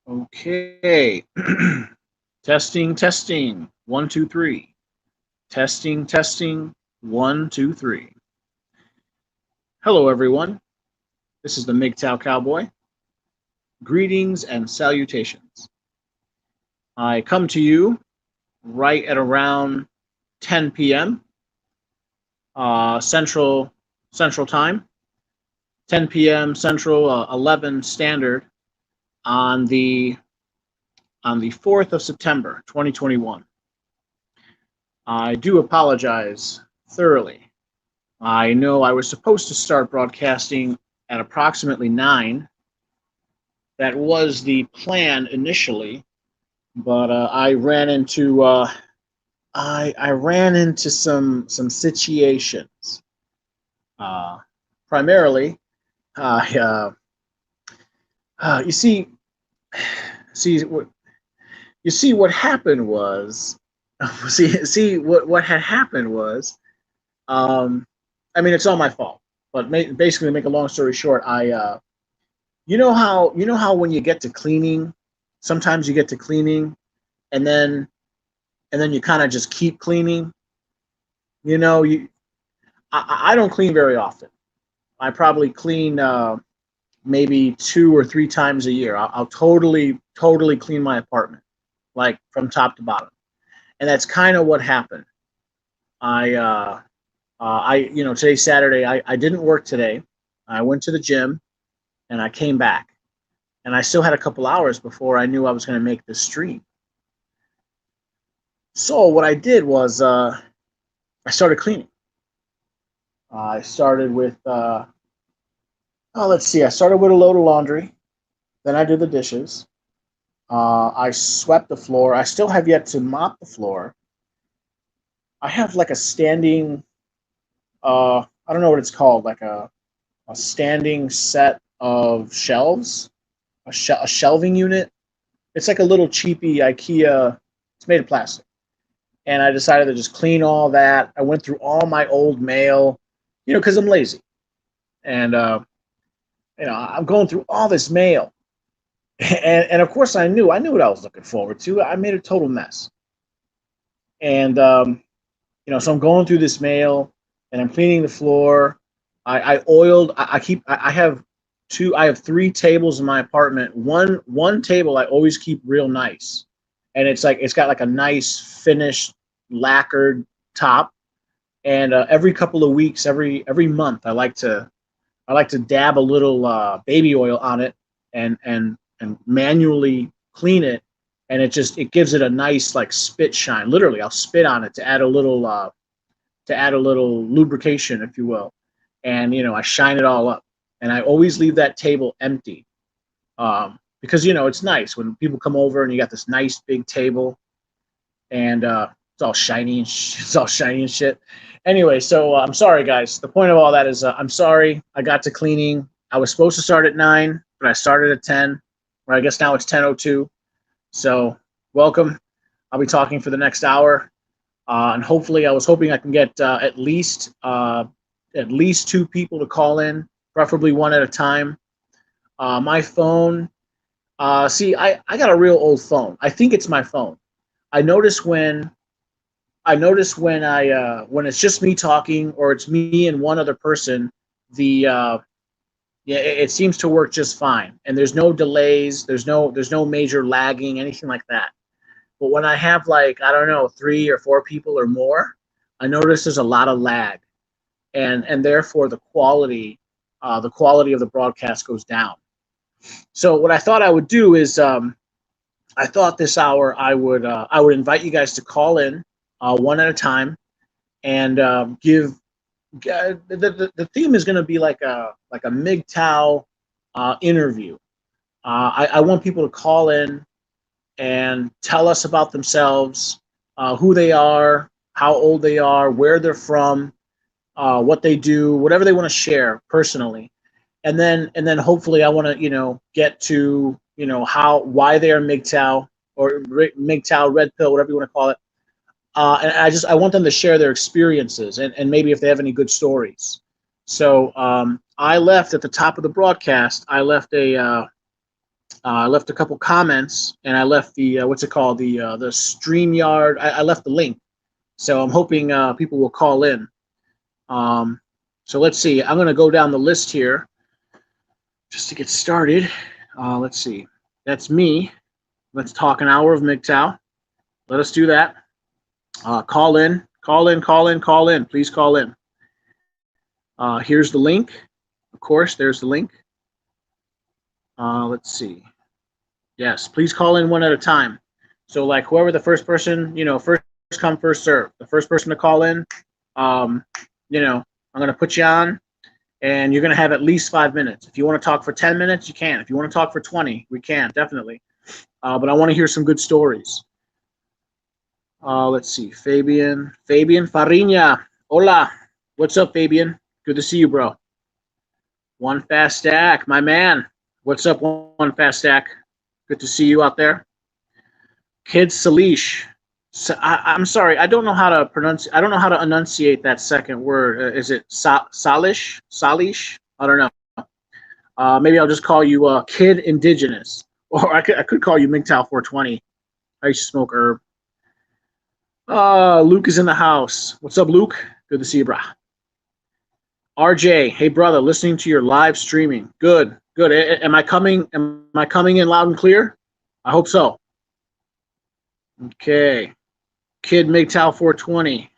Okay. Testing, testing. 1, 2, 3. Testing, testing. 1, 2, 3. Hello, everyone. This is the Mgtow Cowboy. Greetings and salutations. I come to you right at around 10 p.m. Central Time. 10 p.m. Central, 11 Standard on the 4th of September, 2021. I do apologize thoroughly. I know I was supposed to start broadcasting at approximately 9. That was the plan initially, but I ran into some situations. Primarily, uh, you see what you see what happened was see what had happened was I mean, it's all my fault. But basically, to make a long story short, you know how when you get to cleaning, sometimes you get to cleaning, and then you kind of just keep cleaning. You know, I don't clean very often. I probably clean maybe 2 or 3 times a year. I'll totally clean my apartment, like from top to bottom, and that's kind of what happened. Today's Saturday. I didn't work today. I went to the gym and I came back, and I still had a couple hours before I knew I was going to make this stream. So what I did was I started cleaning. I started with let's see. I started with a load of laundry. Then I did the dishes. I swept the floor. I still have yet to mop the floor. I have like a standing. I don't know what it's called, like a standing set of shelves, a shelving unit. It's like a little cheapy IKEA. It's made of plastic. And I decided to just clean all that. I went through all my old mail, because I'm lazy. And, I'm going through all this mail. And of course, I knew what I was looking forward to. I made a total mess. And, so I'm going through this mail and I'm cleaning the floor. I oiled, I have I have 3 tables in my apartment. One table I always keep real nice. And it's got like a nice finished lacquered top. And every couple of weeks, every month, I like to dab a little baby oil on it and manually clean it, and it gives it a nice like spit shine. Literally, I'll spit on it to add a little lubrication, if you will, and I shine it all up. And I always leave that table empty, because it's nice when people come over and you got this nice big table, and it's all shiny and it's all shiny and shit. Anyway, so I'm sorry, guys. The point of all that is I'm sorry. I got to cleaning. I was supposed to start at 9, but I started at 10. Or I guess now it's 10:02. So welcome. I'll be talking for the next hour, and hopefully, I was hoping I can get at least 2 people to call in, preferably one at a time. My phone. I got a real old phone. I think it's my phone. I notice when when it's just me talking or it's me and one other person, it seems to work just fine, and there's no delays, there's no major lagging, anything like that. But when I have, like, I don't know, 3 or 4 people or more, I notice there's a lot of lag, and therefore the quality of the broadcast goes down. So what I thought I would do is I thought this hour I would invite you guys to call in one at a time, and give. The theme is going to be like a Mgtow interview. I want people to call in and tell us about themselves, who they are, how old they are, where they're from, what they do, whatever they want to share personally, and then hopefully I want to get to why they are Mgtow, or Mgtow, red pill, whatever you want to call it. And I want them to share their experiences, and maybe if they have any good stories. So I left at the top of the broadcast. I left a I left a couple comments, and I left the what's it called, the StreamYard. I left the link, so I'm hoping people will call in. So let's see. I'm going to go down the list here just to get started. Let's see. That's me. Let's talk an hour of Mgtow. Let us do that. Call in. Please call in. Here's the link. Of course, there's the link. Let's see. Yes, please call in one at a time. So like whoever the first person, first come, first serve. The first person to call in, I'm going to put you on, and you're going to have at least 5 minutes. If you want to talk for 10 minutes, you can. If you want to talk for 20, we can, definitely. But I want to hear some good stories. Let's see. Fabian Farina. Hola. What's up, Fabian? Good to see you, bro. One Fast Stack, my man. What's up, One Fast Stack? Good to see you out there. Kid Salish. So, I'm sorry. I don't know how to pronounce. I don't know how to enunciate that second word. Is it Salish? Salish? I don't know. Maybe I'll just call you Kid Indigenous, or I could call you Mgtow 420. I used to smoke herb. Luke is in the house. What's up, Luke? Good to see you, brah. RJ, hey brother, listening to your live streaming. Good. Am I coming in loud and clear? I hope so. Okay. Kid Mgtow 420,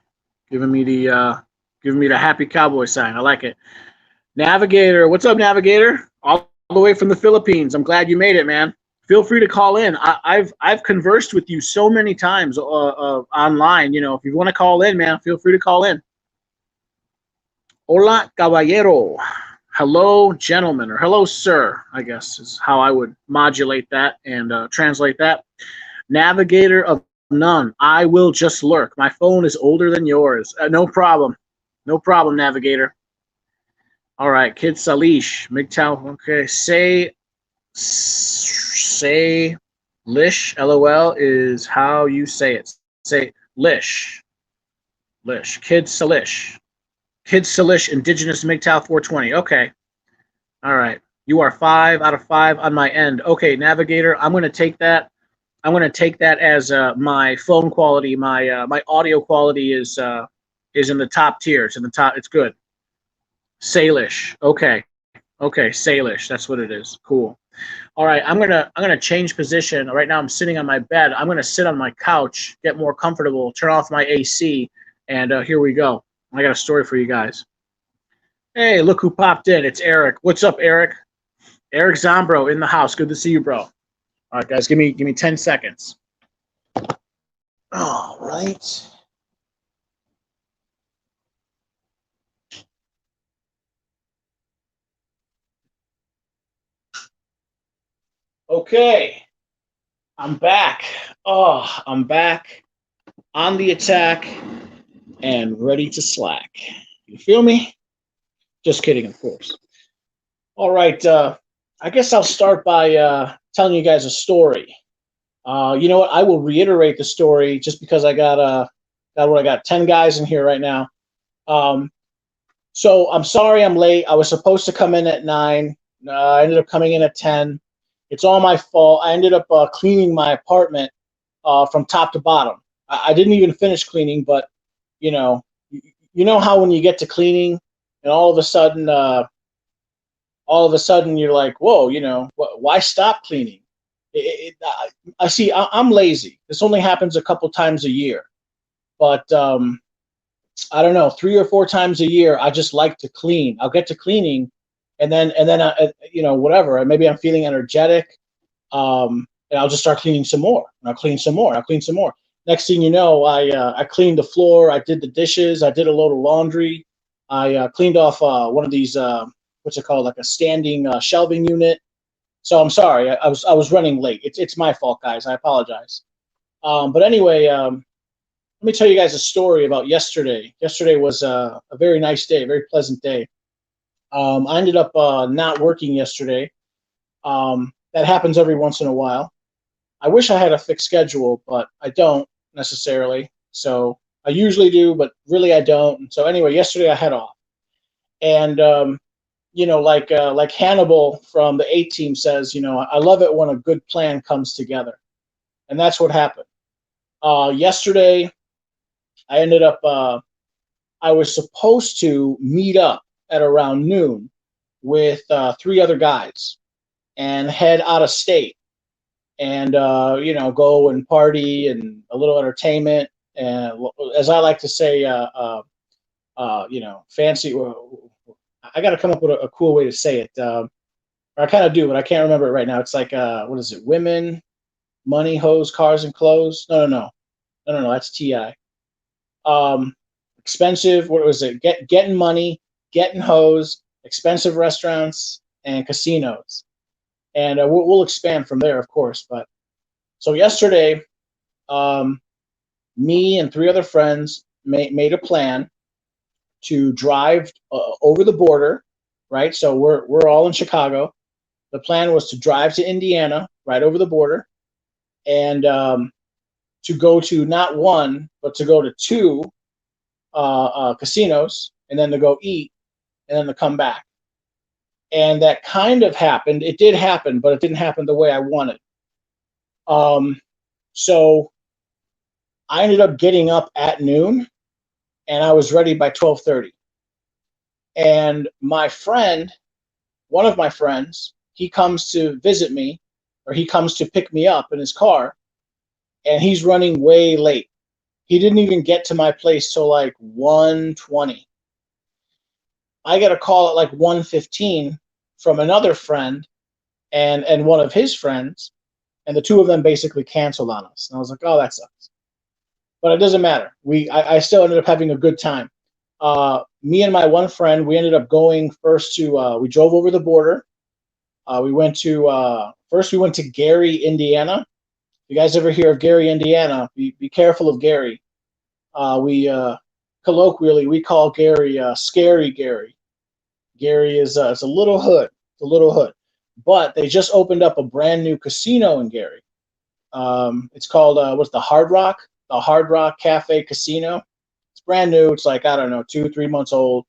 giving me the happy cowboy sign. I like it. Navigator, what's up, Navigator? All the way from the Philippines. I'm glad you made it, man. Feel free to call in. I've conversed with you so many times online. If you want to call in, man, feel free to call in. Hola, caballero. Hello, gentlemen, or hello, sir, I guess is how I would modulate that and translate that. Navigator of none. I will just lurk. My phone is older than yours. No problem. No problem, Navigator. All right, Kid Salish. Mgtow. Okay, say lish, LOL, is how you say it. Say lish. Kid Salish. Kid Salish, Indigenous Mgtow 420. Okay. All right. You are 5 out of 5 on my end. Okay, Navigator, I'm going to take that. I'm going to take that as my phone quality, my audio quality is in the top tier. It's in the top. It's good. Salish. Okay, Salish. That's what it is. Cool. All right, I'm gonna change position. Right now, I'm sitting on my bed. I'm gonna sit on my couch, get more comfortable, turn off my AC, and here we go. I got a story for you guys. Hey, look who popped in. It's Eric. What's up, Eric? Eric Zombro in the house. Good to see you, bro. All right, guys, give me 10 seconds. All right. Okay. I'm back. Oh, I'm back on the attack and ready to slack. You feel me? Just kidding, of course. All right. I guess I'll start by telling you guys a story. You know what? I will reiterate the story just because I got 10 guys in here right now. So I'm sorry I'm late. I was supposed to come in at 9. I ended up coming in at 10. It's all my fault. I ended up cleaning my apartment from top to bottom. I didn't even finish cleaning, but you know how when you get to cleaning and all of a sudden you're like, whoa, why stop cleaning? I see. I'm lazy. This only happens a couple times a year, but I don't know, 3 or 4 times a year. I just like to clean. I'll get to cleaning, and then whatever. Maybe I'm feeling energetic, and I'll just start cleaning some more. And I'll clean some more. Next thing you know, I cleaned the floor. I did the dishes. I did a load of laundry. I cleaned off one of these what's it called, like a standing shelving unit. So I'm sorry, I was running late. It's my fault, guys. I apologize. But anyway, let me tell you guys a story about yesterday. Yesterday was a very nice day, very pleasant day. I ended up not working yesterday. That happens every once in a while. I wish I had a fixed schedule, but I don't necessarily. So I usually do, but really I don't. And so anyway, yesterday I had off. And like Hannibal from the A-Team says, I love it when a good plan comes together, and that's what happened. Yesterday, I ended up. I was supposed to meet up at around noon with three other guys and head out of state and go and party and a little entertainment and, as I like to say, fancy. I got to come up with a cool way to say it. Or I kind of do, but I can't remember it right now. It's like, what is it? Women, money, hoes, cars, and clothes. No. That's Ti. Expensive. What was it? Getting money, getting hoes, expensive restaurants, and casinos. And we'll expand from there, of course. But so yesterday, me and three other friends made a plan to drive over the border, right? So we're all in Chicago. The plan was to drive to Indiana, right over the border, and to go to not one, but to go to two casinos, and then to go eat, and then to come back. And that kind of happened. It did happen, but it didn't happen the way I wanted. So I ended up getting up at noon, and I was ready by 12:30. And my friend, one of my friends, he comes to visit me, or he comes to pick me up in his car, and he's running way late. He didn't even get to my place till like 1:20. I get a call at like 1:15 from another friend and one of his friends, and the two of them basically canceled on us. And I was like, oh, that sucks. But it doesn't matter. I still ended up having a good time. Me and my one friend, we ended up going first to, we drove over the border. We went to, first we went to Gary, Indiana. If you guys ever hear of Gary, Indiana, be careful of Gary. Colloquially, we call Gary Scary Gary. Gary is it's a little hood. It's a little hood. But they just opened up a brand new casino in Gary. It's called, what's the Hard Rock? The Hard Rock Cafe Casino. It's brand new. It's like, I don't know, 2-3 months old.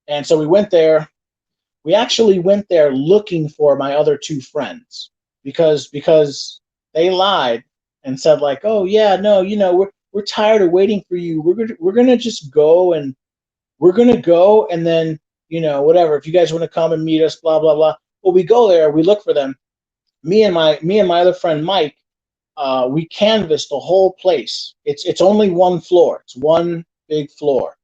And so we went there. We actually went there looking for my other two friends because they lied and said like, oh yeah, no, we're tired of waiting for you. We're gonna just go and we're gonna go and then whatever. If you guys want to come and meet us, blah blah blah. Well, we go there. We look for them. Me and my other friend Mike. We canvassed the whole place. It's only one floor. It's one big floor.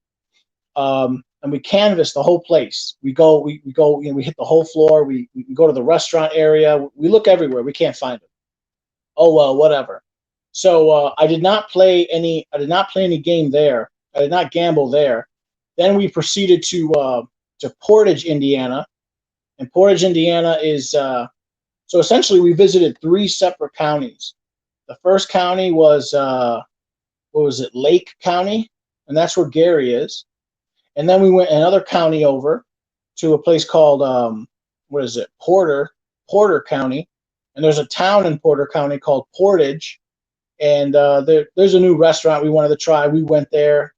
And we canvassed the whole place. We go, we hit the whole floor. We go to the restaurant area. We look everywhere. We can't find them. Oh well, whatever. So I did not play any game there. I did not gamble there. Then we proceeded to Portage, Indiana, and Portage, Indiana is so essentially we visited 3 separate counties. The first county was what was it, Lake County, and that's where Gary is. And then we went another county over to a place called what is it, Porter County, and there's a town in Porter County called Portage, and there's a new restaurant we wanted to try. We went there.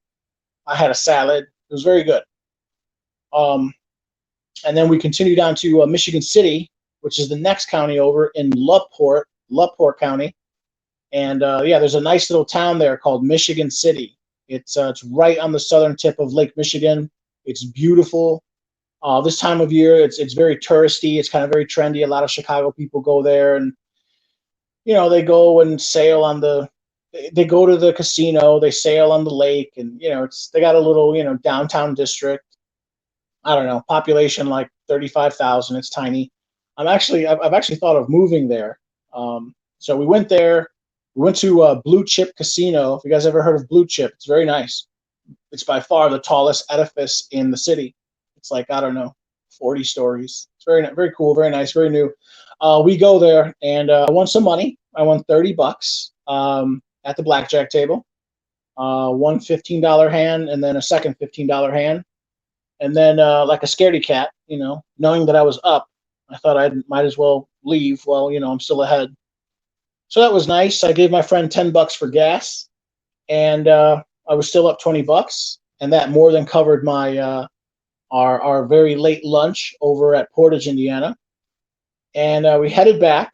I had a salad. It was very good. And then we continued on to Michigan City, which is the next county over in Laporte County. And yeah, there's a nice little town there called Michigan City. It's right on the southern tip of Lake Michigan. It's beautiful. This time of year, it's very touristy. It's kind of very trendy. A lot of Chicago people go there, and they go and sail on they go to the casino. They sail on the lake, and they got a little downtown district. I don't know, population like 35,000. It's tiny. I've actually thought of moving there. So we went there. We went to Blue Chip Casino. If you guys ever heard of Blue Chip, it's very nice. It's by far the tallest edifice in the city. It's like, I don't know, 40 stories. It's very, very cool, very nice, very new. We go there, and I won some money. I won $30 at the blackjack table. One $15 hand, and then a second $15 hand. And then, like a scaredy cat, knowing that I was up, I thought I might as well leave while, I'm still ahead. So that was nice. I gave my friend $10 for gas, and I was still up $20, and that more than covered my our very late lunch over at Portage, Indiana, and we headed back.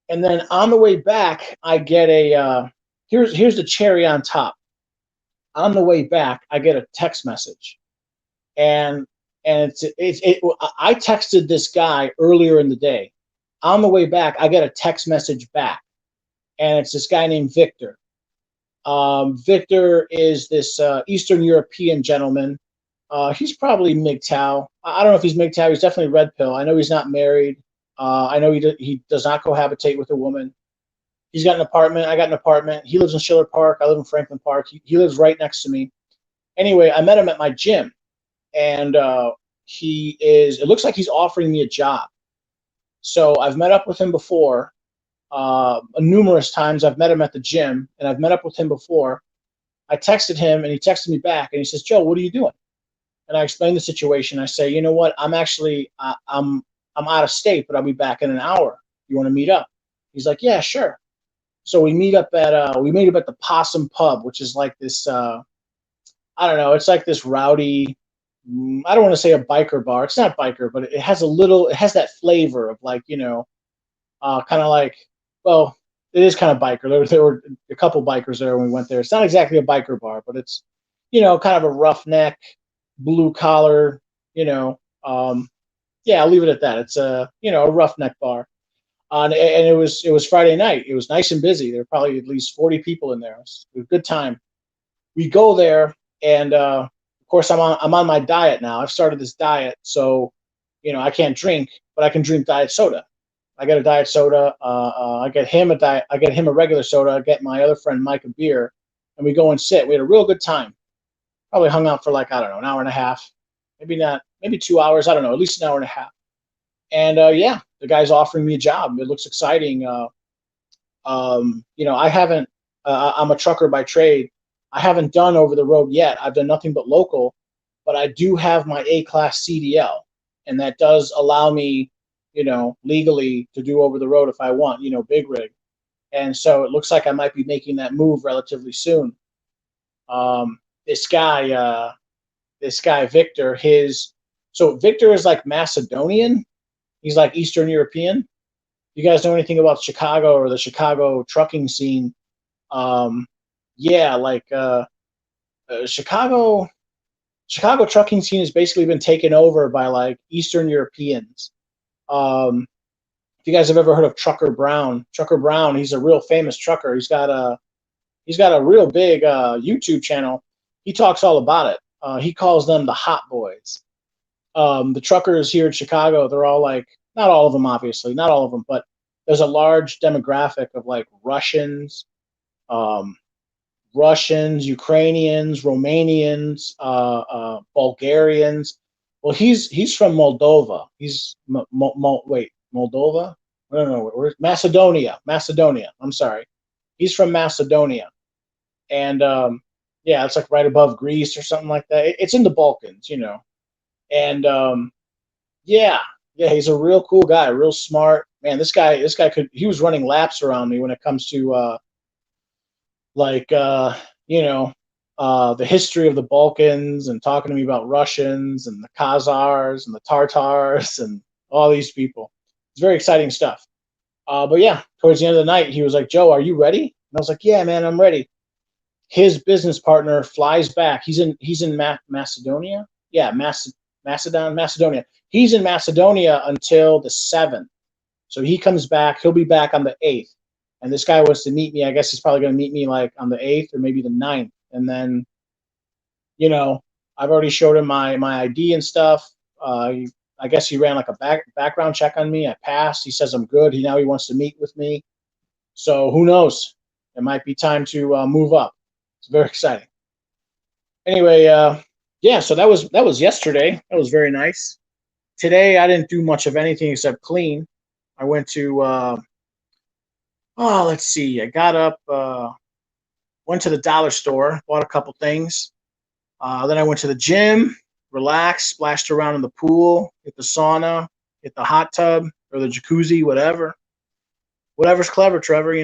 And then on the way back, I get a here's the cherry on top. On the way back, I get a text message, and I texted this guy earlier in the day. On the way back, I get a text message back, and it's this guy named Victor. Victor is this Eastern European gentleman. He's probably Mgtow. I don't know if he's Mgtow. He's definitely red pill. I know he's not married. I know he does not cohabitate with a woman. He's got an apartment. I got an apartment. He lives in Schiller Park. I live in Franklin Park. He lives right next to me. Anyway, I met him at my gym, and it looks like he's offering me a job. So I've met up with him before. Numerous times I've met him at the gym, and I've met up with him before. I texted him, and he texted me back, and he says, "Joe, what are you doing?" And I explained the situation. I say, "You know what? I'm actually I'm out of state, but I'll be back in an hour. You want to meet up?" He's like, "Yeah, sure." So we meet up at the Possum Pub, which is like this. I don't know. It's like this rowdy. I don't want to say a biker bar. It's not biker, but it has that flavor of like, kind of like, well, it is kind of biker. There were a couple bikers there when we went there. It's not exactly a biker bar, but it's, kind of a roughneck, blue collar, yeah, I'll leave it at that. It's a roughneck bar. And it was Friday night. It was nice and busy. There were probably at least 40 people in there. It was a good time. We go there, and of course I'm on my diet now. I've started this diet, so I can't drink, but I can drink diet soda. I get a diet soda. I get him a regular soda. I get my other friend Mike a beer, and we go and sit. We had a real good time. Probably hung out for like, I don't know, an hour and a half, maybe 2 hours. I don't know, at least an hour and a half. And yeah, the guy's offering me a job. It looks exciting. I haven't. I'm a trucker by trade. I haven't done over the road yet. I've done nothing but local, but I do have my A-class CDL, and that does allow me, legally to do over the road if I want, big rig. And so it looks like I might be making that move relatively soon. This guy Victor, Victor is like Macedonian. He's like Eastern European. You guys know anything about Chicago or the Chicago trucking scene? Yeah, like Chicago trucking scene has basically been taken over by like Eastern Europeans. If you guys have ever heard of Trucker Brown, he's a real famous trucker. He's got a real big YouTube channel. He talks all about it. He calls them the hot boys. The truckers here in Chicago, they're all like, not all of them, obviously, not all of them, but there's a large demographic of like Russians, Ukrainians, Romanians, Bulgarians. Well, he's from Moldova. He's Moldova? I don't know. Where's Macedonia? I'm sorry. He's from Macedonia, and yeah, it's like right above Greece or something like that. It's in the Balkans, and yeah, he's a real cool guy, real smart man. This guy he was running laps around me when it comes to the history of the Balkans, and talking to me about Russians and the Khazars and the Tartars and all these people. It's very exciting stuff. But yeah, towards the end of the night, he was like, "Joe, are you ready?" And I was like, "Yeah, man, I'm ready." His business partner flies back. He's in Macedonia. Yeah, Macedonia. He's in Macedonia until the 7th. So he comes back. He'll be back on the 8th. And this guy wants to meet me. I guess he's probably going to meet me like on the 8th or maybe the 9th. And then, I've already showed him my ID and stuff. I guess he ran like a background check on me. I passed. He says I'm good. Now he wants to meet with me. So who knows? It might be time to move up. It's very exciting. Anyway, yeah. So that was yesterday. That was very nice. Today I didn't do much of anything except clean. I went to let's see. I got up, went to the dollar store, bought a couple things. Then I went to the gym, relaxed, splashed around in the pool, hit the sauna, hit the hot tub or the jacuzzi, whatever. Whatever's clever, Trevor,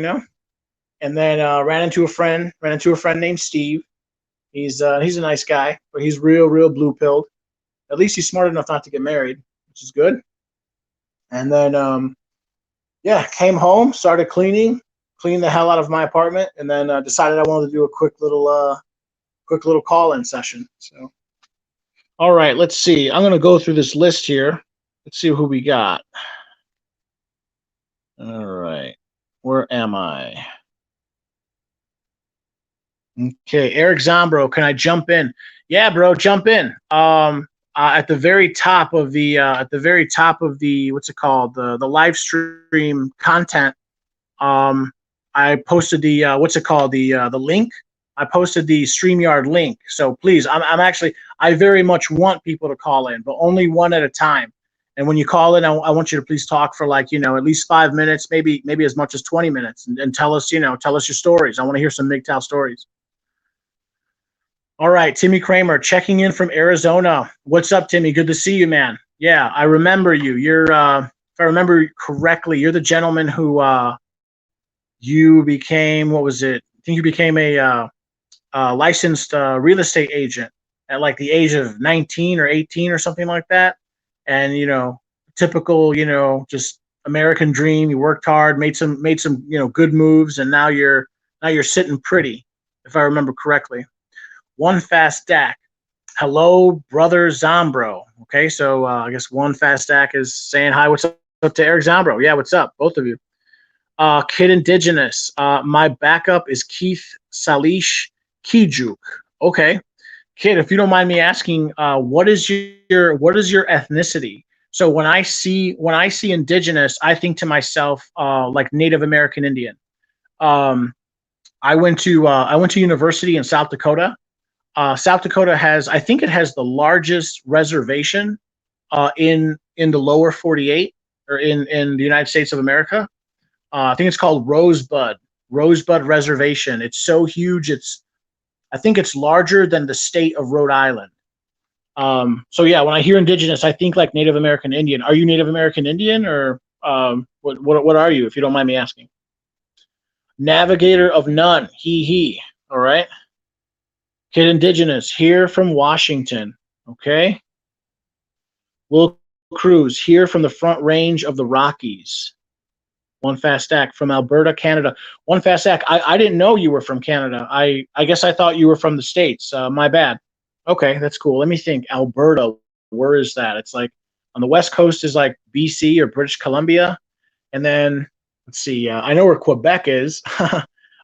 And then ran into a friend named Steve. He's a nice guy, but he's real blue pilled. At least he's smart enough not to get married, which is good. And then yeah, came home, started cleaned the hell out of my apartment, and then decided I wanted to do a quick little call-in session. So, all right, let's see. I'm gonna go through this list here. Let's see who we got. All right, where am I? Okay, Eric Zombro, can I jump in? Yeah, bro, jump in. At the very top of the what's it called, the live stream content, I posted the what's it called, the link. I posted the StreamYard link. So please, I'm actually, I very much want people to call in, but only one at a time. And when you call in, I want you to please talk for like, at least 5 minutes, maybe as much as 20 minutes, and tell us, tell us your stories. I want to hear some Mgtow stories. All right, Timmy Kramer checking in from Arizona. What's up, Timmy? Good to see you, man. Yeah, I remember you. You're, if I remember correctly, you're the gentleman who you became. What was it? I think you became a licensed real estate agent at like the age of 19 or 18 or something like that. And typical, just American dream. You worked hard, made some, good moves, and now you're sitting pretty, if I remember correctly. One Fast Stack. Hello, brother Zombro. Okay, so I guess One Fast Stack is saying hi. What's up to Eric Zombro? Yeah, what's up, both of you? Kid Indigenous. My backup is Keith Salish Kijuk. Okay, Kid, if you don't mind me asking, what is your ethnicity? So when I see Indigenous, I think to myself like Native American Indian. I went to university in South Dakota. South Dakota has, I think it has the largest reservation in the lower 48, or in the United States of America. I think it's called Rosebud Reservation. It's so huge. I think it's larger than the state of Rhode Island. So yeah, when I hear Indigenous, I think like Native American Indian. Are you Native American Indian, or what are you, if you don't mind me asking? Navigator of none. He. All right. Kid Indigenous here from Washington. Okay. Will Cruz here from the Front Range of the Rockies. One Fast Stack from Alberta, Canada. One Fast Stack. I didn't know you were from Canada. I guess I thought you were from the States. My bad. Okay, that's cool. Let me think. Alberta, where is that? It's like on the West Coast is like BC or British Columbia. And then let's see. I know where Quebec is.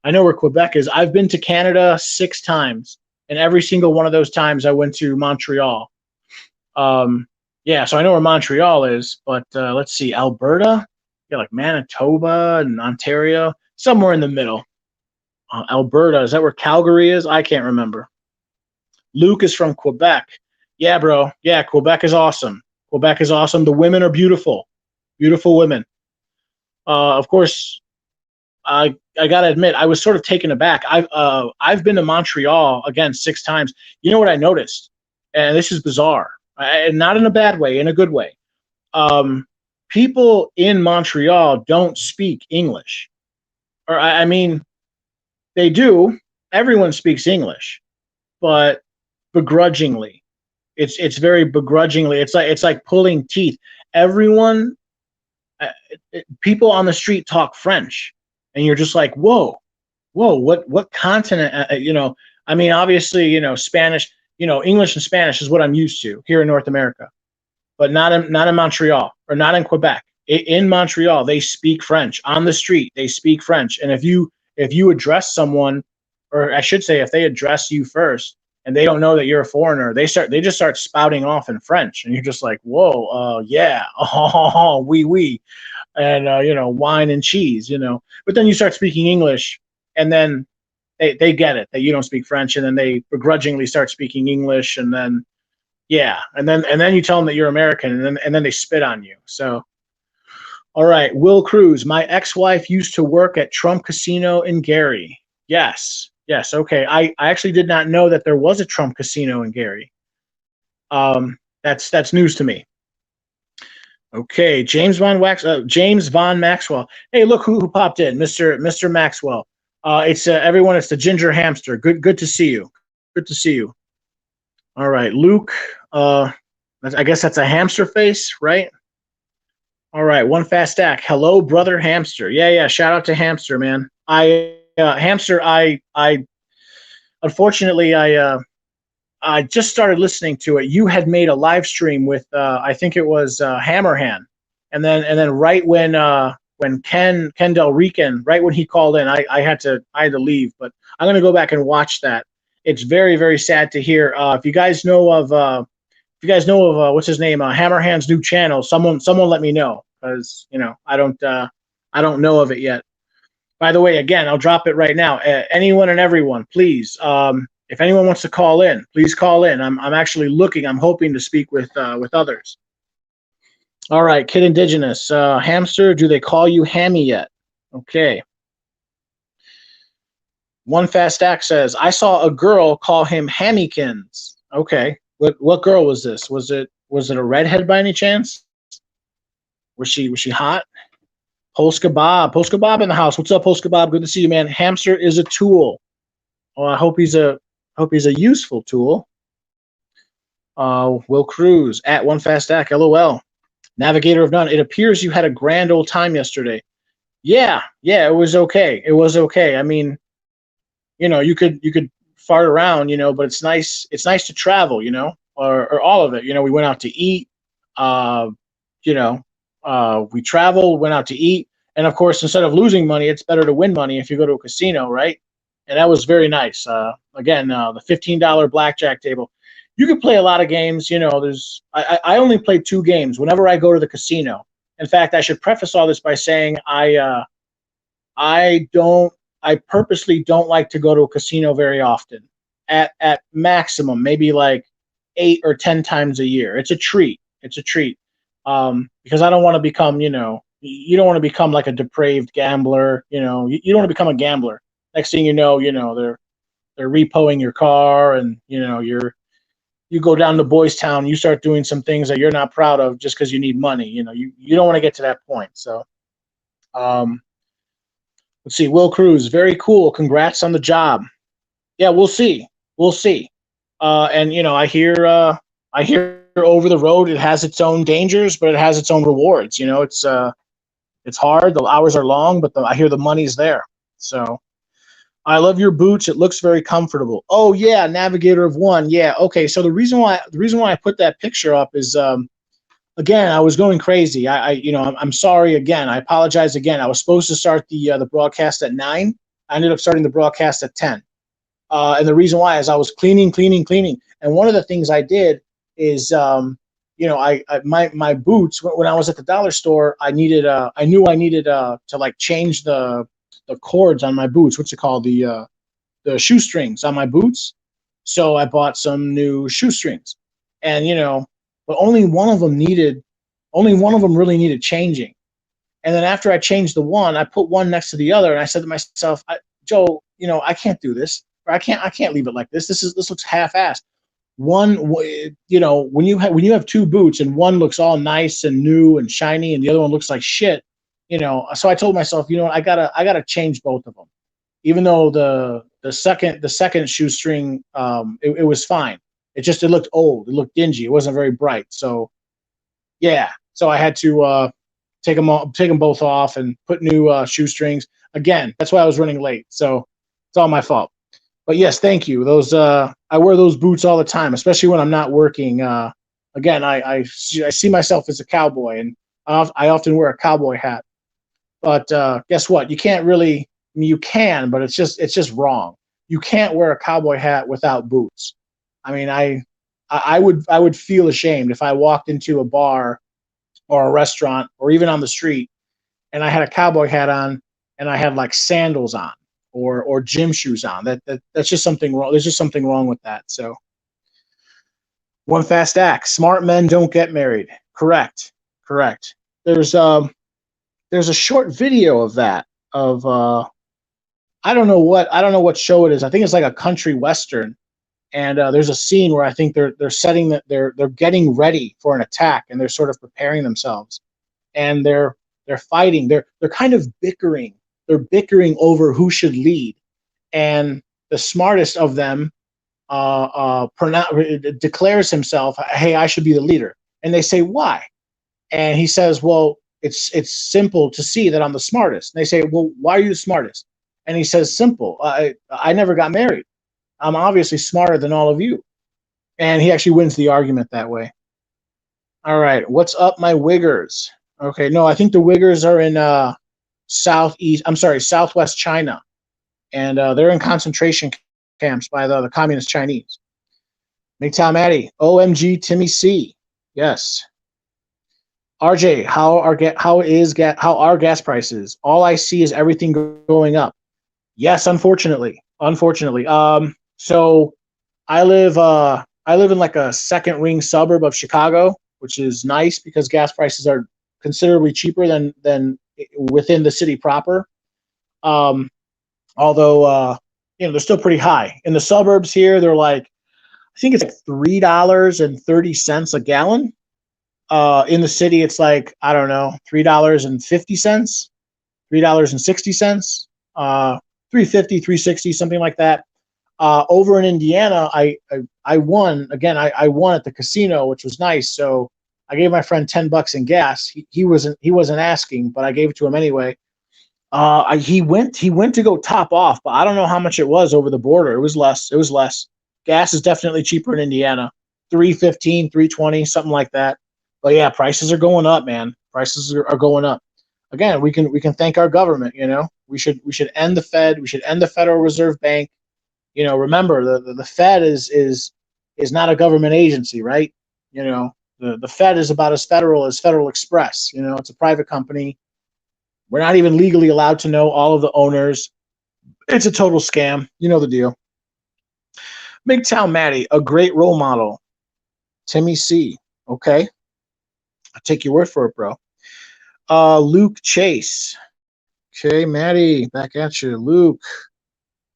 I know where Quebec is. I've been to Canada 6 times, and every single one of those times I went to Montreal. Yeah, so I know where Montreal is, but let's see. Alberta. Yeah, like Manitoba and Ontario, somewhere in the middle. Alberta, is that where Calgary is? I can't remember. Luke is from Quebec. Yeah, bro. Yeah, Quebec is awesome. Quebec is awesome. The women are beautiful. Beautiful women. Of course, I gotta admit, I was sort of taken aback. I've been to Montreal again 6 times. You know what I noticed? And this is bizarre. Not in a bad way, in a good way. People in Montreal don't speak English. Or I mean, they do. Everyone speaks English, but begrudgingly. It's very begrudgingly. It's like pulling teeth. Everyone, people on the street talk French, and you're just like, whoa, what continent? I mean, obviously, Spanish, English and Spanish is what I'm used to here in North America. But not in Montreal, or not in Quebec. In Montreal, they speak French. On the street, they speak French. And if you address someone, or I should say, if they address you first, and they don't know that you're a foreigner, they just start spouting off in French, and you're just like, whoa, yeah, oh, oui, and wine and cheese, But then you start speaking English, and then they get it that you don't speak French, and then they begrudgingly start speaking English, and then. Yeah, and then you tell them that you're American, and then they spit on you. So, all right, Will Cruz. My ex-wife used to work at Trump Casino in Gary. Yes. Okay. I actually did not know that there was a Trump Casino in Gary. That's news to me. Okay, James Von Maxwell. Hey, look who popped in, Mr. Maxwell. It's everyone. It's the Ginger Hamster. Good to see you. Good to see you. All right, Luke. I guess that's a hamster face, right? All right, one fast stack. Hello, brother hamster. Yeah. Shout out to hamster, man. Hamster. I unfortunately I just started listening to it. You had made a live stream with I think it was Hammerhand, and then right when Ken Del Rican, right when he called in, I had to leave, but I'm gonna go back and watch that. It's very very sad to hear. If you guys know of what's his name, Hammerhand's new channel, someone let me know, because I don't know of it yet. By the way, again, I'll drop it right now. Anyone and everyone, please. If anyone wants to call in, please call in. I'm actually looking. I'm hoping to speak with others. All right, Kid Indigenous, hamster. Do they call you Hammy yet? Okay. One fast stack says, I saw a girl call him Hammykins. Okay. What girl was this? Was it a redhead by any chance? Was she hot? Polska Bob in the house. What's up, Polska Bob? Good to see you, man. Hamster is a tool. Oh, I hope he's a useful tool. Will Cruz at one fast stack. LOL. Navigator of none. It appears you had a grand old time yesterday. Yeah, it was okay. It was okay. I mean, you could fart around, but it's nice to travel, or all of it. We went out to eat. We traveled, went out to eat, and of course, instead of losing money, it's better to win money if you go to a casino, right? And that was very nice. Again, the $15 blackjack table. You can play a lot of games. I only play 2 games whenever I go to the casino. In fact, I should preface all this by saying I purposely don't like to go to a casino very often. At maximum, maybe like 8 or 10 times a year. It's a treat. Because I don't want to become, you don't want to become like a depraved gambler. You don't want to become a gambler. Next thing you know, they're repoing your car, and you go down to Boys Town, you start doing some things that you're not proud of just because you need money. You don't want to get to that point. So, let's see. Will Cruz, very cool. Congrats on the job. Yeah, we'll see. And I hear over the road it has its own dangers, but it has its own rewards. It's hard. The hours are long, but I hear the money's there. So. I love your boots. It looks very comfortable. Oh yeah, Navigator of one. Yeah, okay. So the reason why I put that picture up is again, I was going crazy. I'm sorry again. I apologize again. I was supposed to start the broadcast at 9. I ended up starting the broadcast at 10. And the reason why is I was cleaning, and one of the things I did is my boots, when I was at the dollar store, I knew I needed to like change the cords on my boots, what's it called, the shoestrings on my boots. So I bought some new shoestrings, and but only one of them really needed changing. And then after I changed the one, I put one next to the other, and I said to myself, Joe, I can't do this, or I can't leave it like this. This looks half-assed. When you have 2 boots and one looks all nice and new and shiny, and the other one looks like shit. So I told myself, I gotta change both of them, even though the second shoestring, it was fine. It looked old. It looked dingy. It wasn't very bright. So yeah, so I had to take them both off and put new shoestrings. Again, that's why I was running late. So it's all my fault. But yes, thank you. Those I wear those boots all the time, especially when I'm not working. Again, I see myself as a cowboy, and I often wear a cowboy hat. But guess what? You can't really. I mean, you can, but it's just wrong. You can't wear a cowboy hat without boots. I mean, I would feel ashamed if I walked into a bar or a restaurant or even on the street and I had a cowboy hat on and I had like sandals on or gym shoes on. That's just something wrong. There's just something wrong with that. So one fast act. Smart men don't get married. Correct. There's a short video of that I don't know what show it is. I think it's like a country western, and there's a scene where I think they're setting that they're getting ready for an attack, and they're sort of preparing themselves, and they're fighting. They're kind of bickering. They're bickering over who should lead, and the smartest of them declares himself, hey, I should be the leader. And they say, why? And he says, well, it's simple to see that I'm the smartest. And they say, well, why are you the smartest? And he says, simple. I never got married. I'm obviously smarter than all of you. And he actually wins the argument that way. All right, what's up, my Wiggers? Okay, no, I think the Wiggers are in southwest China, and they're in concentration camps by the communist Chinese. Mgtow Maddie, OMG Timmy C. Yes. RJ, how are gas prices? All I see is everything going up. Yes, unfortunately. So I live in like a second ring suburb of Chicago, which is nice because gas prices are considerably cheaper than within the city proper. Although they're still pretty high. In the suburbs here, they're like, I think it's like $3.30 a gallon. In the city, it's like, I don't know, $3.50, $3.60, $3.50, $3.60, something like that. Over in Indiana, I won again. I won at the casino, which was nice. So I gave my friend $10 in gas. He wasn't asking, but I gave it to him anyway. He went to go top off, but I don't know how much it was over the border. It was less. Gas is definitely cheaper in Indiana, $3.15, $3.20, something like that. But yeah, prices are going up, man. Prices are going up. Again, we can thank our government. We should end the Fed. We should end the Federal Reserve Bank. Remember the Fed is not a government agency, right? The Fed is about as federal as Federal Express. It's a private company. We're not even legally allowed to know all of the owners. It's a total scam. You know the deal. Mgtow Maddie, a great role model. Timmy C. Okay. I'll take your word for it, bro. Luke Chase. Okay, Maddie, back at you. Luke.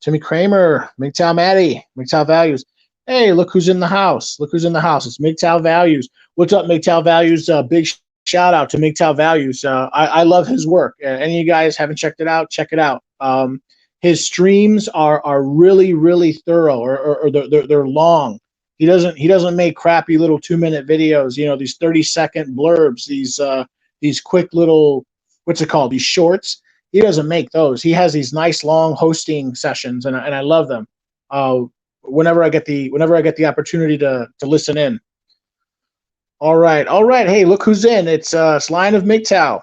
Timmy Kramer. Mgtow Maddie. Mgtow Values. Hey, look who's in the house. It's Mgtow Values. What's up, Mgtow Values? Big shout out to Mgtow Values. I love his work. Any of you guys haven't checked it out, check it out. His streams are really, really thorough, or they're long. He doesn't make crappy little 2-minute videos. These 30-second blurbs, these quick little, what's it called? These shorts. He doesn't make those. He has these nice long hosting sessions, and I love them. Whenever I get the opportunity to listen in. All right. Hey, look who's in. It's Lion of Mgtow.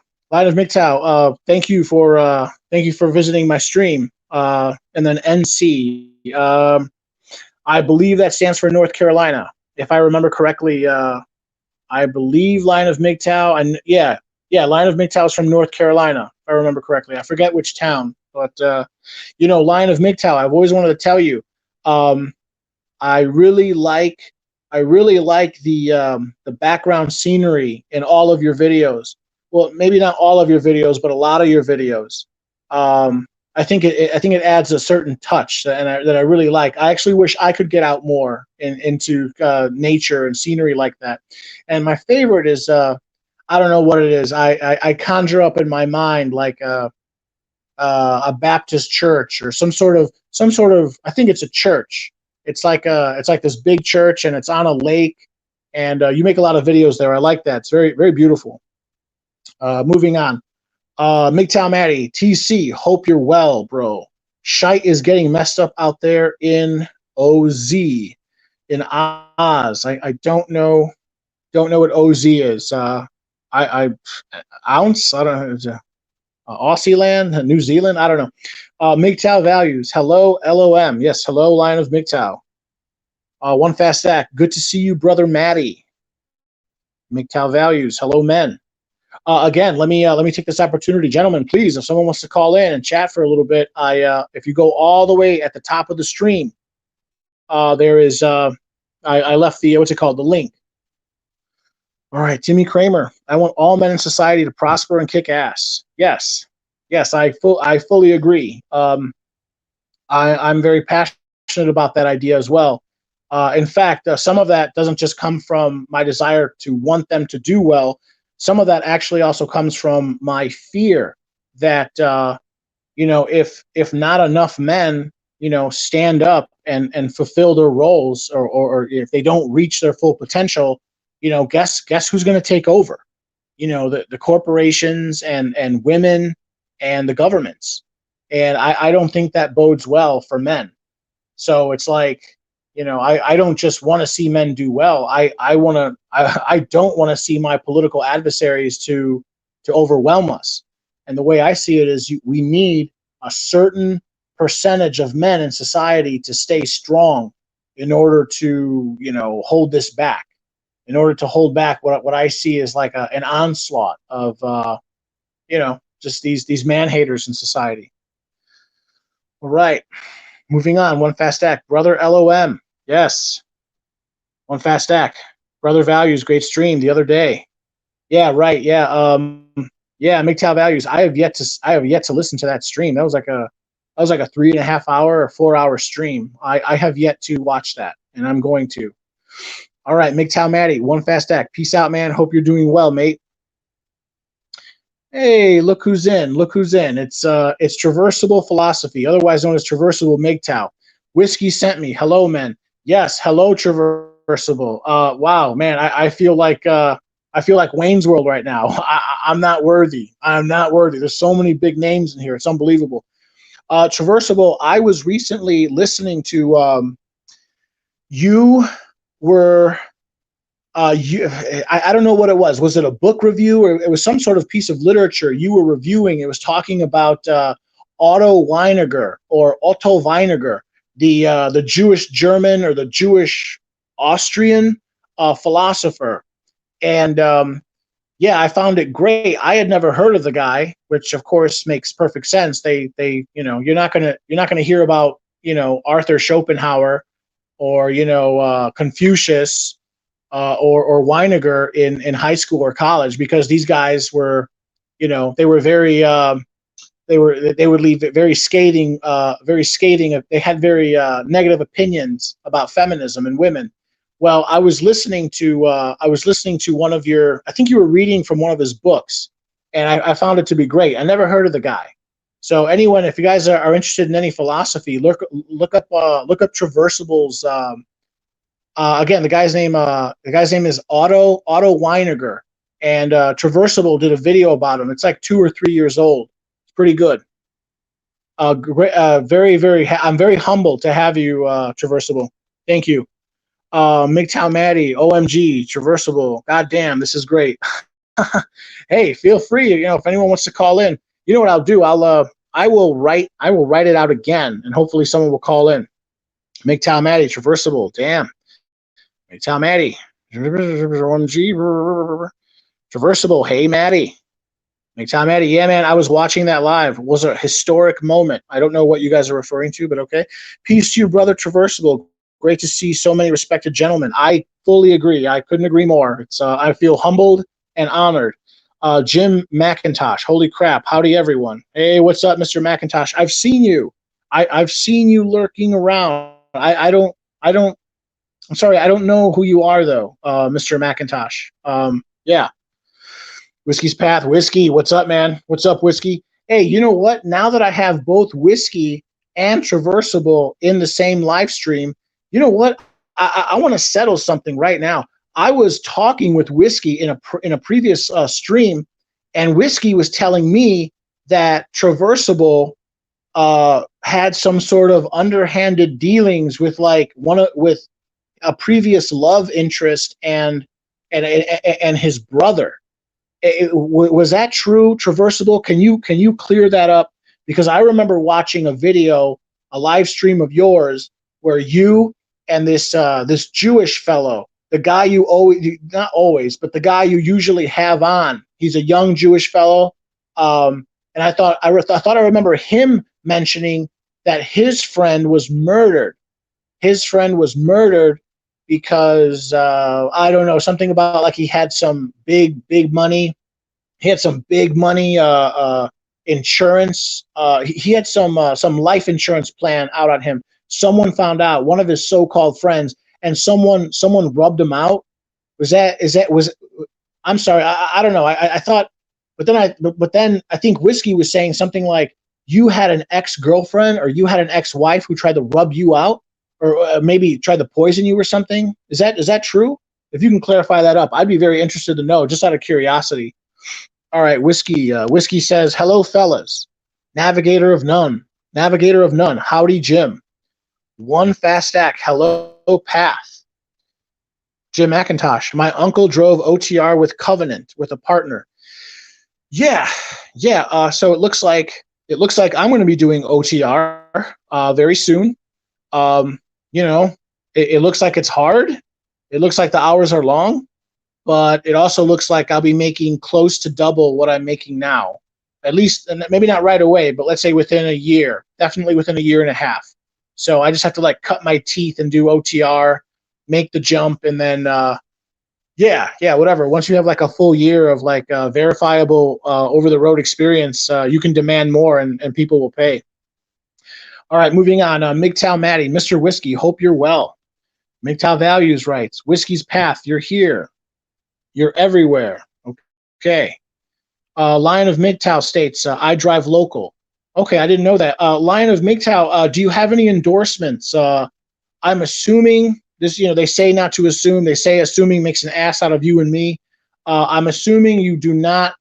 Thank you for visiting my stream. And then NC. I believe that stands for North Carolina, if I remember correctly. I believe Lion of Mgtow, and yeah, Lion of Mgtow is from North Carolina, if I remember correctly. I forget which town, but Lion of Mgtow. I've always wanted to tell you, I really like the background scenery in all of your videos. Well, maybe not all of your videos, but a lot of your videos. I think it adds a certain touch that I really like. I actually wish I could get out more into nature and scenery like that. And my favorite is I don't know what it is. I conjure up in my mind like a Baptist church or some sort of I think it's a church. It's like this big church, and it's on a lake, and you make a lot of videos there. I like that. It's very, very beautiful. Moving on. Mgtow Maddie, TC, hope you're well, bro. Shite is getting messed up out there in OZ, in Oz. I don't know what OZ is. I ounce. I don't know. Aussie land, New Zealand. I don't know. Mgtow Values. Hello, LOM. Yes, hello, Lion of Mgtow. One fast act. Good to see you, brother Maddie. Mgtow Values. Hello, men. Again, let me take this opportunity, gentlemen. Please, if someone wants to call in and chat for a little bit, if you go all the way at the top of the stream, there is I left the what's it called, the link. All right, Timmy Kramer. I want all men in society to prosper and kick ass. Yes, I fully agree. I'm very passionate about that idea as well. In fact, some of that doesn't just come from my desire to want them to do well. Some of that actually also comes from my fear that if not enough men stand up and fulfill their roles, or if they don't reach their full potential, guess who's going to take over? The corporations and women and the governments. And I don't think that bodes well for men. So it's like, I don't just want to see men do well. I don't want to see my political adversaries to overwhelm us. And the way I see it is we need a certain percentage of men in society to stay strong in order to, hold this back, in order to hold back what I see is like an onslaught of, just these man haters in society. All right. Moving on, One Fast Act. Brother LOM. Yes. One Fast Act. Brother Values, great stream the other day. Yeah, right. Yeah. Yeah, Mgtow Values. I have yet to listen to that stream. That was like a 3.5 hour or 4 hour stream. I have yet to watch that, and I'm going to. All right, Mgtow Maddie, One Fast Act. Peace out, man. Hope you're doing well, mate. Hey, look who's in. Look who's in. It's Traversable Philosophy, otherwise known as Traversable Mgtow. Whiskey sent me. Hello, man. Yes, hello, Traversable. Wow, man. I feel like Wayne's World right now. I'm not worthy. I'm not worthy. There's so many big names in here. It's unbelievable. Traversable, I was recently listening to you were I don't know what it was. Was it a book review, or it was some sort of piece of literature you were reviewing? It was talking about Otto Weininger, the Jewish German or the Jewish Austrian philosopher. And yeah, I found it great. I had never heard of the guy, which of course makes perfect sense. They you're not gonna hear about Arthur Schopenhauer or Confucius or Weininger in high school or college, because these guys were they were very they would leave very scathing. They had very negative opinions about feminism and women. Well, I was listening to one of your, I think you were reading from one of his books, and I found it to be great. I never heard of the guy. So anyone, if you guys are interested in any philosophy, look up Traversable's. Again, the guy's name is Otto Weininger, and Traversable did a video about him. It's like 2 or 3 years old. It's pretty good. Very, very. I'm very humbled to have you, Traversable. Thank you. Mgtow Maddie, OMG, Traversable. God damn, this is great. Hey, feel free. If anyone wants to call in, you know what I'll do? I will write it out again, and hopefully someone will call in. Mgtow Maddie, Traversable. Damn. Mgtow Maddie, OMG, Traversable. Hey, Maddie. Mgtow Maddie. Yeah, man, I was watching that live. It was a historic moment. I don't know what you guys are referring to, but okay. Peace to you, brother Traversable. Great to see so many respected gentlemen. I fully agree. I couldn't agree more. It's I feel humbled and honored. Jim McIntosh. Holy crap. Howdy, everyone. Hey, what's up, Mr. McIntosh? I've seen you. I've seen you lurking around. I'm sorry, I don't know who you are, though, Mr. McIntosh. Yeah. Whiskey's Path. Whiskey, what's up, man? What's up, Whiskey? Hey, you know what? Now that I have both Whiskey and Traversable in the same live stream, you know what? I want to settle something right now. I was talking with Whiskey in a previous stream, and Whiskey was telling me that Traversable had some sort of underhanded dealings with with a previous love interest and his brother. Was that true, Traversable? Can you clear that up? Because I remember watching a video, a live stream of yours, where you and this Jewish fellow, the guy you not always, but the guy you usually have on, he's a young Jewish fellow, and I thought I remember him mentioning that his friend was murdered. His friend was murdered because I don't know, something about like he had some big money. He had some big money insurance. He had some life insurance plan out on him. Someone found out, one of his so-called friends, and someone rubbed him out. I'm sorry, I don't know. I thought, but then I think Whiskey was saying something like you had an ex-girlfriend or you had an ex-wife who tried to rub you out, or maybe tried to poison you or something. Is that true? If you can clarify that up, I'd be very interested to know, just out of curiosity. All right, Whiskey. Whiskey says, hello, fellas. Navigator of none. Navigator of none. Howdy, Jim. One fast stack. Hello, Path. Jim McIntosh. My uncle drove OTR with Covenant, with a partner. Yeah. So it looks like I'm going to be doing OTR very soon. It looks like it's hard. It looks like the hours are long, but it also looks like I'll be making close to double what I'm making now. At least, and maybe not right away, but let's say within a year, definitely within a year and a half. So I just have to like cut my teeth and do OTR, make the jump, and then whatever. Once you have like a full year of like verifiable over the road experience, you can demand more and people will pay. All right, moving on. Mgtow Maddie, Mr. Whiskey, hope you're well. Mgtow Values writes, Whiskey's Path, you're here. You're everywhere. Okay. Lion of Mgtow states, I drive local. Okay, I didn't know that. Lion of Mgtow, do you have any endorsements? I'm assuming this, they say not to assume. They say assuming makes an ass out of you and me. I'm assuming you do not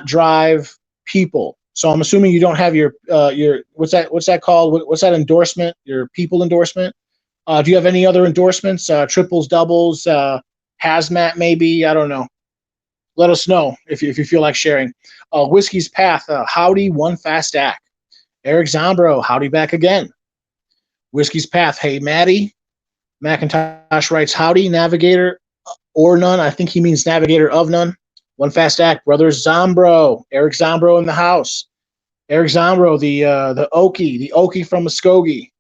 drive people. So I'm assuming you don't have your what's that called? What's that endorsement? Your people endorsement? Do you have any other endorsements? Triples, doubles, hazmat maybe? I don't know. Let us know if you feel like sharing. Whiskey's Path, howdy, one fast act. Eric Zombro, howdy back again. Whiskey's Path, hey Maddie. McIntosh writes, howdy, navigator or none. I think he means navigator of none. One fast act, brother Zombro. Eric Zombro in the house. Eric Zombro, the Okie from Muskogee.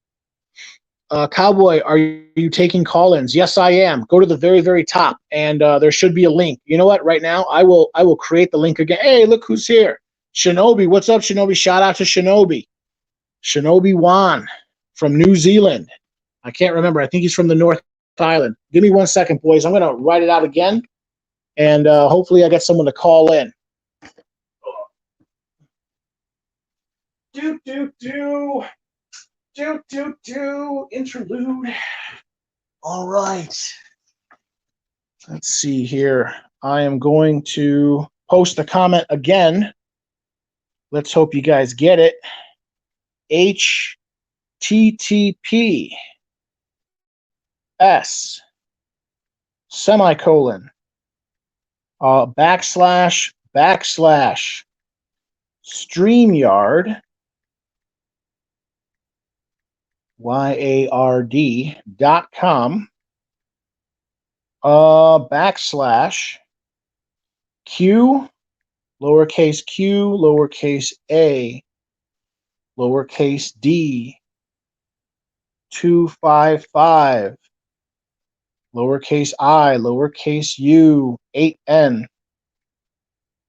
Cowboy, are you taking call-ins? Yes, I am. Go to the very, very top, and there should be a link. You know what? Right now, I will create the link again. Hey, look who's here. Shinobi, what's up, Shinobi? Shout out to Shinobi. Shinobi Wan from New Zealand. I can't remember. I think he's from the North Island. Give me 1 second, boys. I'm going to write it out again, and hopefully I get someone to call in. Interlude. All right. Let's see here. I am going to post the comment again. Let's hope you guys get it. HTTPS semicolon backslash StreamYard YARD.com backslash Q lowercase q lowercase a lowercase d 255 lowercase I lowercase u 8n.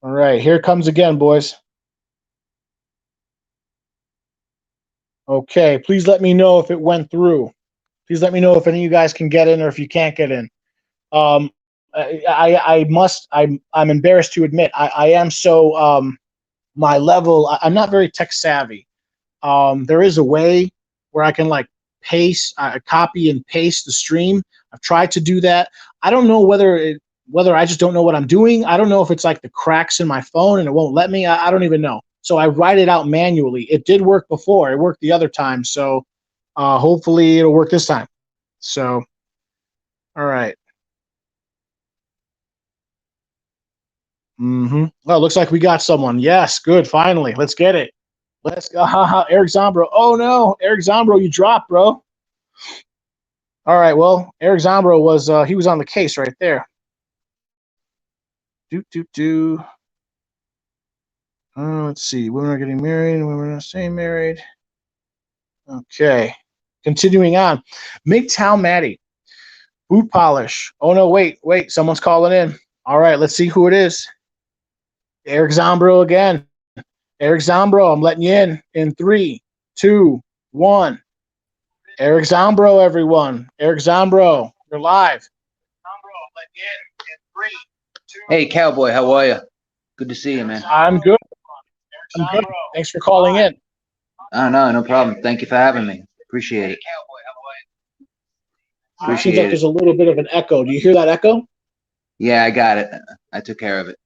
All right, here it comes again, boys. Okay, please let me know if it went through. Please let me know if any of you guys can get in or if you can't get in. I'm embarrassed to admit, I am so, my level, I'm not very tech savvy. There is a way where I can like paste, copy and paste the stream. I've tried to do that. I don't know whether I just don't know what I'm doing. I don't know if it's like the cracks in my phone and it won't let me. I don't even know. So I write it out manually. It did work before. It worked the other time. So hopefully it'll work this time. So, all right. Well, it looks like we got someone. Yes, good. Finally, let's get it. Let's go. Eric Zombro. Oh no, Eric Zombro, you dropped, bro. All right. Well, Eric Zombro was he was on the case right there. Let's see. Women are getting married. Women are staying married. Okay. Continuing on. Mgtow Maddie. Boot polish. Oh, no. Wait. Someone's calling in. All right. Let's see who it is. Eric Zombro again. Eric Zombro, I'm letting you in 3, 2, 1. Eric Zombro, everyone. Eric Zombro, you're live. Zombro, I'm letting you in 3, 2. Hey, Cowboy, how are you? Good to see you, man. I'm good. I'm good. Thanks for calling in. Oh, no, no problem. Thank you for having me. Appreciate it. It seems like Appreciate it. there's a little bit of an echo. Do you hear that echo? Yeah, I got it. I took care of it.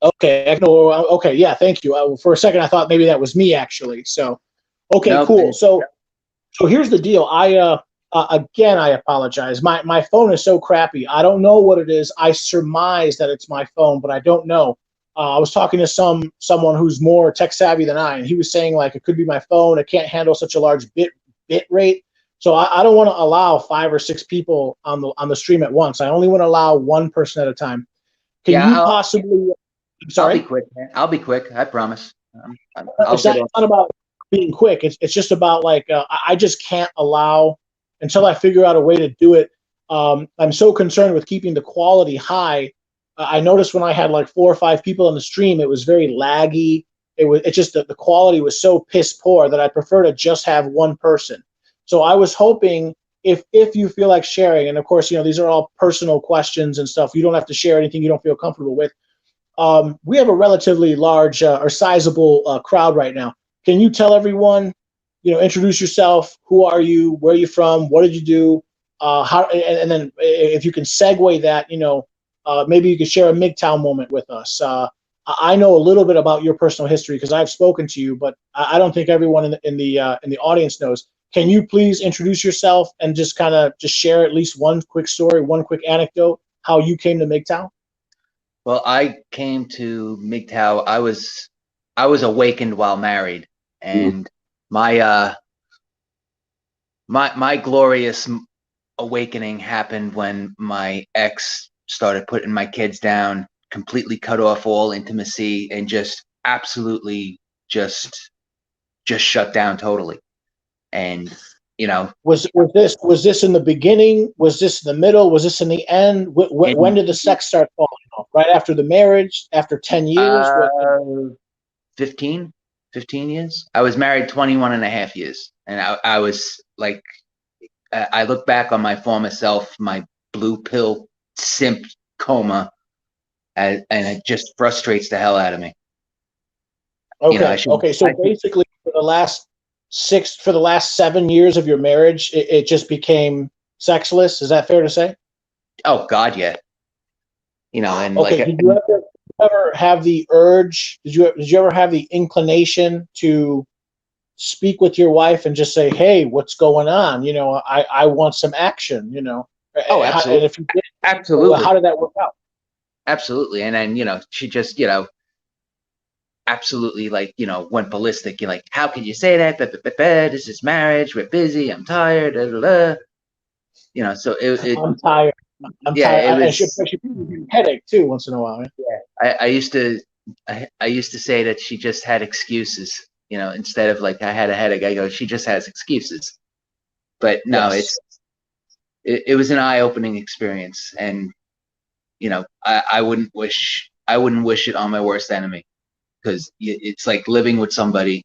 Okay, echo. Okay, yeah, thank you. For a second, I thought maybe that was me actually. So, okay, Nope. cool. So here's the deal. Again, I apologize. My phone is so crappy. I don't know what it is. I surmise that it's my phone, but I don't know. I was talking to someone who's more tech savvy than I, and he was saying like it could be my phone. It can't handle such a large bit rate. So I don't want to allow 5 or 6 people on the stream at once. I only want to allow one person at a time. Can Yeah, you possibly? I'm I'll be sorry. quick, man. I'll be quick. I promise. I'll It's get not, off. it's not about being quick. It's just about like I just can't allow until I figure out a way to do it. I'm so concerned with keeping the quality high. I noticed when I had like 4 or 5 people on the stream, it was very laggy. It's just that the quality was so piss poor that I prefer to just have one person. So I was hoping if you feel like sharing, and of course, these are all personal questions and stuff. You don't have to share anything you don't feel comfortable with. We have a relatively large or sizable crowd right now. Can you tell everyone, introduce yourself? Who are you? Where are you from? What did you do? How? And then if you can segue that, maybe you could share a Mgtow moment with us. I know a little bit about your personal history because I've spoken to you, but I don't think everyone in the audience knows. Can you please introduce yourself and just kind of just share at least one quick story, one quick anecdote, how you came to Mgtow? Well, I came to Mgtow. I was awakened while married, and my my glorious awakening happened when my ex started putting my kids down, completely cut off all intimacy, and just absolutely just shut down totally. And you know, Was this in the beginning? Was this in the middle? Was this in the end? When in did the sex start falling off? Right after the marriage? After 10 years? uh 15 15 years. I was married 21 and a half years, and I was like, I look back on my former self, my blue pill simp coma, and it just frustrates the hell out of me. I Okay, should. okay. So basically, for the last 7 years of your marriage, it just became sexless. Is that fair to say? Oh God, yeah. And like, Okay. Did you ever have the urge? Did you ever have the inclination to speak with your wife and just say, "Hey, what's going on? I want some action." oh, And absolutely, if you did, absolutely, how did that work out? absolutely. And then she just absolutely, like, went ballistic. You're like, how can you say that? This is marriage. We're busy. I'm tired. Da, da, da. So I'm tired. I'm yeah, tired. it I was. should headache too once in a while. Right? Yeah, I used to say that she just had excuses. Instead of like I had a headache, I go, she just has excuses. But no, Yes. it was an eye-opening experience, and I wouldn't wish it on my worst enemy, because it's like living with somebody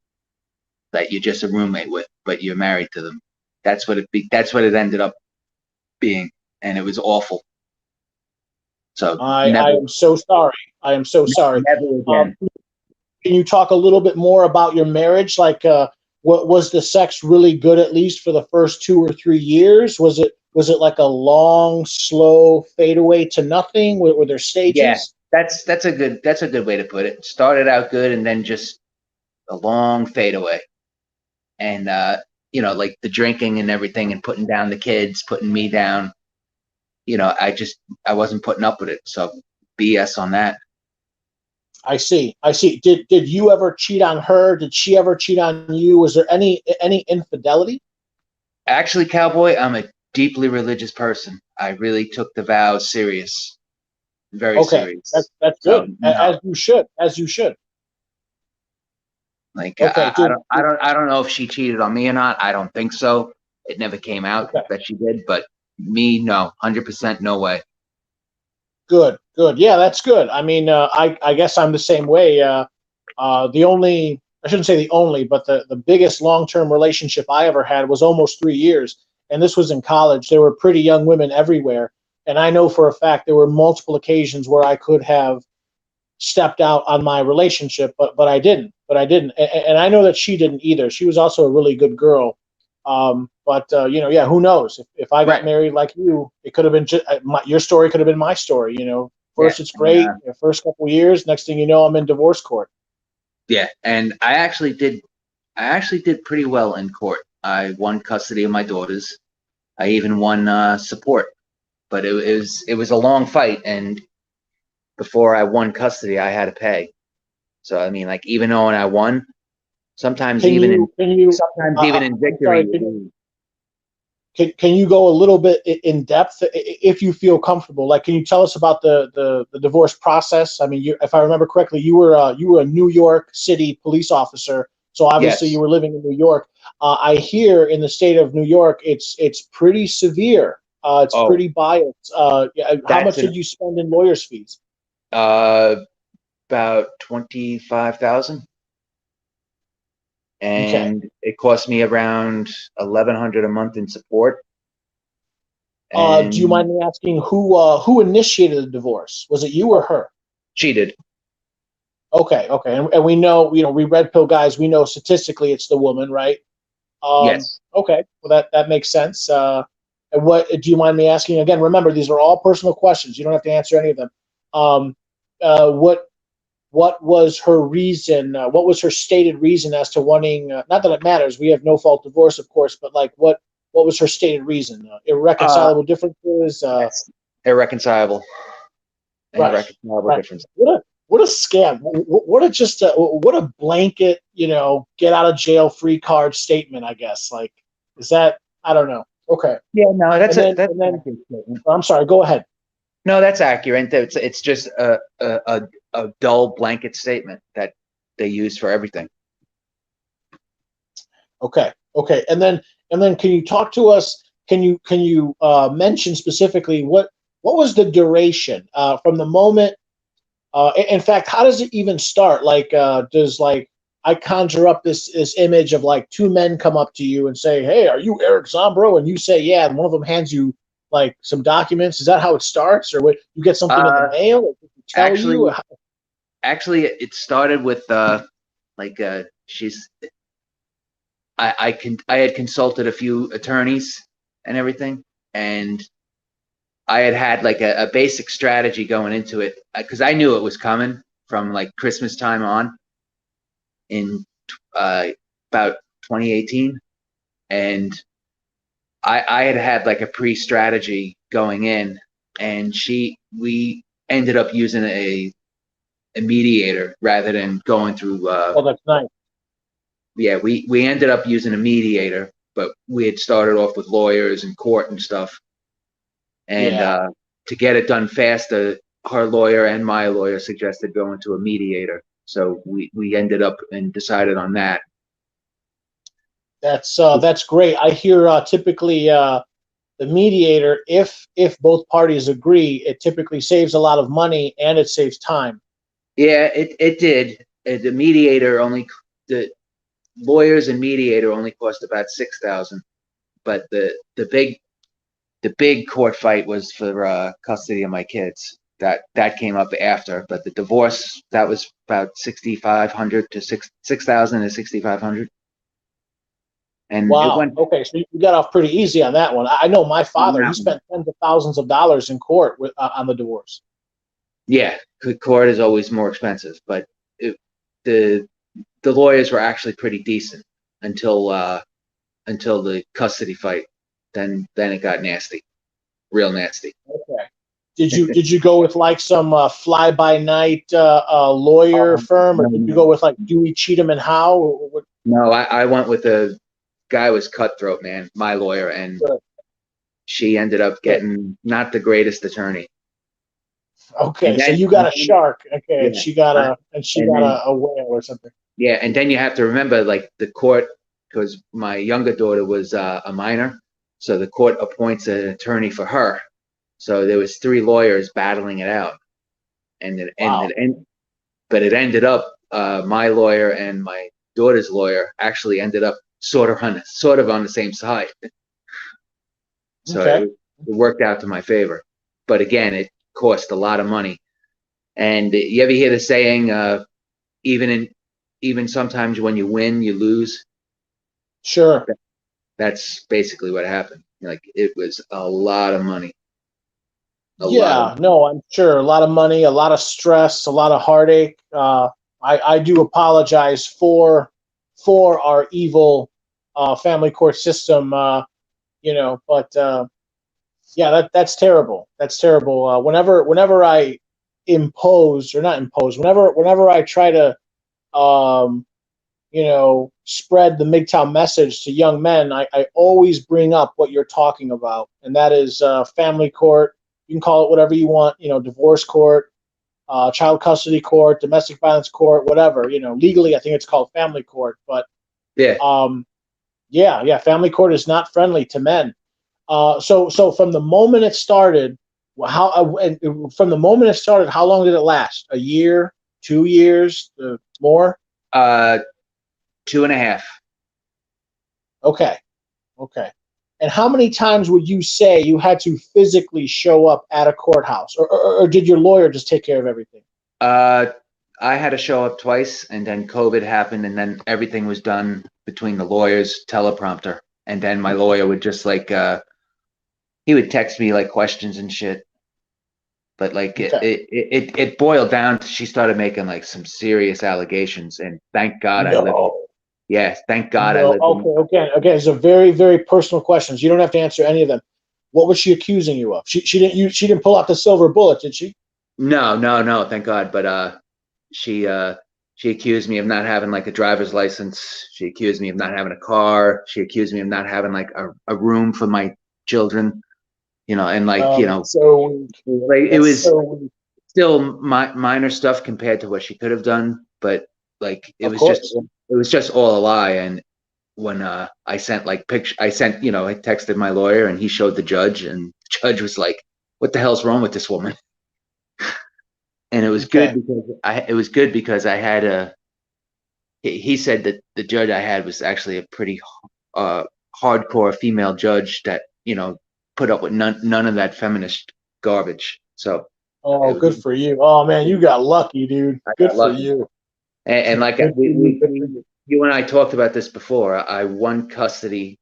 that you're just a roommate with, but you're married to them. That's what it ended up being, and it was awful. So I never, am so sorry. I am so sorry. never Um, again. can you talk a little bit more about your marriage? Like, what was the sex really good? At least for the first 2 or 3 years, was it like a long, slow fade away to nothing? Were there Yeah, stages? that's a good way to put it. Started out good, and then just a long fade away. And like the drinking and everything, and putting down the kids, putting me down. I wasn't putting up with it. So BS on that. I see. I see. Did you ever cheat on her? Did she ever cheat on you? Was there any infidelity? Actually, Cowboy, I'm a deeply religious person. I really took the vows serious, very Okay, serious. that's So good. no, As you should. As you should. like, Okay. I don't know if she cheated on me or not. I don't think so. It never came out Okay. that she did, but me, no, 100% no way. Good. Good. Yeah, that's good. I mean, I guess I'm the same way. The only, I shouldn't say the only, but the biggest long term relationship I ever had was almost 3 years, and this was in college. There were pretty young women everywhere, and I know for a fact there were multiple occasions where I could have stepped out on my relationship, but I didn't. I didn't, and I know that she didn't either. She was also a really good girl. But you know, yeah, who knows? If I got Right. married like you, it could have been your story could have been my story. You know, Yeah. first it's great, the first couple of years. Next thing you know, I'm in divorce court. Yeah. And I actually did pretty well in court. I won custody of my daughters. I even won support, but it was a long fight, and before I won custody, I had to pay. So I mean, like even though I won, sometimes Can even in you can you? sometimes even in I'm sorry. victory, you lose. Can you go a little bit in depth if you feel comfortable? Like, can you tell us about the divorce process? I mean, if I remember correctly, you were a New York City police officer, so obviously you Yes. were living in New York. I hear in the state of New York, it's pretty severe. It's Oh, pretty biased. How that's much an did you spend in lawyers' fees? uh about 25,000, Okay. and it cost me around 1,100 a month in support. Do you And mind me asking who initiated the divorce? Was it you or her? cheated. Okay, okay, and we know, you know, we red pill guys. We know statistically it's the woman, right? Yes. Okay, well that makes sense. And what do you mind me asking again? Remember, these are all personal questions. You don't have to answer any of them. Um, uh, what what was her reason? What was her stated reason as to wanting? Not that it matters. We have no fault divorce, of course, but like what was her stated reason? Uh, Irreconcilable differences. yes. Irreconcilable. Right, Irreconcilable right. difference. What a scam! What a just what a blanket, you know, get out of jail free card statement. I guess like is that I don't know. Okay, Yeah, no, that's and an then accurate statement. I'm sorry. Go ahead. No, that's accurate. It's just a dull blanket statement that they use for everything. Okay, okay, and then can you talk to us? Can you mention specifically what was the duration from the moment? In fact, how does it even start? Like, does like I conjure up this image of like two men come up to you and say, "Hey, are you Eric Zombro?" And you say, "Yeah," and one of them hands you like some documents. Is that how it starts, or what? You get something in the Uh, mail? Or people tell you? actually, actually, it started with like she's I had consulted a few attorneys and everything, and I had like a basic strategy going into it because I knew it was coming from like Christmas time on in uh, about 2018, and I had like a pre-strategy going in, and we ended up using a mediator rather than going through. Oh, that's nice. Yeah, we ended up using a mediator, but we had started off with lawyers and court and stuff, and Yeah, to get it done faster, her lawyer and my lawyer suggested going to a mediator. So we ended up and decided on that. that's great. I hear typically the mediator, if both parties agree, it typically saves a lot of money and it saves time. Yeah, it did. The mediator only the lawyers and mediator only cost about 6,000, but the big court fight was for custody of my kids. That came up after, but the divorce that was about 6,500 to 6,000 to 6,500, and it Wow. went. Okay, so you got off pretty easy on that one. I know my On father; he that one. spent tens of thousands of dollars in court on the divorce. Yeah, court is always more expensive, but it, the the lawyers were actually pretty decent until the custody fight. Then it got nasty, real nasty. Okay. Did you go with like some fly by night lawyer firm, or No, did you go no, with like Dewey Cheatham and Howe? no. I went with a guy was cutthroat, man, my lawyer, and Good, she ended up good. getting not the greatest attorney. And Okay, so then, you got a shark. Okay, yeah, and she and got then a whale or something. yeah, and then you have to remember like the court because my younger daughter was a minor, so the court appoints an attorney for her. So there was three lawyers battling it out, and Wow. but it ended up my lawyer and my daughter's lawyer actually ended up sort of on the same side. So Okay. it worked out to my favor. But again, it cost a lot of money. And you ever hear the saying, even in even sometimes when you win, you lose. Sure. That's basically what happened. Like it was a lot of money, a lot of. Yeah, no, I'm sure. A lot of money, a lot of stress, a lot of heartache. I do apologize for our evil family court system. But yeah, that's terrible. That's terrible. Whenever I impose or not impose, whenever I try to um, spread the Mgtow message to young men, I always bring up what you're talking about, and that is family court. You can call it whatever you want, divorce court, child custody court, domestic violence court, whatever. Legally, I think it's called family court, but Yeah. yeah, family court is not friendly to men. So from the moment it started, from the moment it started, how long did it last? A year, 2 years, more? 2.5. Okay. Okay. And how many times would you say you had to physically show up at a courthouse, or did your lawyer just take care of everything? Uh, I had to show up twice, and then COVID happened, and then everything was done between the lawyers, teleprompter, and then my lawyer would just like he would text me like questions and shit. But like Okay. it boiled down to she started making like some serious allegations, and thank God I lived. No. Yes, thank God I No. lived. Okay. These are very, very personal questions. You don't have to answer any of them. What was she accusing you of? She didn't pull out the silver bullet, did she? No, thank God. But she she accused me of not having like a driver's license. She accused me of not having a car. She accused me of not having like a room for my children. And like That's so weak. like it That's was so weak. still minor stuff compared to what she could have done, but like Of course. it was just all a lie. And when I sent like picture, I texted my lawyer and he showed the judge, and the judge was like, "What the hell's wrong with this woman?" And Okay. it was good because I had a. He said that the judge I had was actually a pretty uh, hardcore female judge that put up with none of that feminist garbage. So it Oh, was good for you. Oh man, you got lucky, dude. I Good got for lucky. you. And like Good for you. Good for you. you and I talked about this before. I won custody,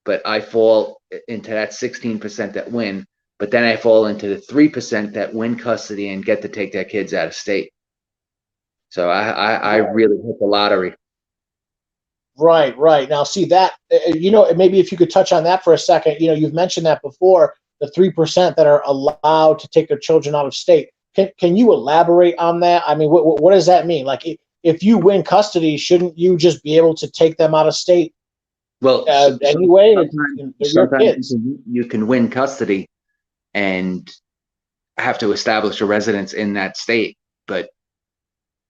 but I fall into that 16% that win. But then I fall into the 3% that win custody and get to take their kids out of state. So I really hit the lottery. Right. Now, see that, maybe if you could touch on that for a second. You've mentioned that before, the 3% that are allowed to take their children out of state. Can you elaborate on that? I mean, what does that mean? Like, if you win custody, shouldn't you just be able to take them out of state Well, anyway? They're your sometimes kids. you can win custody and have to establish a residence in that state. But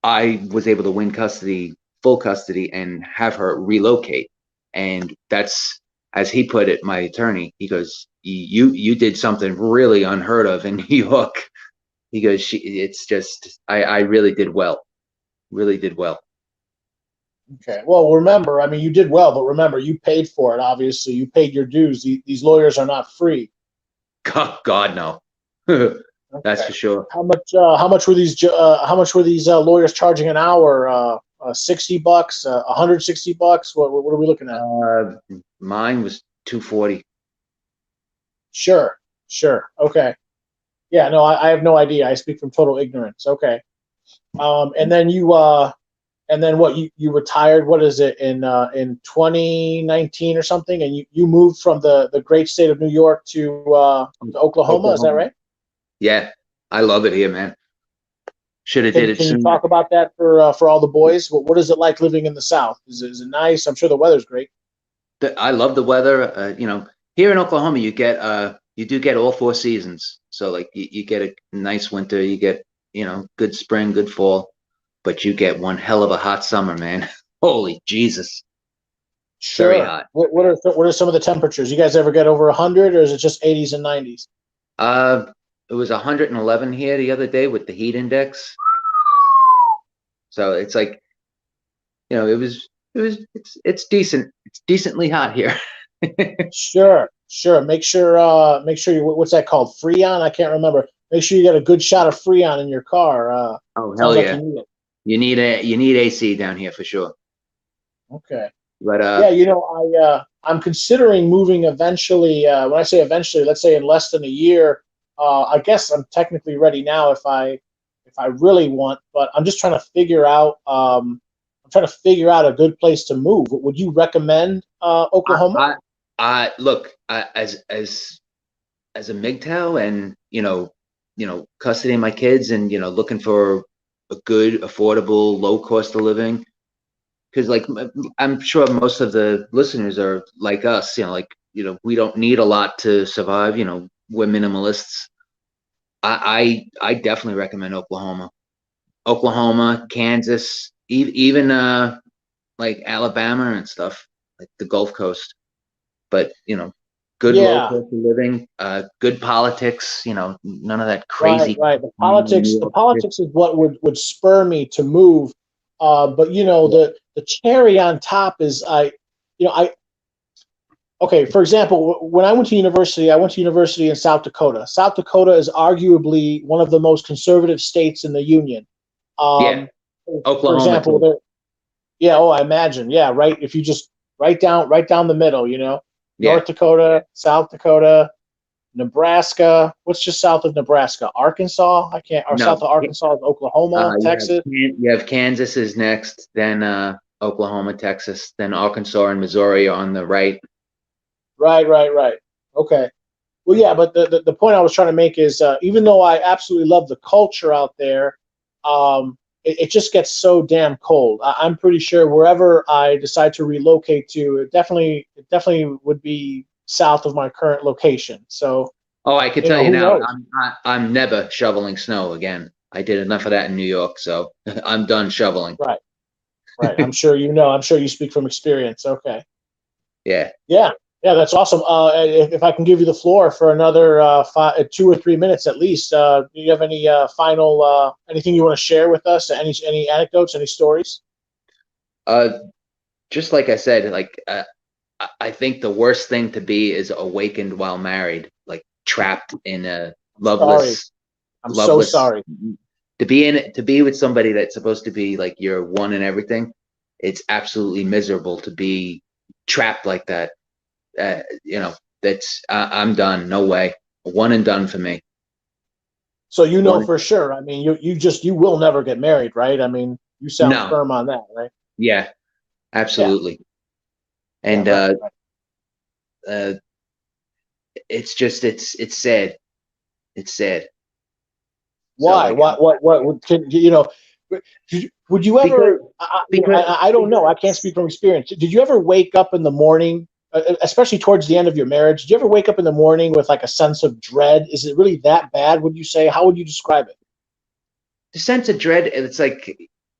I was able to win custody, full custody, and have her relocate. And that's, as he put it, my attorney, he goes, you did something really unheard of in New York. He goes, it's just, I really did well. Really did well. Okay. Well, remember, I mean, you did well, but remember, you paid for it. Obviously, you paid your dues. These lawyers are not free. God, no. That's Okay. for sure. How much were these lawyers charging an hour? $60, $160. What are we looking at? Mine was 240. Sure. Okay. Yeah. No, I have no idea. I speak from total ignorance. Okay. And then what? You retired. What is it in 2019 or something? And you moved from the great state of New York to Oklahoma. Is that Oklahoma. right? Yeah, I love it here, man. Should have did it Can you sooner. talk about that for all the boys? What is it like living in the South? Is it nice? I'm sure the weather's great. I love the weather. Here in Oklahoma, you do get all 4 seasons. So like you get a nice winter, you get good spring, good fall, but you get one hell of a hot summer, man. Holy Jesus, very Sure. hot. What are some of the temperatures? You guys ever get over 100, or is it just 80s and 90s? Uh, it was 111 here the other day with the heat index. So it's like it's decent. It's decently hot here. Sure. Make sure you, what's that called? Freon? I can't remember. Make sure you get a good shot of Freon in your car. Oh hell Sounds like you yeah. need it. You need AC down here for sure. Okay. But Yeah, I'm considering moving eventually. When I say eventually, let's say in less than a year. I guess I'm technically ready now if I really want, but I'm just trying to figure out. I'm trying to figure out a good place to move. Would you recommend Oklahoma? Look, as a Mgtow, and custodying my kids, and looking for a good, affordable, low cost of living. Because like I'm sure most of the listeners are like us, we don't need a lot to survive. We're minimalists. I definitely recommend Oklahoma, Kansas, even like Alabama and stuff, like the Gulf Coast. But good low Yeah, cost of living, good politics. None of that right, crazy right. New The York shit. politics is what would spur me to move. But Yeah, the cherry on top is I okay, for example, when I went to university in South Dakota. South Dakota is arguably one of the most conservative states in the union. yeah. Um, for Oklahoma example, too. yeah, oh, I imagine, yeah, right. If you just right down the middle, Yeah, North Dakota, South Dakota, Nebraska. What's just south of Nebraska? Arkansas. I can't. Or south no. of Arkansas is Oklahoma, Texas. You have Kansas is next, then Oklahoma, Texas, then Arkansas and Missouri on the right. Right, right, right. Okay. Well, yeah, but the point I was trying to make is even though I absolutely love the culture out there, it just gets so damn cold. I'm pretty sure wherever I decide to relocate to, it definitely would be south of my current location. So, Oh, I could tell you who now, knows? I'm never shoveling snow again. I did enough of that in New York, so I'm done shoveling. Right, right. I'm sure you know. I'm sure you speak from experience. Okay. Yeah. Yeah, yeah, that's awesome. If I can give you the floor for another 2 or 3 minutes at least, do you have any final anything you want to share with us? Any anecdotes, any stories? Uh, just like I said, like I think the worst thing to be is awakened while married, like trapped in a Sorry, I'm so loveless. sorry. To be with somebody that's supposed to be like your one and everything. It's absolutely miserable to be trapped like that. Uh, you know, I'm done. No way. One and done for me. So you know One. for sure. I mean, you will never get married, right? I mean, you sound No. firm on that, right? Yeah. Yeah, Absolutely. yeah, And right, right. uh, it's just it's sad. It's sad. So Why? like What would would you because ever? because I don't know. I can't speak from experience. Did you ever wake up in the morning, especially towards the end of your marriage? Did you ever wake up in the morning with like a sense of dread? Is it really that bad? Would you say? How would you describe it? the sense of dread, it's like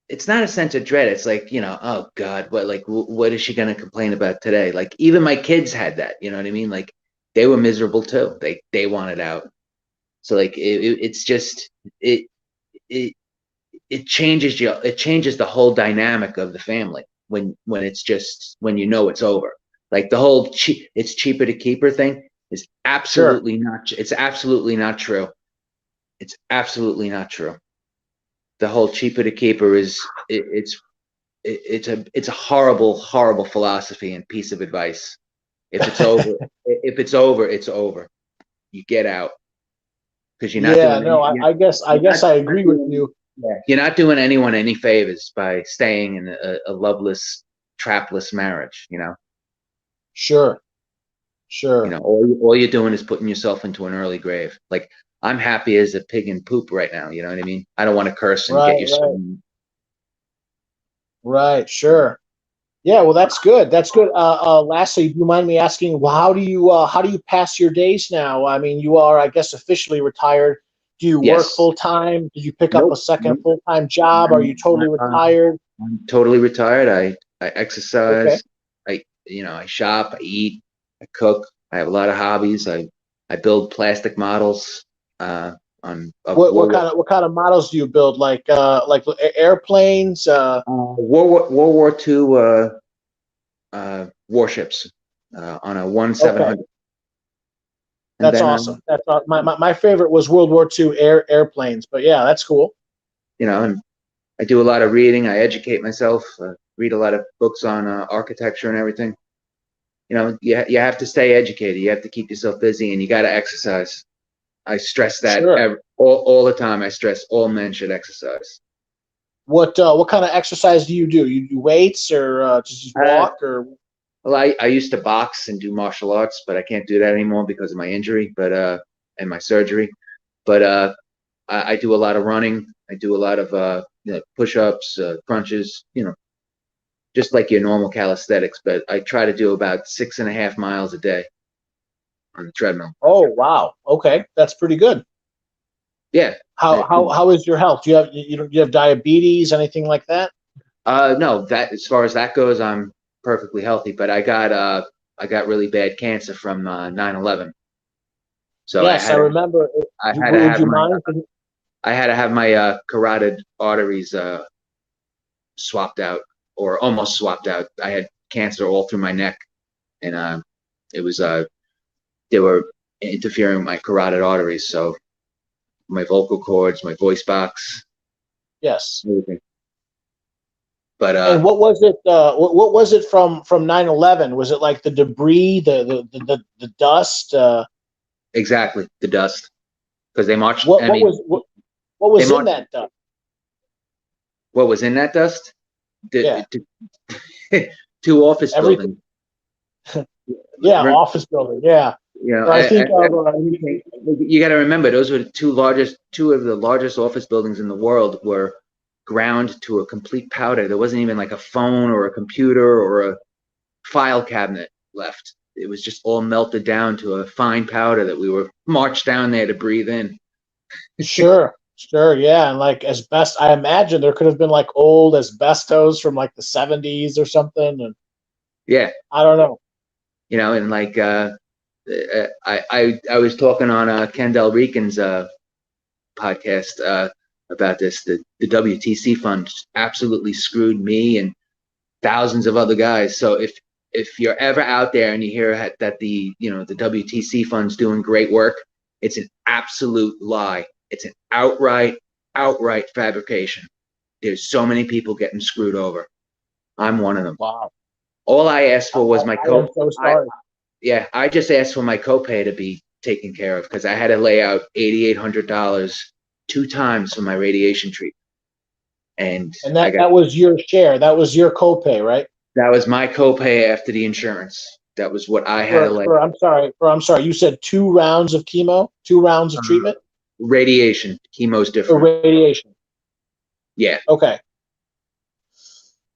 it's not a sense of dread. It's like, oh God, what is she gonna complain about today? Like even my kids had that, you know what I mean? Like they were miserable too. They wanted out. So like it's just it it it changes you. It changes the whole dynamic of the family when it's just when it's over. Like the whole it's cheaper to keep her thing is Sure. absolutely not. It's absolutely not true. It's absolutely not true. The whole cheaper to keep her it's a horrible philosophy and piece of advice. If it's over, it's over. You get out because you're not Yeah. doing No. I guess I not agree with doing you. yeah, you're not doing anyone any favors by staying in a loveless, trapless marriage. Sure. Sure. All you're doing is putting yourself into an early grave. Like I'm happy as a pig in poop right now. You know what I mean? I don't want to curse and get Right. you Right. screaming. Right. Sure. Yeah, well, that's good. That's good. Lastly, do you mind me asking, well, how do you pass your days now? I mean, you are, I guess, officially retired. Do you work Yes. full time? Did you pick up a Nope. second Nope. full time job? Are you I'm, totally uh, retired? I'm totally retired. I Okay, exercise. I shop. I eat. I cook. I have a lot of hobbies. I build plastic models. On of World what kind of models do you build? Like airplanes? World War II warships on a one seven Okay, hundred, and that's then awesome. That's my favorite was World War II airplanes. But yeah, that's cool. and I do a lot of reading. I educate myself. Read a lot of books on architecture and everything. You know, you have to stay educated. You have to keep yourself busy, and you got to exercise. I stress that Sure. all the time. I stress all men should exercise. What kind of exercise do? You do weights or just Uh, walk or? well, I used to box and do martial arts, but I can't do that anymore because of my injury, and my surgery. But I do a lot of running. I do a lot of push-ups, crunches. Just like your normal calisthenics. But I try to do about 6.5 miles a day on the treadmill. Oh wow, okay, that's pretty good. Yeah. How is your health? Do you have you have diabetes, anything like that? No, that as far as that goes, I'm perfectly healthy. But I got really bad cancer from 9/11. So Yes, I remember. I had to Would have you my mind? carotid arteries swapped out, or almost swapped out. I had cancer all through my neck, and it was they were interfering with my carotid arteries, so my vocal cords, my voice box, Yes. everything. But And what was it? What was it from 9/11? Was it like the debris, the dust? exactly, the dust, because they marched. What I what mean, was what they was in marched. that dust? What was in that dust? Yeah, The, two office everything. buildings. Yeah, office building. Yeah, You know, or I think you got to remember those were two of the largest office buildings in the world were ground to a complete powder. There wasn't even like a phone or a computer or a file cabinet left. It was just all melted down to a fine powder that we were marched down there to breathe in. sure, sure, yeah, and like as best I imagine there could have been like old asbestos from like the 70s or something, and Yeah, I don't know. and like I was talking on Kendall Rican's podcast about this. The WTC fund absolutely screwed me and thousands of other guys. So if you're ever out there and you hear that the WTC fund's doing great work, it's an absolute lie. It's an outright fabrication. There's so many people getting screwed over. I'm one of them. Wow, All I asked for was my I am so sorry. I just asked for my copay to be taken care of because I had to lay out $8,800 two times for my radiation treatment. And And that was your share. That was your copay, right? that was my copay after the insurance. That was what I had to lay. I'm sorry. You said 2 rounds of chemo, 2 rounds of treatment, Radiation, chemo's or different. radiation. Yeah. Okay.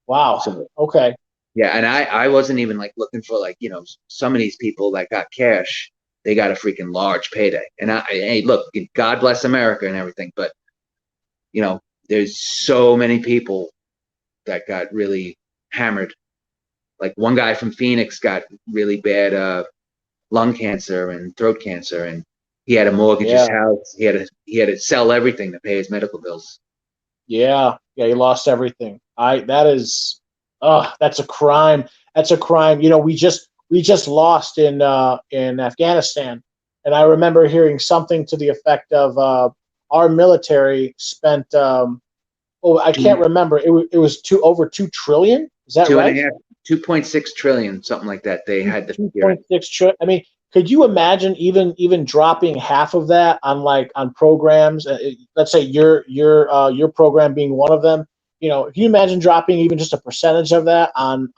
Wow. So, Okay. yeah, and I wasn't even like looking for like some of these people that got cash, they got a freaking large payday. And hey, look, God bless America and everything, but there's so many people that got really hammered. Like one guy from Phoenix got really bad lung cancer and throat cancer, and he had to mortgage his house. He had to sell everything to pay his medical bills. Yeah. Yeah. He lost everything. That's a crime. That's a crime. We just lost in Afghanistan, and I remember hearing something to the effect of our military spent. I can't remember. It was over 2 trillion. Is that Two and right? a half, 2.6 trillion, something like that. They had the 2.6 trillion. I mean, could you imagine even dropping half of that on programs? Let's say your program being one of them. Can you imagine dropping even just a percentage of that on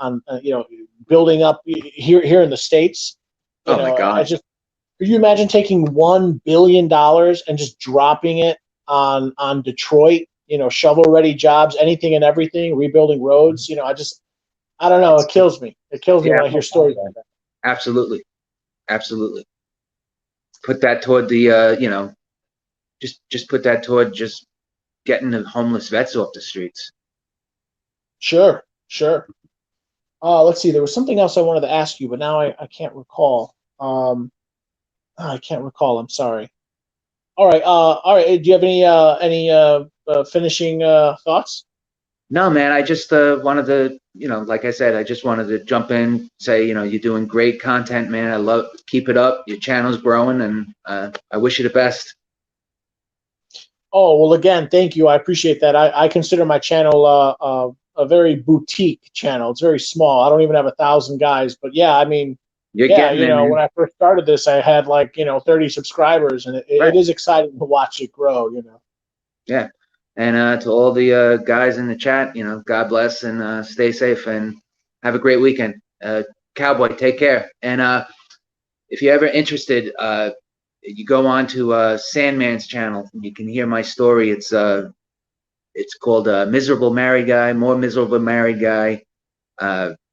building up here in the States? Oh my God. Could you imagine taking $1 billion and just dropping it on Detroit? Shovel ready jobs, anything and everything, rebuilding roads. I don't know. It kills me. It kills me Yeah, when I hear stories like that. absolutely. Absolutely. Put that toward the just put that toward just getting the homeless vets off the streets. Sure, sure. Let's see. There was something else I wanted to ask you, but now I can't recall. I can't recall. I'm sorry. All right. All right. Do you have any finishing thoughts? No, man, I just wanted to, like I said, I just wanted to jump in, say, you're doing great content, man. I love, keep it up. Your channel's growing, and I wish you the best. Oh, well, again, thank you. I appreciate that. I consider my channel a very boutique channel. It's very small. I don't even have 1,000 guys, but yeah, I mean, You're yeah, getting you there, know, when man. I first started this, I had like 30 subscribers, and Right. it is exciting to watch it grow. Yeah. And to all the guys in the chat, God bless and stay safe and have a great weekend. Cowboy, take care. And if you're ever interested, you go on to Sandman's channel. You can hear my story. It's called Miserable Married Guy, More Miserable Married Guy.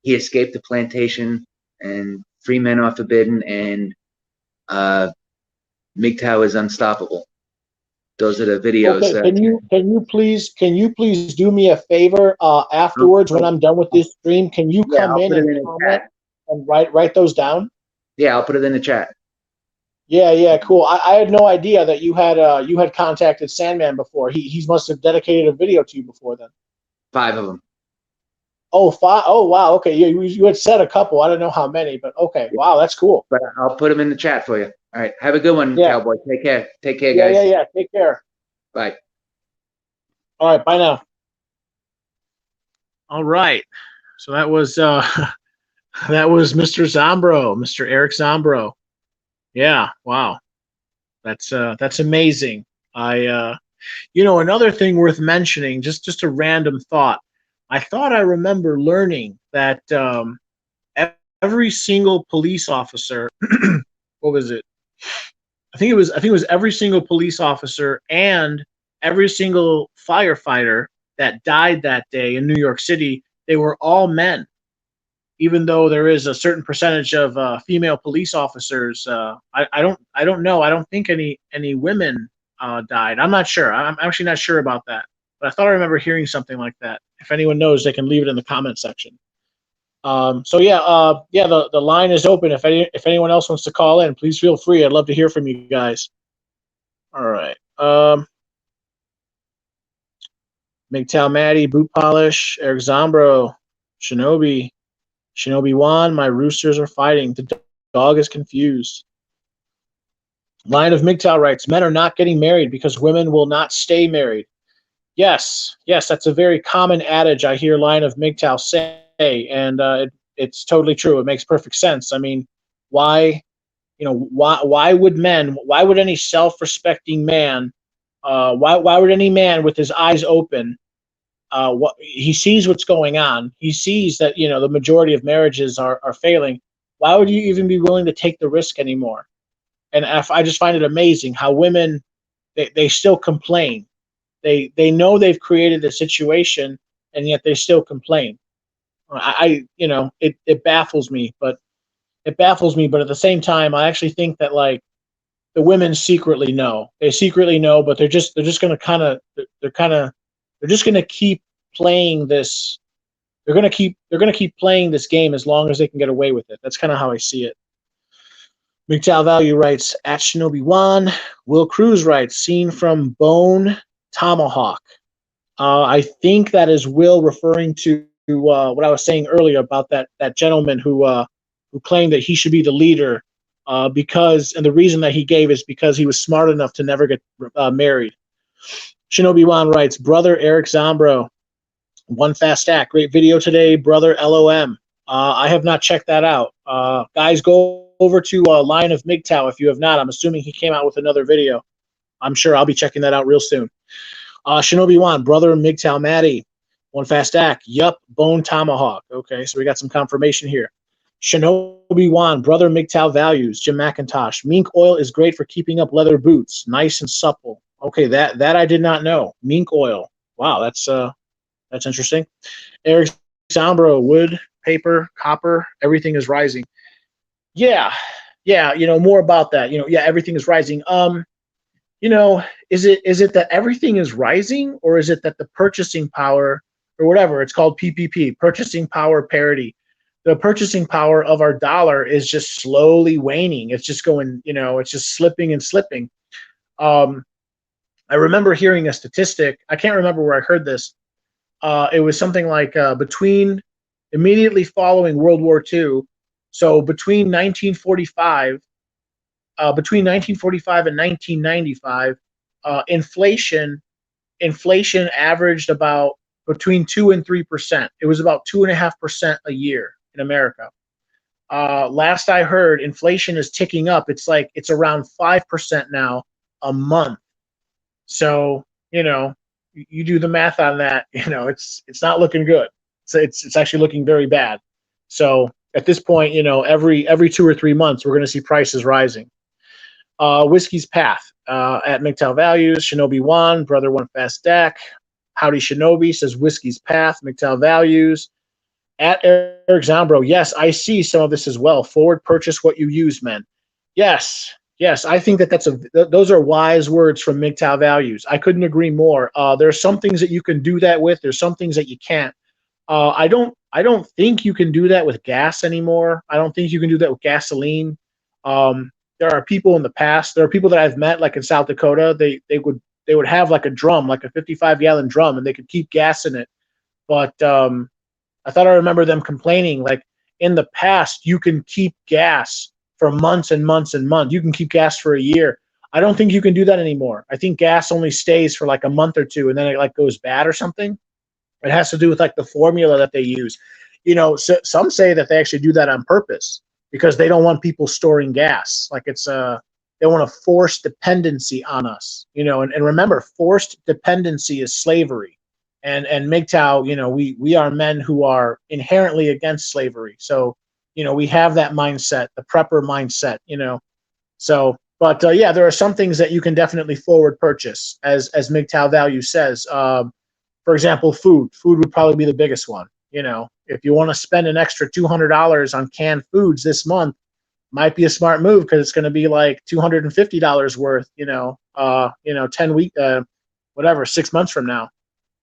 He escaped the plantation, and free men are forbidden, and uh, Mgtow is unstoppable. Those are the videos. Okay, can you please do me a favor I'll, afterwards when I'll, I'm done with this stream? Can you yeah, come I'll in put it and in the comment chat. and write those down? Yeah, I'll put it in the chat. Yeah, yeah, cool. I had no idea that you had contacted Sandman before. He must have dedicated a video to you before then. 5 of them. Oh, five. Oh, wow. Okay, yeah, you had said a couple. I don't know how many, but okay. Wow, that's cool. But I'll put them in the chat for you. All right. Have a good one, Yeah, Cowboy. Take care. Take care, yeah, yeah, guys. yeah. Take care. Bye. All right, bye now. All right. So that was that was Mr. Zombro, Mr. Eric Zombro. Yeah, wow. That's amazing. Another thing worth mentioning, just a random thought. I thought I remember learning that every single police officer, what was it? I think it was every single police officer and every single firefighter that died that day in New York City. They were all men, even though there is a certain percentage of female police officers. I don't know. I don't think any women died. I'm not sure. I'm actually not sure about that. But I thought I remember hearing something like that. If anyone knows, they can leave it in the comment section. So yeah, the line is open. If anyone else wants to call in, please feel free. I'd love to hear from you guys. All right. Mgtow Maddie, Boot Polish, Eric Zombro, Shinobi Wan, my roosters are fighting. The dog is confused. Line of Mgtow writes, men are not getting married because women will not stay married. Yes, yes, that's a very common adage I hear Line of Mgtow say, and it's totally true. It makes perfect sense. I mean, why, why would any self-respecting man, why would any man with his eyes open, he sees what's going on. He sees that the majority of marriages are failing. Why would you even be willing to take the risk anymore? And I just find it amazing how women they still complain. They know they've created a situation, and yet they still complain. It baffles me, but at the same time, I actually think that like the women secretly know. They secretly know, but they're just gonna they're just gonna keep playing this. They're gonna keep playing this game as long as they can get away with it. That's kind of how I see it. Mgtow Value writes at Shinobi Wan. Will Cruz writes scene from Bone Tomahawk. I think that is Will referring to what I was saying earlier about that gentleman who claimed that he should be the leader and the reason that he gave is because he was smart enough to never get married. Shinobi Wan writes, brother Eric Zombro, one fast act, great video today, brother LOM. I have not checked that out. Guys, go over to Line of Mgtow if you have not. I'm assuming he came out with another video. I'm sure I'll be checking that out real soon. Shinobi Wan, brother Mgtow Maddie, one fast act. Yup, Bone Tomahawk. Okay, so we got some confirmation here. Shinobi Wan, brother Mgtow Values, Jim McIntosh. Mink oil is great for keeping up leather boots, nice and supple. Okay, that I did not know. Mink oil. Wow, that's interesting. Eric Zombro, wood, paper, copper, everything is rising. Yeah, yeah. More about that. Yeah, everything is rising. You know, is it that everything is rising, or is it that the purchasing power, or whatever it's called, PPP, purchasing power parity, the purchasing power of our dollar is just slowly waning. It's just going, it's just slipping and slipping. Um, I remember hearing a statistic. I can't remember where I heard this. It was something like immediately following World War II. So between 1945 and 1995, Inflation averaged about between 2 and 3%. It was about 2.5% a year in America. Last I heard, inflation is ticking up. It's around 5% now a month. So you do the math on that. It's not looking good. So it's actually looking very bad. So at this point, every 2 or 3 months, we're going to see prices rising. Whiskey's Path at Mgtow Values. Shinobi Wan, Brother One Fast Dak. Howdy Shinobi says Whiskey's Path, Mgtow Values. At Eric Zombro, yes, I see some of this as well. Forward purchase what you use, men. Yes, I think those are wise words from Mgtow Values. I couldn't agree more. There are some things that you can do that with. There's some things that you can't. I don't think you can do that with gas anymore. I don't think you can do that with gasoline. There are people in the past. There are people that I've met, like in South Dakota. They would have like a drum, like a 55-gallon drum, and they could keep gas in it. But I thought I remember them complaining, like in the past, you can keep gas for months and months and months. You can keep gas for a year. I don't think you can do that anymore. I think gas only stays for like a month or two, and then it like goes bad or something. It has to do with like the formula that they use. So some say that they actually do that on purpose because they don't want people storing gas. Like they want a forced dependency on us. And remember, forced dependency is slavery. And Mgtow, we are men who are inherently against slavery. So, we have that mindset, the prepper mindset, So, but yeah, there are some things that you can definitely forward purchase, as Mgtow Value says. For example, food. Food would probably be the biggest one. If you want to spend an extra $200 on canned foods this month, might be a smart move because it's going to be like $250 worth, 10 week, 6 months from now.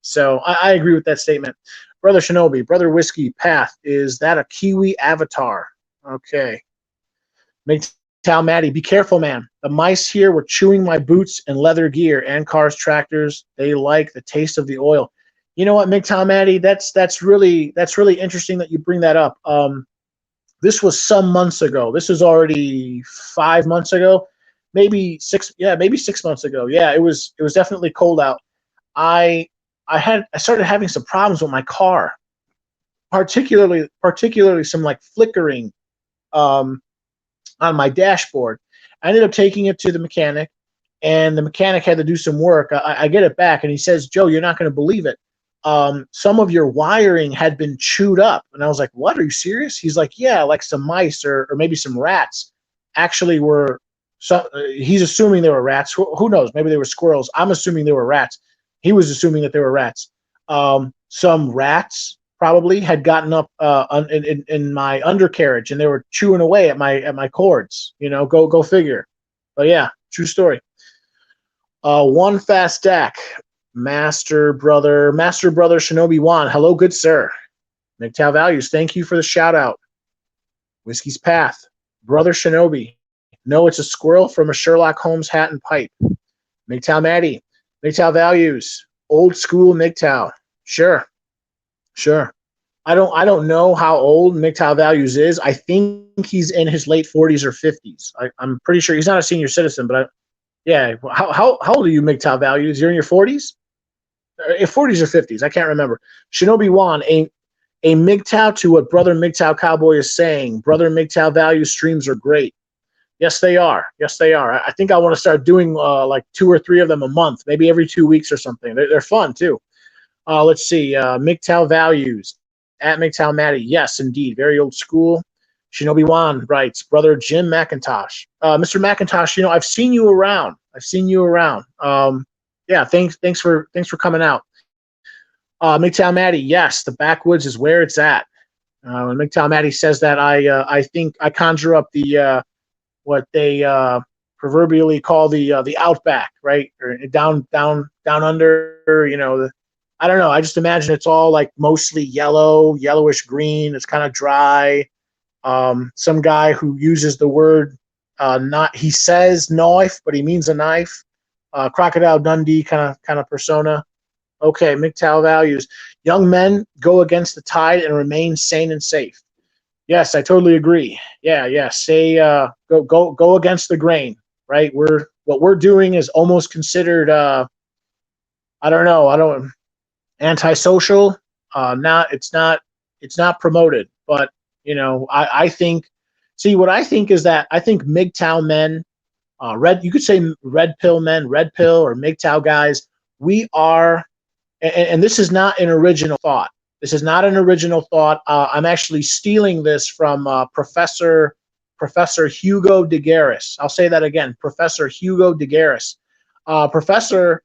So I agree with that statement. Brother Shinobi, Brother Whiskey Path, is that a Kiwi avatar? Okay. Mgtow Maddie, be careful, man. The mice here were chewing my boots and leather gear and cars, tractors. They like the taste of the oil. You know what, Mgtow Maddie, that's really interesting that you bring that up. This was some months ago. This was already 5 months ago, maybe 6. Yeah, maybe 6 months ago. Yeah, it was definitely cold out. I started having some problems with my car, particularly some like flickering on my dashboard. I ended up taking it to the mechanic, and the mechanic had to do some work. I get it back, and he says, "Joe, you're not going to believe it. Some of your wiring had been chewed up." And I was like, "What? Are you serious?" He's like, "Yeah, like some mice or maybe some rats actually were." So he's assuming they were rats. Who knows? Maybe they were squirrels. I'm assuming they were rats. He was assuming that they were rats. Some rats probably had gotten up in my undercarriage, and they were chewing away at my cords. Go figure. But yeah, true story. One Fast Dak, Master Brother Shinobi Wan. Hello, good sir. Mgtow Values, thank you for the shout out. Whiskey's Path, Brother Shinobi. No, it's a squirrel from a Sherlock Holmes hat and pipe. Mgtow Maddie. Mgtow Values, old school Mgtow. Sure. I don't know how old Mgtow Values is. I think he's in his late 40s or 50s. I'm pretty sure he's not a senior citizen, but yeah. How old are you, Mgtow Values? You're in your 40s? 40s or 50s? I can't remember. Shinobi Wan, a Mgtow to what Brother Mgtow Cowboy is saying. Brother Mgtow Values streams are great. Yes, they are. I think I want to start doing like 2 or 3 of them a month, maybe every 2 weeks or something. They're fun too. Let's see. Mgtow Values at Mgtow Maddie. Yes, indeed. Very old school. Shinobi Wan writes, Brother Jim McIntosh. Mr. McIntosh, I've seen you around. Yeah, thanks for coming out. Mgtow Maddie, yes, the backwoods is where it's at. When Mgtow Maddie says that, I think I conjure up the what they proverbially call the outback, right? Or down under, I don't know. I just imagine it's all like mostly yellowish green. It's kind of dry. Some guy who uses the word he says knife, but he means a knife. Crocodile Dundee kind of persona. Okay, Mgtow Values. Young men go against the tide and remain sane and safe. Yes, I totally agree. Yeah. Say go against the grain, right? We're what we're doing is almost considered, I don't antisocial. It's not promoted, but I think, see, what I think is that I think Mgtow men, you could say red pill men, red pill or Mgtow guys, we are, and this is not an original thought. This is not an original thought. I'm actually stealing this from Professor Hugo de Garis. I'll say that again, Professor Hugo de Garis. Professor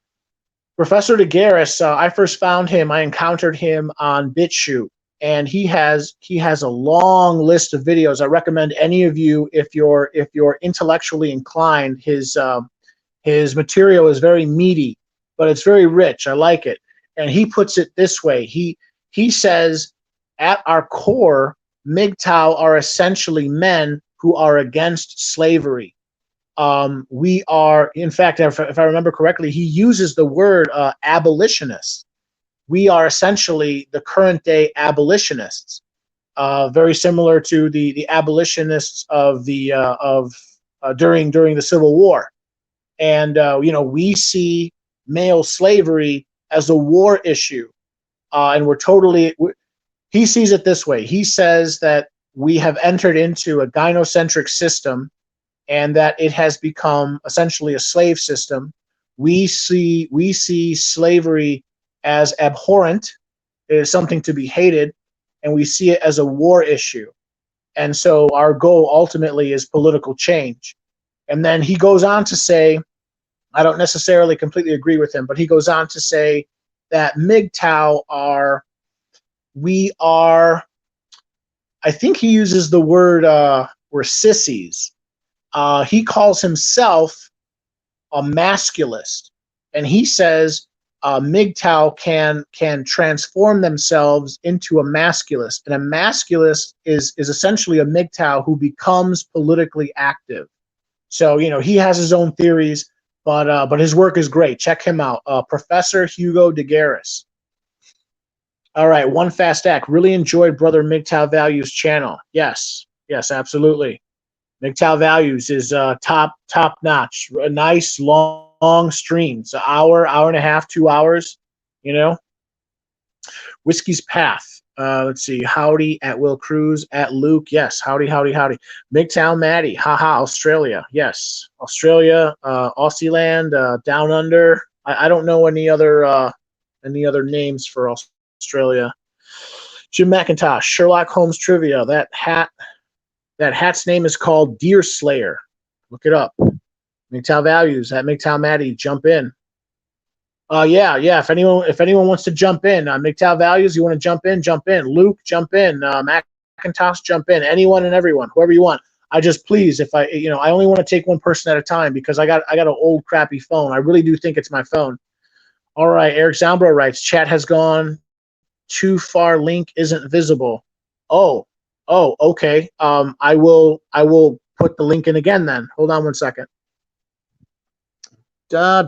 de Garis, I first found him. I encountered him on BitChute, and he has a long list of videos. I recommend any of you, if you're intellectually inclined, his material is very meaty, but it's very rich. I like it. And he puts it this way. He says, at our core, Mgtow are essentially men who are against slavery. We are, in fact, if I remember correctly, he uses the word abolitionist. We are essentially the current day abolitionists, very similar to the abolitionists of during the Civil War. And we see male slavery as a war issue, and he sees it this way. He says that we have entered into a gynocentric system, and that it has become essentially a slave system. We see slavery as abhorrent. It is something to be hated, and we see it as a war issue. And so our goal ultimately is political change. And then he goes on to say, I don't necessarily completely agree with him, but he goes on to say that Mgtow I think he uses the word, we're sissies. He calls himself a masculist, and he says Mgtow can transform themselves into a masculist, and a masculist is essentially a Mgtow who becomes politically active. So he has his own theories, but his work is great. Check him out, Professor Hugo de Garis. All right, one fast act. Really enjoyed Brother Mgtow Values channel. Yes, absolutely. Mgtow Values is top notch. A nice long streams, an hour and a half, 2 hours. Whiskey's Path. Let's see. Howdy at Will Cruz at Luke. Yes. Howdy. Mgtow Maddie. Haha. Australia. Yes. Australia. Aussie land. Down under. I don't know any other names for Australia. Jim McIntosh. Sherlock Holmes trivia. That hat's name is called Deer Slayer. Look it up. Mgtow Values at Mgtow Maddie. Jump in. Yeah. If anyone wants to jump in, Mgtow Values, you want to jump in, jump in. Luke, jump in. Macintosh, jump in. Anyone and everyone, whoever you want. I just, please, if I only want to take one person at a time because I got an old crappy phone. I really do think it's my phone. All right. Eric Zombro writes, chat has gone too far. Link isn't visible. Oh, okay. I will put the link in again then. Hold on one second. Da.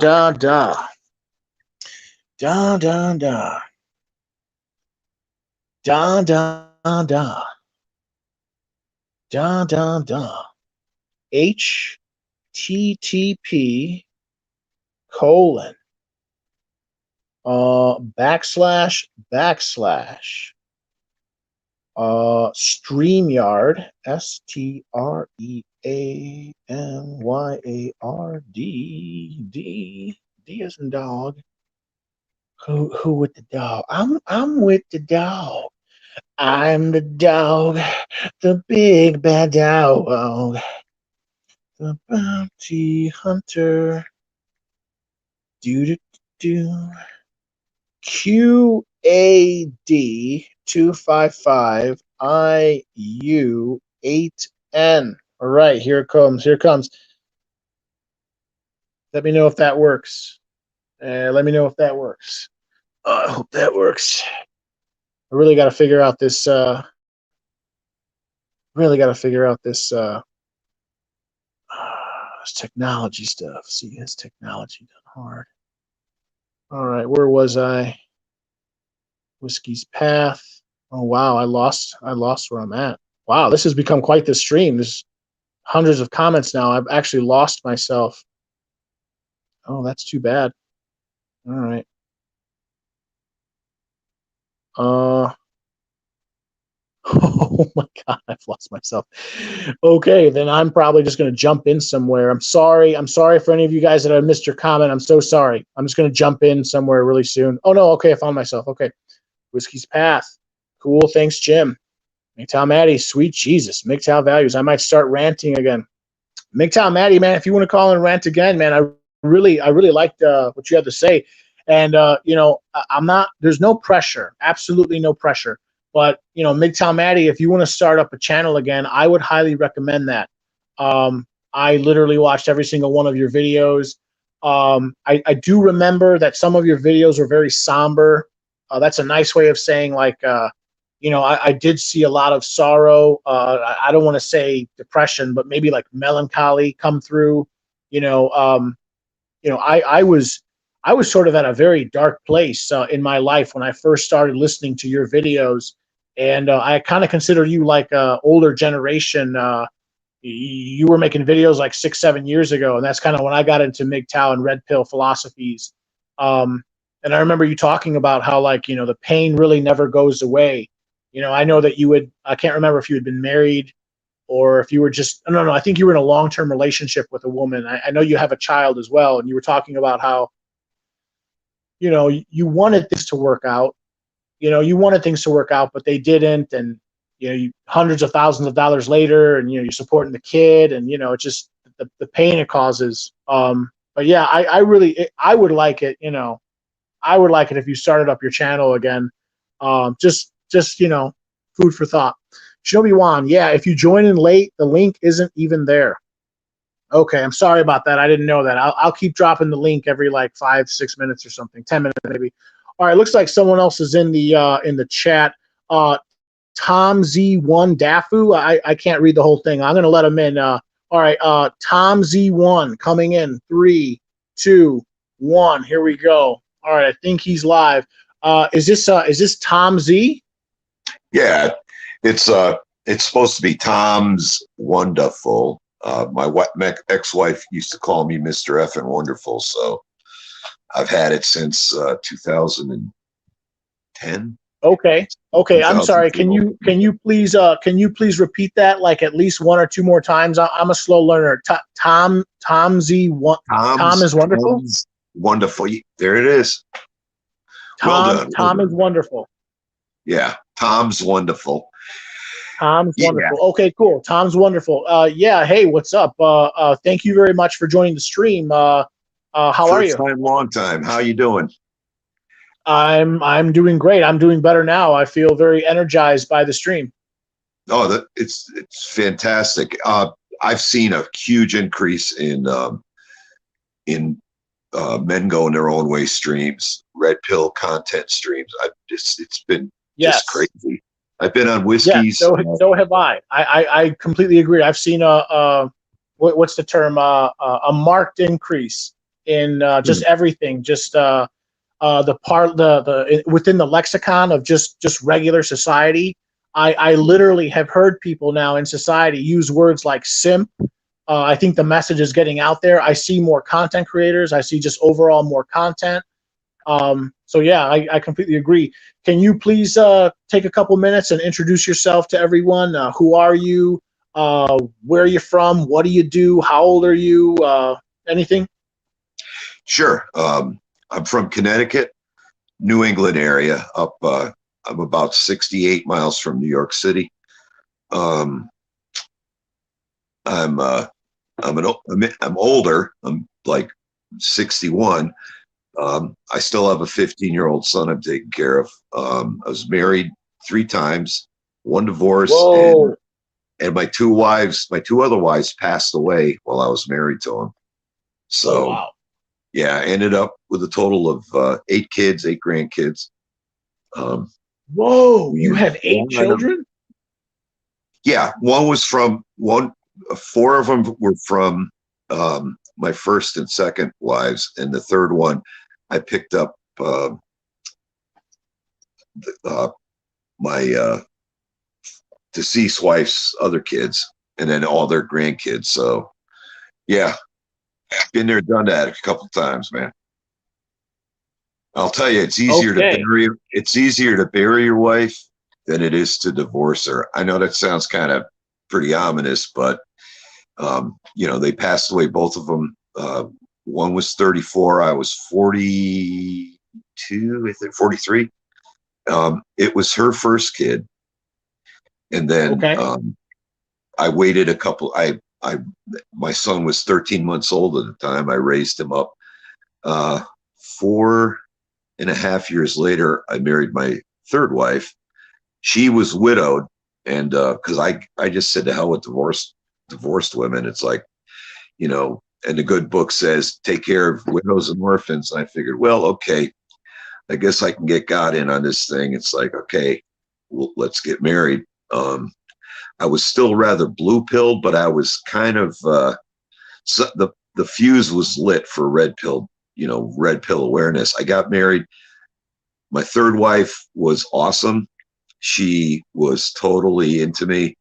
HTTP : StreamYard, StreamYard, D as in dog. Who with the dog? I'm with the dog. I'm the dog, the big bad dog, the bounty hunter. Do. QAD 255 IU 8N. All right, here it comes. Let me know if that works. I hope that works. I really got to figure out this. This technology stuff. See, it's technology done hard. All right, where was I? Whiskey's Path. Oh wow, I lost where I'm at. Wow, this has become quite the stream. There's hundreds of comments now. I've actually lost myself. Oh, that's too bad. All right. Uh, oh my God, I've lost myself. Okay, then I'm probably just going to jump in somewhere. I'm sorry. I'm sorry for any of you guys that I missed your comment. I'm so sorry. I'm just going to jump in somewhere really soon. Oh no, okay, I found myself. Okay, Whiskey's Path. Cool. Thanks, Jim. Mgtow Maddie, sweet Jesus. Mgtow values. I might start ranting again. Mgtow Maddie, man, if you want to call and rant again, man, I really liked what you had to say. And I'm not. There's no pressure. Absolutely no pressure. But Mgtow Maddie, if you want to start up a channel again, I would highly recommend that. I literally watched every single one of your videos. I do remember that some of your videos were very somber. That's a nice way of saying like I did see a lot of sorrow. I don't want to say depression, but maybe like melancholy come through. You know, um, I was sort of at a very dark place in my life when I first started listening to your videos, and I kind of consider you like older generation. You were making videos like 6, 7 years ago, and that's kind of when I got into MGTOW and red pill philosophies. Um, and I remember you talking about how like the pain really never goes away. I know that you would. I can't remember if you had been married or if you were just. No. I think you were in a long-term relationship with a woman. I know you have a child as well, and you were talking about how you wanted things to work out. You wanted things to work out, but they didn't, and hundreds of thousands of dollars later, and you're supporting the kid, and it's just the pain it causes. But yeah, I would like it. I would like it if you started up your channel again. Just food for thought. Shinobi Wan, yeah, if you join in late, the link isn't even there. Okay, I'm sorry about that. I didn't know that. I'll keep dropping the link every like 5, 6 minutes or something, 10 minutes maybe. All right, looks like someone else is in the chat. Tom Z1 Dafu. I can't read the whole thing. I'm gonna let him in. All right, Tom Z1 coming in. 3, 2, 1. Here we go. All right, I think he's live. Is this Tom Z? Yeah, it's supposed to be Tom's Wonderful. My ex-wife used to call me Mr. F and Wonderful, so I've had it since 2010. Okay. I'm sorry. Can you please repeat that like at least one or two more times? I'm a slow learner. Tom Z. Tom is wonderful. Tom's Wonderful. There it is. Tom, Well done. Tom is wonderful. Yeah, Tom's Wonderful. Tom's wonderful. Okay, cool. Tom's wonderful. Yeah. Hey, what's up? Thank you very much for joining the stream. How are you? First time, long time. How you doing? I'm doing great. I'm doing better now. I feel very energized by the stream. Oh, it's fantastic. I've seen a huge increase in men going their own way streams, red pill content streams. It's been just crazy. I've been on whiskeys. Yeah, so have I. I completely agree. I've seen what's the term? A marked increase in just everything. Just the within the lexicon of just regular society. I literally have heard people now in society use words like simp. I think the message is getting out there. I see more content creators. I see just overall more content. So yeah, I completely agree. Can you please take a couple minutes and introduce yourself to everyone? Who are you? Where are you from? What do you do? How old are you? Anything? Sure. I'm from Connecticut, New England area. I'm about 68 miles from New York City. I'm older. I'm like 61. I still have a 15-year-old son I'm taking care of. I was married 3 times, 1 divorce, and my 2 other wives passed away while I was married to them. So, wow. Yeah, I ended up with a total of 8 kids, 8 grandkids. Whoa, you have 8 children? Yeah, 4 of them were from my first and second wives, and the third one I picked up my deceased wife's other kids, and then all their grandkids. So, yeah, Been there, done that a couple times, man. I'll tell you, Okay. it's easier to bury your wife than it is to divorce her. I know that sounds kind of pretty ominous, but you know, they passed away, both of them. One was 34, I was 42, I think 43. It was her first kid, and then Okay. I waited a couple. My son was 13 months old at the time. I raised him up. 4.5 years later, I married my third wife. She was widowed, and because I just said to hell with divorced women. It's like, you know, and the good book says take care of widows and orphans. And I figured, well, okay, I guess I can get God in on this thing. It's like, okay, well, let's get married. I was still rather blue pilled, but I was kind of so the fuse was lit for red pill, you know, red pill awareness. I got married. My third wife was awesome. She was totally into me.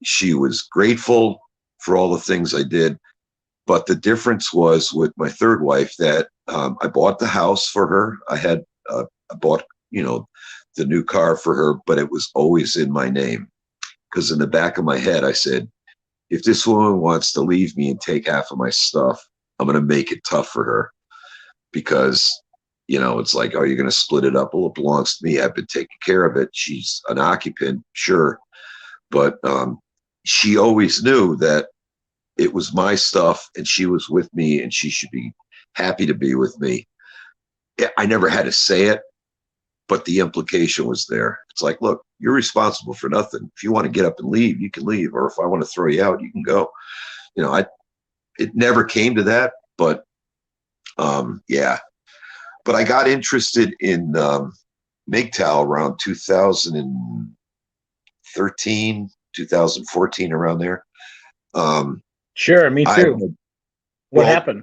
She was grateful for all the things I did. But the difference was with my third wife that I bought the house for her. I bought, you know, the new car for her, but it was always in my name. Because in the back of my head, I said, if this woman wants to leave me and take half of my stuff, I'm going to make it tough for her. Because, you know, it's like, oh, you're going to split it up. Well, it belongs to me. I've been taking care of it. She's an occupant, sure. But she always knew that it was my stuff and she was with me and she should be happy to be with me. I never had to say it, but the implication was there. It's like, look, you're responsible for nothing. If you want to get up and leave, you can leave. Or if I want to throw you out, you can go. You know, it never came to that, but yeah. But I got interested in Mgtow around 2013, 2014, around there. Sure, me too. What Well, happened?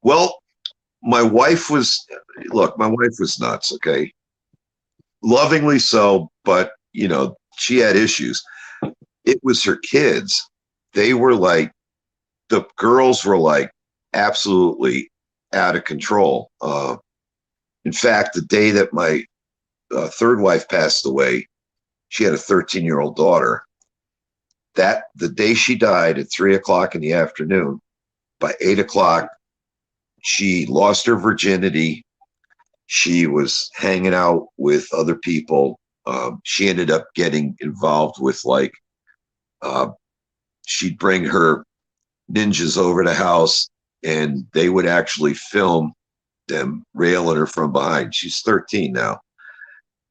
well, my wife was nuts. Okay, lovingly so, but you know, she had issues. It was her kids. They were like, the girls were like absolutely out of control. In fact, the day that my third wife passed away, she had a 13-year-old daughter. That the day she died at 3 o'clock in the afternoon, by 8 o'clock, she lost her virginity. She was hanging out with other people. She ended up getting involved with like, she'd bring her ninjas over the house and they would actually film them railing her from behind. She's 13 now.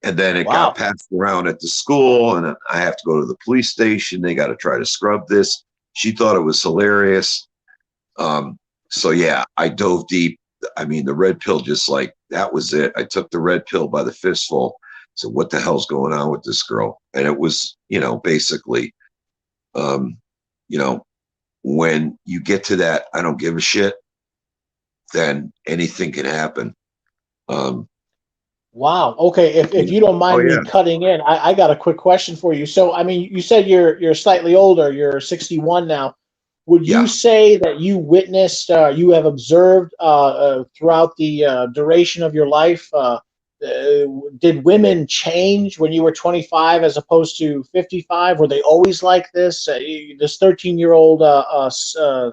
And then it got Wow. passed around at the school, and I have to go to the police station. They got to try to scrub this. She thought it was hilarious. So yeah, I dove deep. I mean, the red pill, just like that was it. I took the red pill by the fistful. So what the hell's going on with this girl? And it was, you know, basically, you know, when you get to that, I don't give a shit, then anything can happen. Wow. Okay. If you don't Oh mind me yeah, cutting in, I got a quick question for you. So, I mean, you said you're slightly older. You're 61 now. Would you yeah. say that you witnessed, you have observed throughout the duration of your life? Did women change when you were 25 as opposed to 55? Were they always like this? This 13-year-old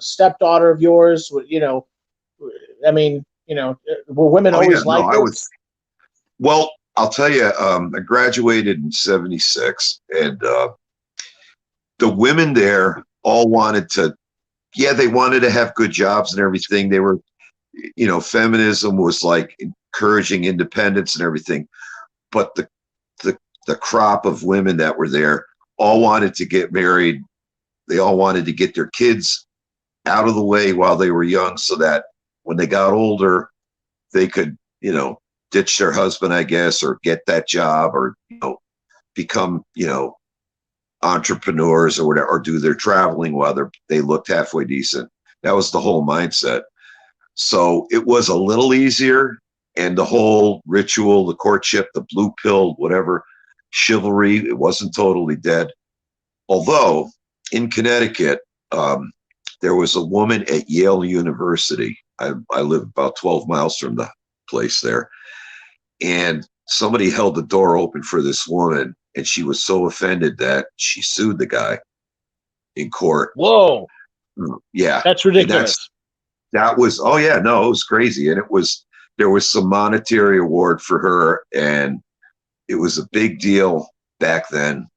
stepdaughter of yours, you know, I mean, you know, were women Oh yeah. always No, like I this? was. Well, I'll tell you. I graduated in '76, and the women there all wanted to. Yeah, they wanted to have good jobs and everything. They were, you know, feminism was like encouraging independence and everything. But the the crop of women that were there all wanted to get married. They all wanted to get their kids out of the way while they were young, so that when they got older, they could, you know, ditch their husband, I guess, or get that job, or you know, become, you know, entrepreneurs or whatever, or do their traveling while they looked halfway decent. That was the whole mindset. So it was a little easier, and the whole ritual, the courtship, the blue pill, whatever, chivalry, it wasn't totally dead. Although in Connecticut, there was a woman at Yale University. I live about 12 miles from the place there. And somebody held the door open for this woman, and she was so offended that she sued the guy in court. Whoa. Yeah. That's ridiculous. That was, oh yeah, no, it was crazy. And there was some monetary award for her, and it was a big deal back then.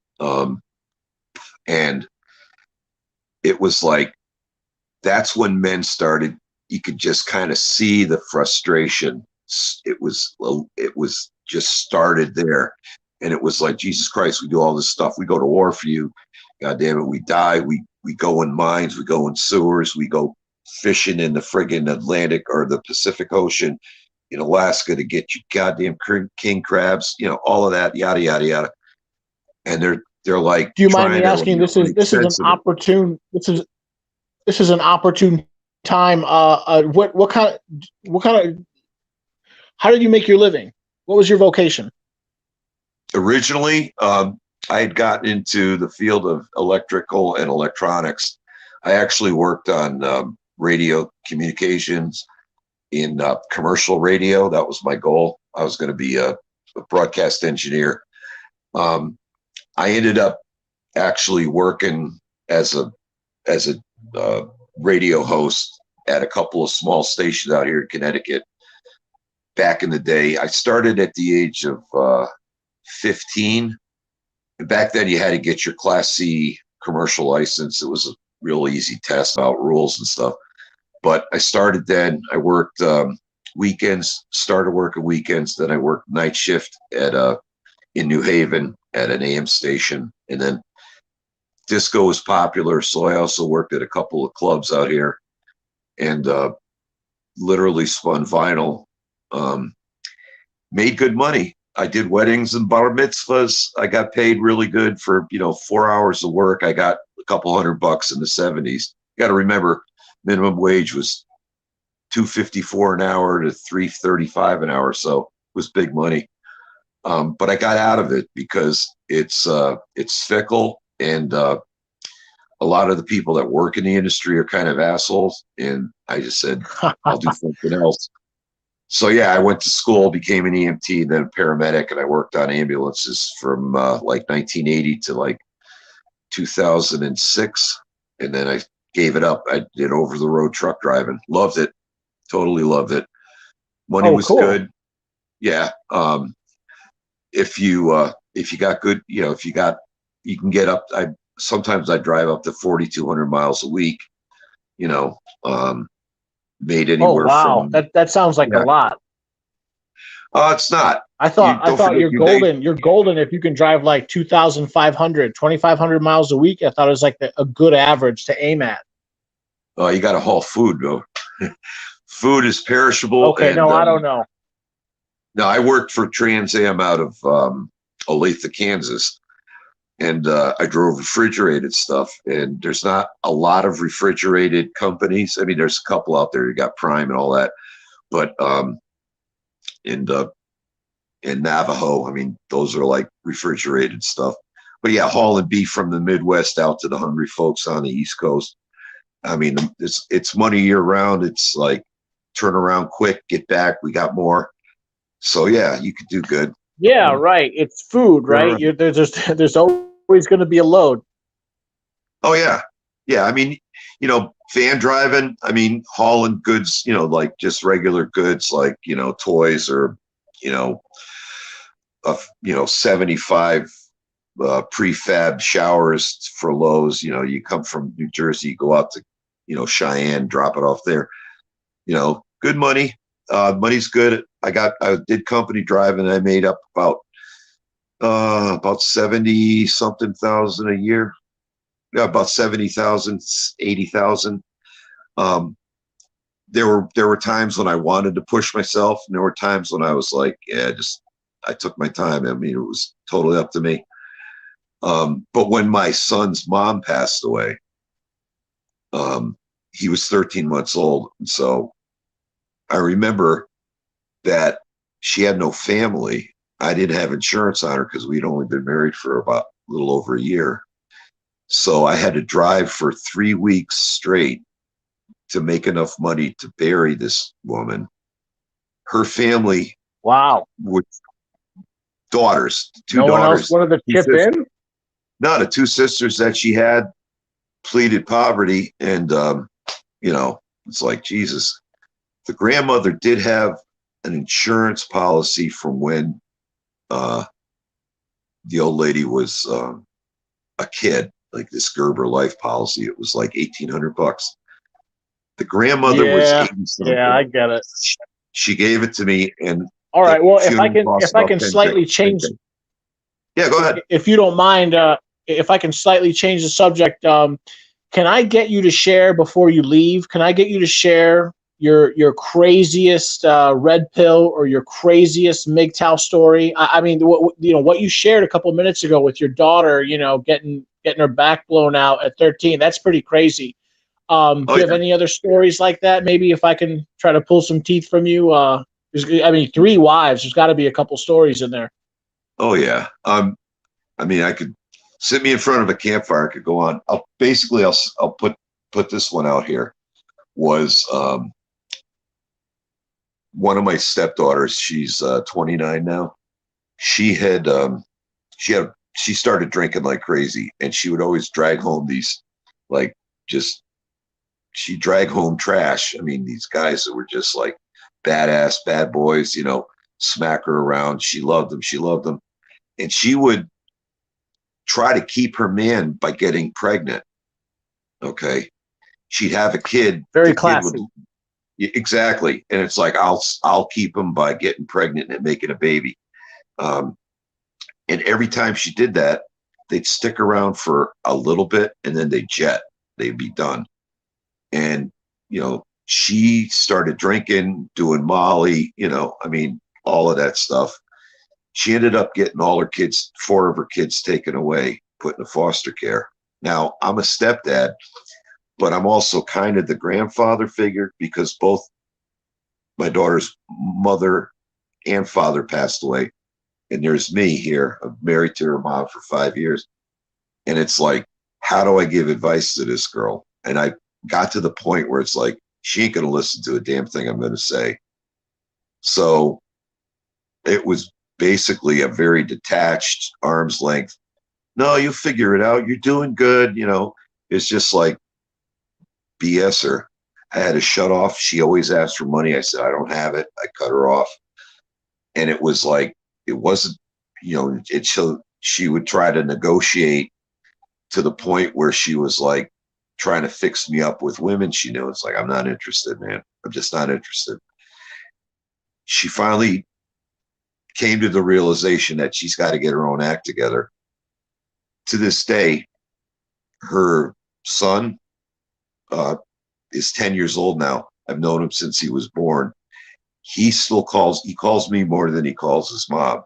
And it was like, that's when men started, you could just kind of see the frustration. It was just started there. And it was like, Jesus Christ, we do all this stuff. We go to war for you. God damn it. We die. We go in mines. We go in sewers. We go fishing in the friggin' Atlantic or the Pacific Ocean in Alaska to get you goddamn king crabs, all of that, yada, yada, yada. And they're like, do you mind me asking, this is an opportune time. What kind of, how did you make your living? What was your vocation? Originally, I had gotten into the field of electrical and electronics. I actually worked on radio communications in commercial radio. That was my goal. I was going to be a broadcast engineer. I ended up actually working as a radio host at a couple of small stations out here in Connecticut. Back in the day, I started at the age of 15. And back then, you had to get your Class C commercial license. It was a real easy test about rules and stuff. But I started then. I worked weekends, started working weekends. Then I worked night shift in New Haven at an AM station. And then disco was popular, so I also worked at a couple of clubs out here and literally spun vinyl. Made good money. I did weddings and bar mitzvahs. I got paid really good for 4 hours of work. I got a couple $100 in the 70s. You got to remember, minimum wage was $2.54 an hour to $3.35 an hour, so it was big money. But I got out of it because it's fickle, and a lot of the people that work in the industry are kind of assholes. And I just said, I'll do something else. So yeah, I went to school, became an EMT, then a paramedic, and I worked on ambulances from like 1980 to like 2006. And then I gave it up. I did over the road truck driving. Loved it. Totally loved it. Money was cool. Good. Yeah. If you got good, you can get up. Sometimes I drive up to 4,200 miles a week, made anywhere. Oh, wow. From that sounds like a lot. It's not. I thought you're golden. You're golden if you can drive like 2,500 miles a week. I thought it was like a good average to aim at. Oh, you got to haul food though. Food is perishable. Okay, no, I don't know. No, I worked for Trans Am out of Olathe, Kansas, and I drove refrigerated stuff. And there's not a lot of refrigerated companies. I mean, there's a couple out there. You got Prime and all that, but in Navajo, I mean, those are like refrigerated stuff. But yeah, hauling beef from the Midwest out to the hungry folks on the East Coast. I mean, it's money year round. It's like turn around quick, get back. We got more. So yeah, you could do good. Yeah, right. It's food, right? There's always going to be a load. Oh yeah, yeah. I mean, van driving. I mean, hauling goods. Like just regular goods, like toys or 75 prefab showers for Lowe's. You come from New Jersey, you go out to Cheyenne, drop it off there. Good money. Money's good. I did company driving. I made up about 70 something thousand a year. Yeah, about 70,000, 80,000. There were times when I wanted to push myself, and there were times when I was like, yeah, I took my time. I mean, it was totally up to me. But when my son's mom passed away, he was 13 months old. And so I remember that she had no family. I didn't have insurance on her because we'd only been married for about a little over a year. So I had to drive for 3 weeks straight to make enough money to bury this woman. Her family, Wow. with daughters, two No one else daughters, wanted to chip in? no, the two sisters that she had pleaded poverty, and you know, it's like, Jesus. The grandmother did have an insurance policy from when the old lady was a kid, like this Gerber life policy. It was like $1,800. The grandmother was Yeah, 80 yeah, I something. get it. She gave it to me, and All the right. Well, funeral cost if I about can 10 slightly grand. change, Yeah, go ahead. if you don't mind, if I can slightly change the subject, can I get you to share before you leave? Can I get you to share your craziest red pill or your craziest Mgtow story? I mean, what you shared a couple minutes ago with your daughter, getting her back blown out at 13. That's pretty crazy. Do Oh you have yeah. any other stories like that? Maybe if I can try to pull some teeth from you. I mean, 3 wives. There's got to be a couple stories in there. Oh yeah. I mean, I could sit me in front of a campfire. I could go on. I'll put this one out here. Was one of my stepdaughters. She's 29 now. She had she started drinking like crazy, and she would always drag home these, like, just she drag home trash. I mean, these guys that were just like badass bad boys, smack her around. She loved them. She loved them, and she would try to keep her man by getting pregnant. Okay, she'd have a kid. Very The kid would classy. exactly, and it's like, I'll keep him by getting pregnant and making a baby. Um, and every time she did that, they'd stick around for a little bit, and then they'd jet. They'd be done. And she started drinking, doing Molly. I mean, all of that stuff. She ended up getting all her kids, 4 of her kids, taken away, put in foster care. Now, I'm a stepdad, but I'm also kind of the grandfather figure, because both my daughter's mother and father passed away. And there's me here. I'm married to her mom for 5 years. And it's like, how do I give advice to this girl? And I got to the point where it's like, she ain't going to listen to a damn thing I'm going to say. So it was basically a very detached, arm's length. No, you figure it out. You're doing good. It's just like BS her. I had to shut off. She always asked for money. I said, I don't have it. I cut her off. And it was like, it wasn't, she would try to negotiate to the point where she was like trying to fix me up with women she knew. It's like, I'm not interested, man. I'm just not interested. She finally came to the realization that she's got to get her own act together. To this day, her son is 10 years old now. I've known him since he was born. He calls me more than he calls his mom,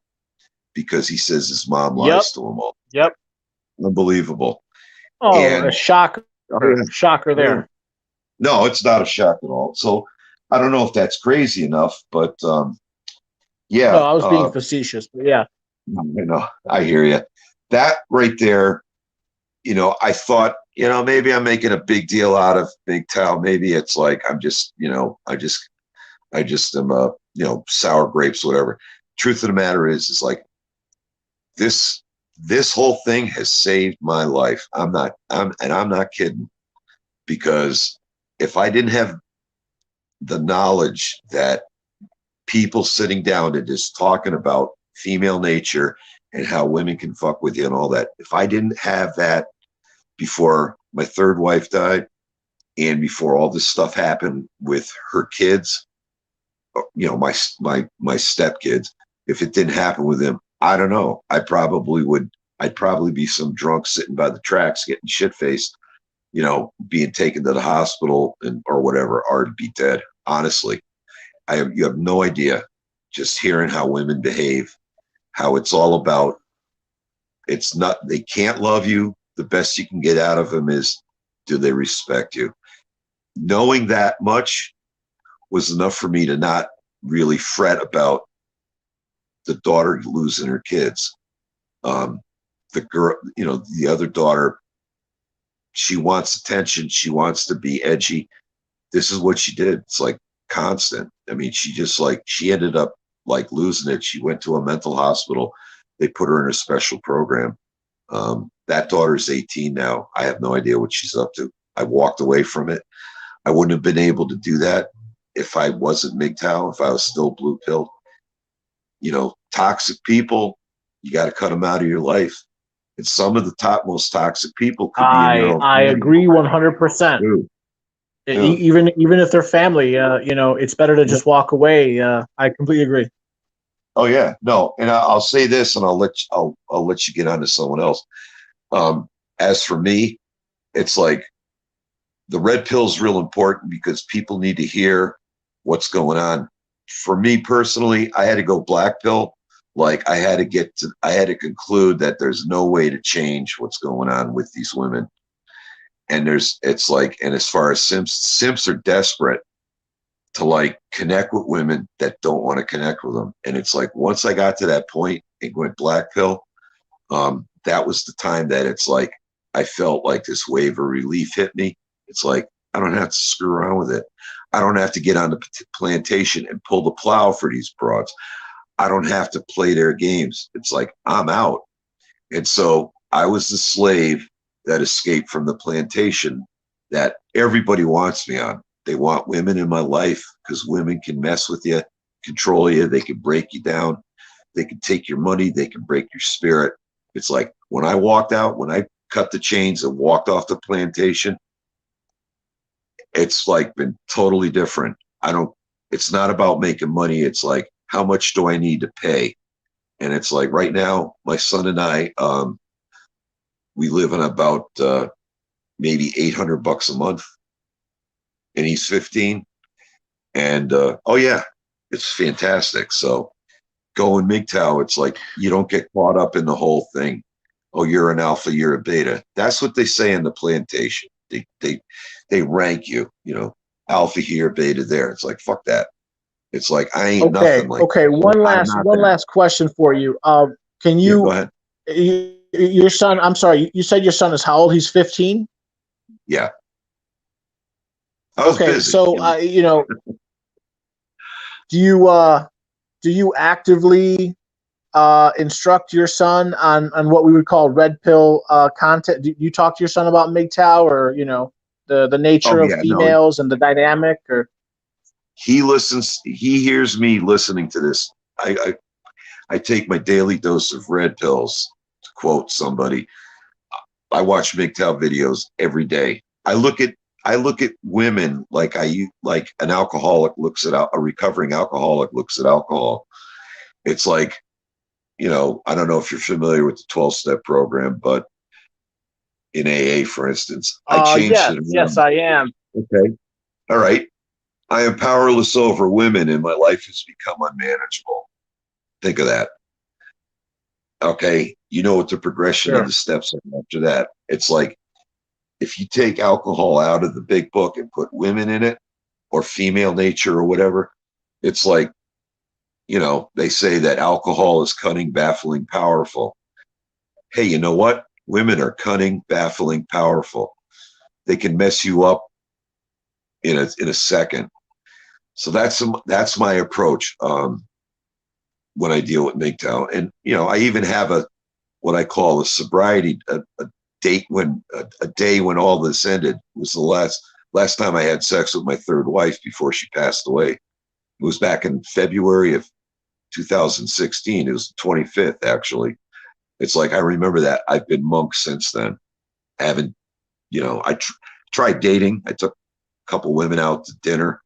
because he says his mom lies to him all. Yep. Unbelievable. Oh, And a shocker. Shocker there. No, it's not a shock at all. So I don't know if that's crazy enough, but yeah. No, I was being facetious, but yeah. I hear you. That right there, I thought, maybe I'm making a big deal out of Mgtow. Maybe it's like, I'm just, I just am, sour grapes, whatever. Truth of the matter is like, this whole thing has saved my life. I'm not kidding, because if I didn't have the knowledge that people sitting down and just talking about female nature and how women can fuck with you and all that, if I didn't have that before my third wife died, and before all this stuff happened with her kids, my stepkids, if it didn't happen with them, I don't know. I'd probably be some drunk sitting by the tracks getting shit faced, being taken to the hospital or whatever, or to be dead. Honestly, you have no idea, just hearing how women behave, how it's all about, they can't love you. The best you can get out of them is, do they respect you? Knowing that much was enough for me to not really fret about the daughter losing her kids. The girl, the other daughter, she wants attention. She wants to be edgy. this is what she did. It's like constant. I mean, she ended up like losing it. She went to a mental hospital. They put her in a special program. That daughter's 18 now. I have no idea what she's up to. I walked away from it. I wouldn't have been able to do that if I wasn't Mgtow, if I was still blue pill. You know, toxic people, you got to cut them out of your life. And some of the most toxic people could be in your own I family. agree 100%. Dude, Even if they're family, you know, it's better to just walk away. I completely agree. oh yeah, no, and I'll say this, and I'll let you get on to someone else. As for me, it's like the red pill is real important because people need to hear what's going on. For me personally, I had to go black pill. Like I had to conclude that there's no way to change what's going on with these women. And and as far as simps are desperate to like connect with women that don't want to connect with them. And it's like, once I got to that point and went black pill, that was the time that it's like, I felt like this wave of relief hit me. It's like, I don't have to screw around with it. I don't have to get on the plantation and pull the plow for these broads. I don't have to play their games. It's like, I'm out. And so I was the slave that escaped from the plantation that everybody wants me on. They want women in my life because women can mess with you, control you. They can break you down. They can take your money. They can break your spirit. It's like when I walked out, when I cut the chains and walked off the plantation, it's like been totally different. It's not about making money. It's like, how much do I need to pay? And it's like right now, my son and I, we live on about maybe $800 a month, and he's 15. And oh yeah, it's fantastic. So going Mgtow, it's like you don't get caught up in the whole thing. Oh, you're an alpha, you're a beta. That's what they say in the plantation. They rank you, you know, alpha here, beta there. It's like, fuck that. It's like, I ain't nothing like Okay. that. One last question for you. Can Yeah, you, go ahead. your son, I'm sorry, you said your son is how old? He's 15? Yeah. I was busy. So, you know, do you actively instruct your son on what we would call red pill content? Do you talk to your son about Mgtow, or, you know, the nature Oh of yeah, no. females and the dynamic? Or He hears me listening to this. I take my daily dose of red pills, to quote somebody. I watch Mgtow videos every day. I look at women like like an alcoholic looks at a recovering alcoholic looks at alcohol. It's like, you know, I don't know if you're familiar with the 12-step program, but in AA, for instance, I changed it around. yes, I am. Okay. All right. I am powerless over women and my life has become unmanageable. Think of that. Okay. You know what the progression of the steps are after that. It's like, if you take alcohol out of the big book and put women in it, or female nature or whatever, it's like, you know, they say that alcohol is cunning, baffling, powerful. Hey, you know what? Women are cunning, baffling, powerful. They can mess you up in a second. So that's my approach when I deal with Mgtow. And you know, I even have what I call a sobriety a day when all this ended. It was the last time I had sex with my third wife before she passed away. It was back in February of 2016. It was the 25th, actually. It's like, I remember that. I've been monk since then. I haven't, you know, I tried dating. I took a couple women out to dinner,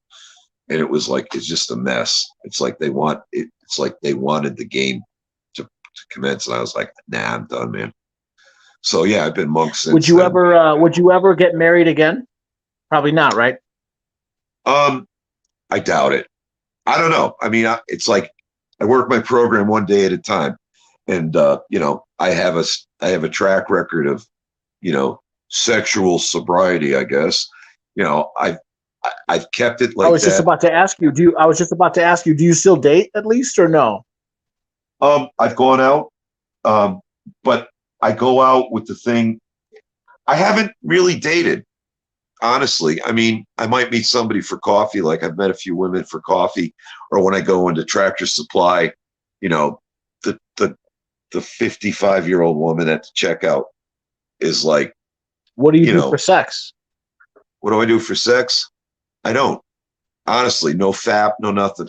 and it was like, it's just a mess. It's like it's like they wanted the game to commence, and I was like, nah, I'm done, man. So yeah, I've been monk since. Would you ever get married again? Probably not, right? I doubt it. I don't know. I mean, it's like I work my program one day at a time, and you know, I have a track record of, you know, sexual sobriety, I guess. You know, I've kept it like that. I was just about to ask you, do you still date at least, or no? I've gone out, but I go out with the thing. I haven't really dated. honestly, I mean, I might meet somebody for coffee. Like I've met a few women for coffee, or when I go into Tractor Supply, you know, the 55-year-old woman at the checkout is like, What do you you do for know, sex? what do I do for sex? I don't. Honestly, no fap, no nothing.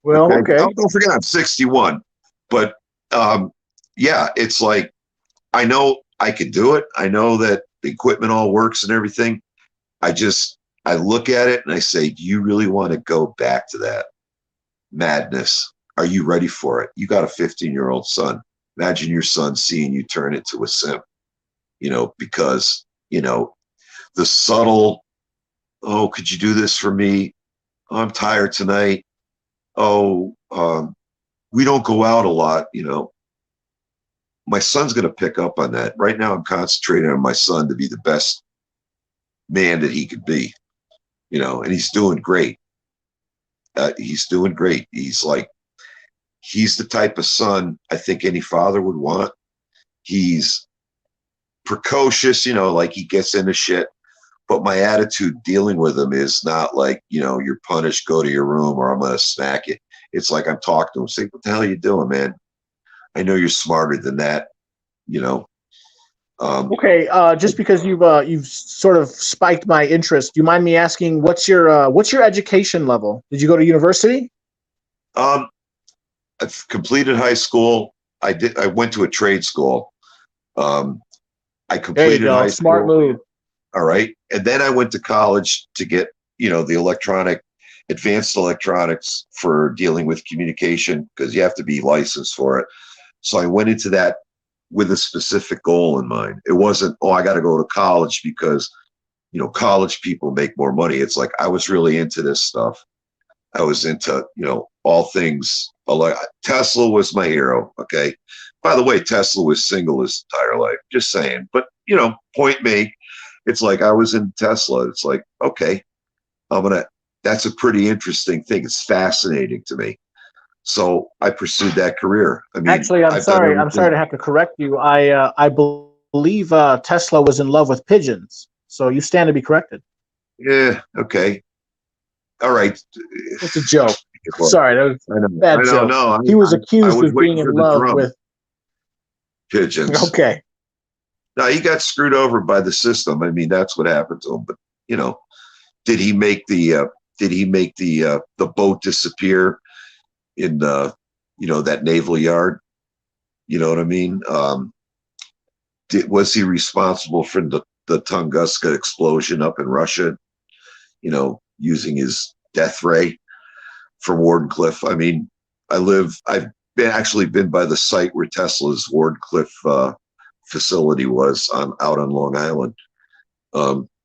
Well, Okay. okay. Oh, don't forget I'm 61. But um, yeah, it's like I know I could do it. I know that the equipment all works and everything. I look at it and I say, do you really want to go back to that madness? Are you ready for it? You got a 15-year-old son. Imagine your son seeing you turn into a simp, because, the subtle, oh, could you do this for me? Oh, I'm tired tonight. Oh, we don't go out a lot. My son's going to pick up on that. Right now, I'm concentrating on my son to be the best man that he could be, and he's doing great. He's doing great. He's the type of son I think any father would want. He's precocious, like he gets into shit. But my attitude dealing with him is not like, you're punished, go to your room, or I'm going to smack you. It's like I'm talking to him, say, what the hell are you doing, man? I know you're smarter than that, you know. Okay, just because you've sort of spiked my interest, do you mind me asking what's your education level? Did you go to university? Um, I've completed high school. I went to a trade school. Um, I There you completed go. high Smart school. move. All right. And then I went to college to get, the advanced electronics for dealing with communication because you have to be licensed for it. So I went into that with a specific goal in mind. It wasn't, oh, I got to go to college because, college people make more money. It's like I was really into this stuff. I was into, all things. Tesla was my hero. Okay. By the way, Tesla was single his entire life. Just saying. But, point made. It's like I was in Tesla. It's like, okay, that's a pretty interesting thing. It's fascinating to me. So I pursued that career. I mean, Actually, I'm I've done sorry. I'm sorry everything. to have to correct you. Believe Tesla was in love with pigeons. So you stand to be corrected. Yeah. Okay. All right. It's a joke. Well, Sorry, that was I know. a bad I know. joke. No, He was I accused was of being waiting in for the love drum with. pigeons. Okay. No, he got screwed over by the system. I mean, that's what happened to him. But you know, did he make the boat disappear in the that naval yard? You know what I mean? Was he responsible for the Tunguska explosion up in Russia? Using his death ray from Wardenclyffe. I mean, I've been by the site where Tesla's Wardenclyffe facility was out on Long Island.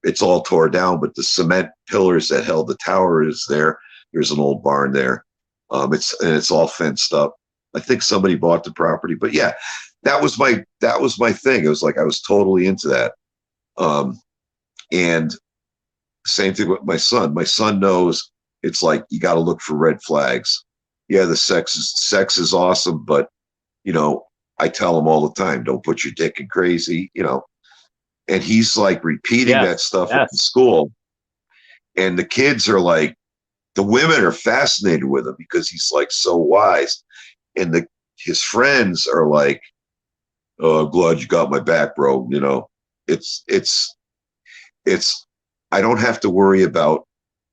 It's all tore down, but the cement pillars that held the tower is there. There's an old barn there. It's all fenced up. I think somebody bought the property, but yeah, that was my thing. It was like I was totally into that. And same thing with my son. My son knows it's like you got to look for red flags. Yeah, the sex is awesome, but I tell him all the time, don't put your dick in crazy. And he's like repeating that Yes. stuff at the Yes. school, and the kids are like, the women are fascinated with him because he's like so wise, and his friends are like, oh, I'm glad you got my back, bro. It's I don't have to worry about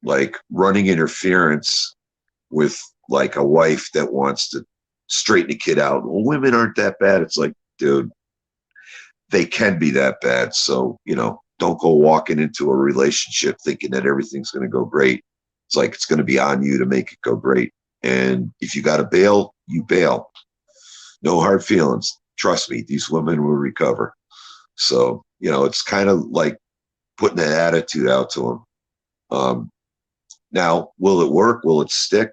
like running interference with like a wife that wants to straighten a kid out. Well, women aren't that bad. It's like, dude, they can be that bad. So, don't go walking into a relationship thinking that everything's going to go great. It's like it's going to be on you to make it go great. And if you got to bail, you bail. No hard feelings. Trust me, these women will recover. So, it's kind of like putting that attitude out to them. Now, will it work? Will it stick?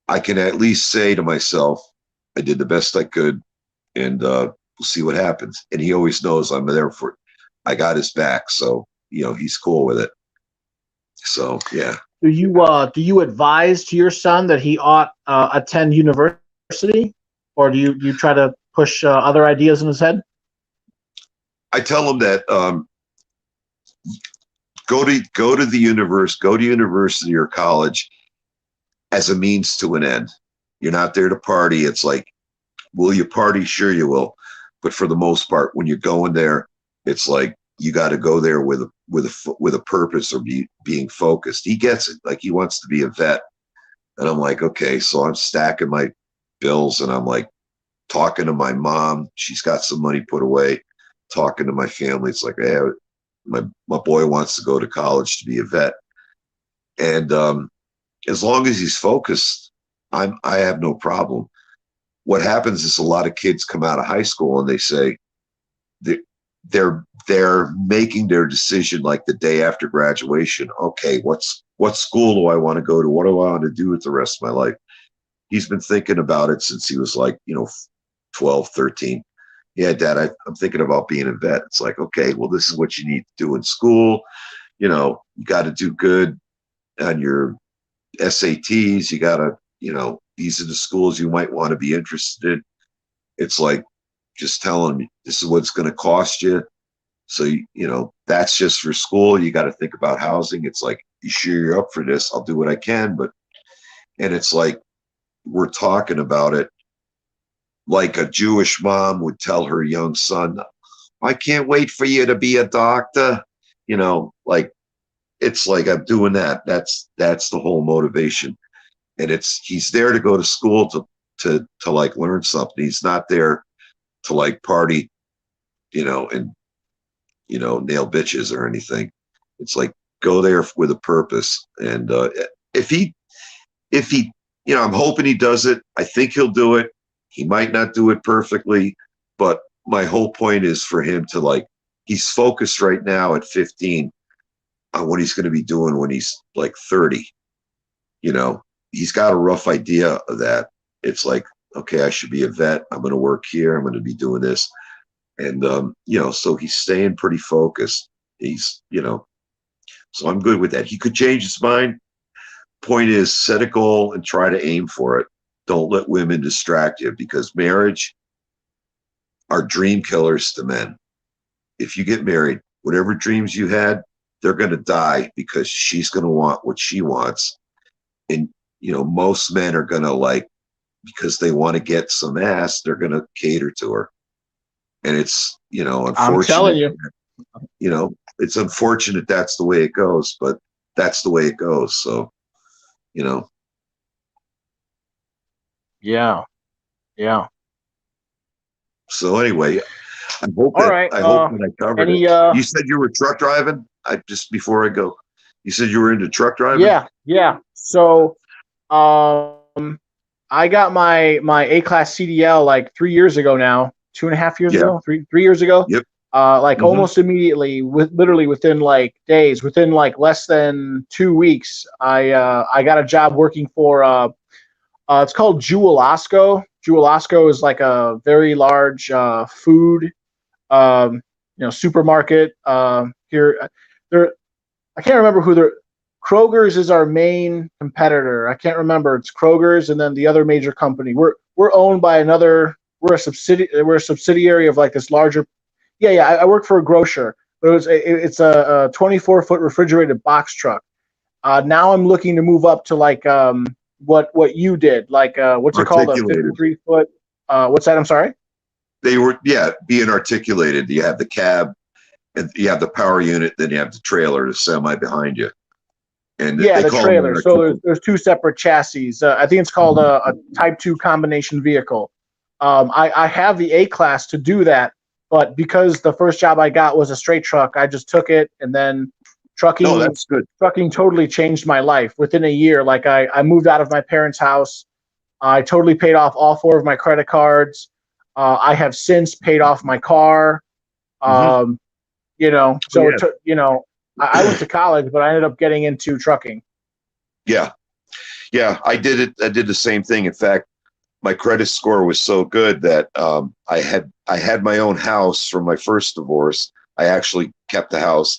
I can at least say to myself, I did the best I could, and we'll see what happens. And he always knows I'm there for it. I got his back, so he's cool with it. So yeah. Do you advise to your son that he ought attend university, or do you try to push other ideas in his head? I tell them that go to the university or college as a means to an end. You're not there to party. It's like, will you party? Sure you will. But for the most part, when you're going there, it's like you got to go there with a purpose or being focused. He gets it. Like he wants to be a vet. And I'm like, okay, so I'm stacking my bills and I'm like talking to my mom. She's got some money put away, talking to my family. It's like, hey, my boy wants to go to college to be a vet. And as long as he's focused, I have no problem. What happens is a lot of kids come out of high school and they say they're making their decision like the day after graduation. Okay, what school do I want to go to? What do I want to do with the rest of my life? He's been thinking about it since he was like, 12, 13. Yeah, Dad, I'm thinking about being a vet. It's like, okay, well, this is what you need to do in school. You got to do good on your SATs. You got to, these are the schools you might want to be interested in. It's like just telling them this is what it's going to cost you. So, that's just for school. You got to think about housing. It's like, you sure you're up for this? I'll do what I can. And it's like, we're talking about it like a Jewish mom would tell her young son, I can't wait for you to be a doctor. Like, it's like I'm doing that. That's the whole motivation. And he's there to go to school to like learn something. He's not there to like party, and nail bitches or anything. It's like go there with a purpose. And if he, I'm hoping he does it. I think he'll do it. He might not do it perfectly, but my whole point is for him to like, he's focused right now at 15 on what he's going to be doing when he's like 30. He's got a rough idea of that. It's like, okay, I should be a vet. I'm going to work here. I'm going to be doing this. And, so he's staying pretty focused. He's, so I'm good with that. He could change his mind. Point is, set a goal and try to aim for it. Don't let women distract you, because marriage are dream killers to men. If you get married, whatever dreams you had, they're going to die because she's going to want what she wants. And, most men are going to like, because they want to get some ass, they're going to cater to her. And it's, unfortunate. I'm telling you. It's unfortunate that's the way it goes, but that's the way it goes. So, Yeah. So anyway, I hope All that right. I hope that I covered it. You said you were truck driving. Just before I go, you said you were into truck driving. Yeah. So, I got my A-class CDL like 3 years ago now, 2.5 years ago, three years ago. Yep. Almost immediately, literally within like days, within like less than 2 weeks, I got a job working for it's called Jewel-Osco. Jewel-Osco is like a very large food supermarket here. I can't remember who they're. Kroger's is our main competitor. I can't remember. It's Kroger's, and then the other major company. We're owned by another. We're a subsidiary of like this larger. Yeah. I work for a grocer, but it's a 24-foot refrigerated box truck. Now I'm looking to move up to like what you did, like what's it called, a 53-foot. What's that? I'm sorry. They were being articulated. You have the cab, and you have the power unit, then you have the trailer, the semi behind you. And the trailer. So there's two separate chassis. I think it's called a Type 2 combination vehicle. I have the A-class to do that, but because the first job I got was a straight truck, I just took it, and then trucking. Oh, that's good. Trucking totally changed my life within a year. Like I moved out of my parents' house. I totally paid off all 4 of my credit cards. I have since paid off my car. So it took, I went to college, but I ended up getting into trucking. Yeah. I did it. I did the same thing. In fact, my credit score was so good that I had my own house from my first divorce. I actually kept the house.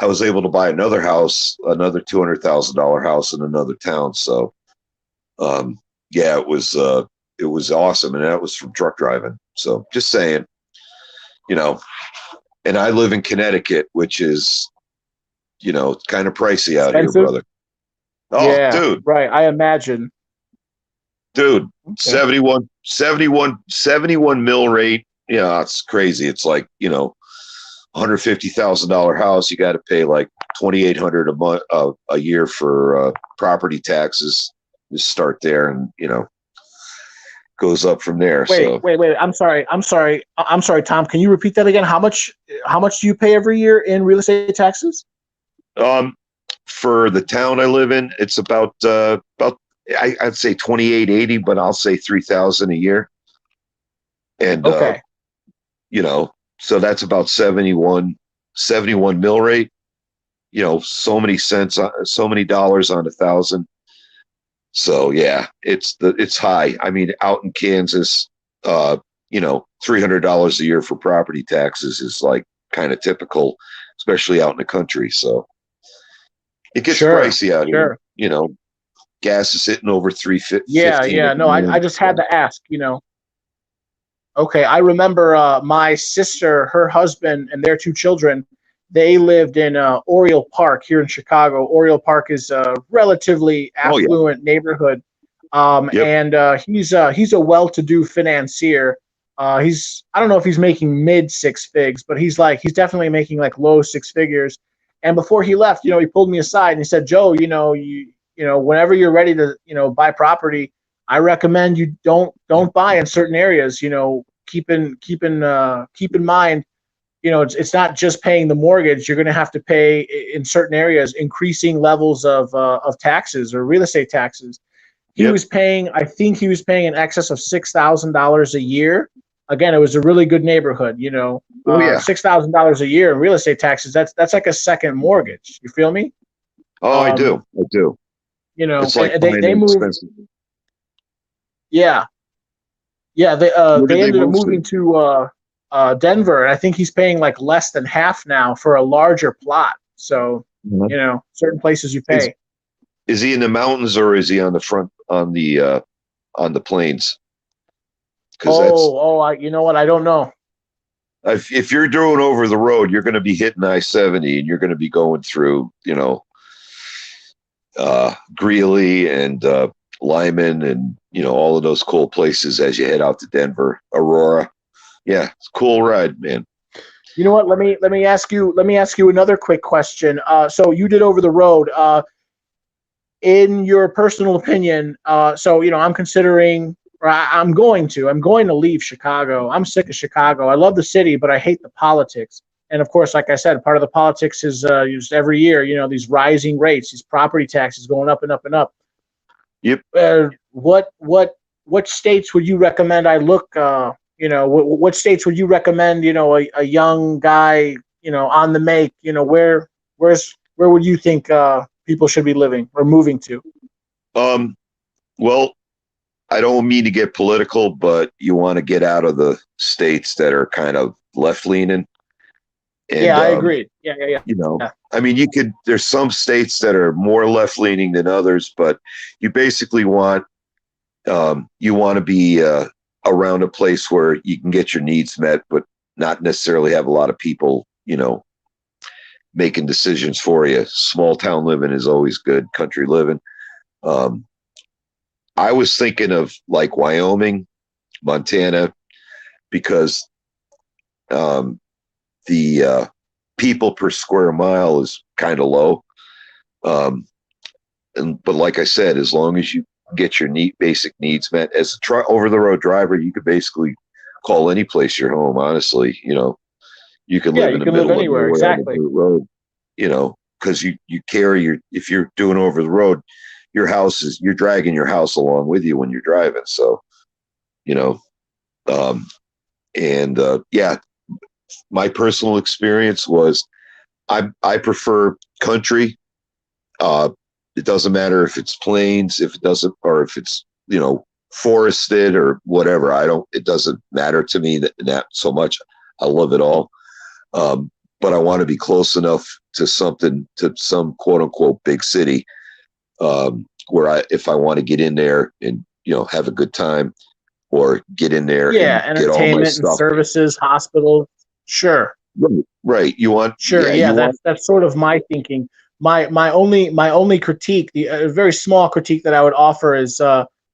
I was able to buy another house, another $200,000 house in another town. So, it was awesome, and that was from truck driving. So, just saying, and I live in Connecticut, which is, kind of pricey out here, Expensive? brother. Oh, Yeah, dude, right. I imagine. dude, Okay. 71 mil rate. Yeah, it's crazy. It's like, $150,000 house. You got to pay like 2,800 a month, a year for property taxes. Just start there, and goes up from there. Wait. I'm sorry, Tom. Can you repeat that again? How much do you pay every year in real estate taxes? For the town I live in, it's about I'd say 2,880, but I'll say 3,000 a year. And Okay. so that's about 71 mil rate. So many cents, so many dollars on 1,000. So yeah, it's high. I mean, out in Kansas, $300 a year for property taxes is like kind of typical, especially out in the country. So it gets pricey out here. Gas is hitting over 350. Yeah. No, I just had to ask. Okay, I remember my sister, her husband, and their 2 children. They lived in Oriole Park here in Chicago. Oriole Park is a relatively affluent neighborhood, and he's a well-to-do financier. I don't know if he's making mid 6 figs, but he's definitely making like low 6 figures. And before he left, he pulled me aside and he said, "Joe, whenever you're ready to buy property, I recommend you don't buy in certain areas. Keep in mind, it's not just paying the mortgage. You're going to have to pay in certain areas increasing levels of taxes or real estate taxes." He was paying, I think he was paying in excess of $6,000 a year. Again, it was a really good neighborhood. $6,000 a year in real estate taxes. That's like a second mortgage. You feel me? Oh, I do. It's like they moved. Expensive. Yeah. They ended up moving to Denver, and I think he's paying like less than half now for a larger plot. So certain places you pay. Is he in the mountains or is he on the front on the plains? You know what? I don't know. If you're doing over the road, you're going to be hitting I-70, and you're going to be going through Greeley and Lyman and all of those cool places as you head out to Denver, Aurora. Yeah, it's a cool ride, man. You know what? Let me ask you another quick question. So you did over the road. In your personal opinion, I'm considering, or I'm going to leave Chicago. I'm sick of Chicago. I love the city, but I hate the politics. And of course, like I said, part of the politics is just every year, these rising rates, these property taxes going up and up and up. Yep. What states would you recommend I look? What states would you recommend? A young guy, on the make. Where would you think people should be living or moving to? Well, I don't mean to get political, but you want to get out of the states that are kind of left leaning. Yeah, I agree. Yeah. I mean, there's some states that are more left leaning than others, but you basically want to be around a place where you can get your needs met, but not necessarily have a lot of people, making decisions for you. Small town living is always good. Country living. I was thinking of like Wyoming, Montana, because the people per square mile is kind of low. But like I said, as long as you get your basic needs met, as a over the road driver, you could basically call any place your home. Honestly, you can live in the middle of nowhere, exactly. On the road, because you carry if you're doing over the road, you're dragging your house along with you when you're driving. So, my personal experience was I prefer country. It doesn't matter if it's plains, if it's, forested or whatever. It doesn't matter to me that so much. I love it all. But I want to be close enough to some quote unquote big city, where if I want to get in there and, have a good time, or get in there and get all my stuff. And services, hospitals. Sure. Right. You want, Sure, yeah, yeah, you want, that's sort of my thinking. My only critique, a very small critique that I would offer is,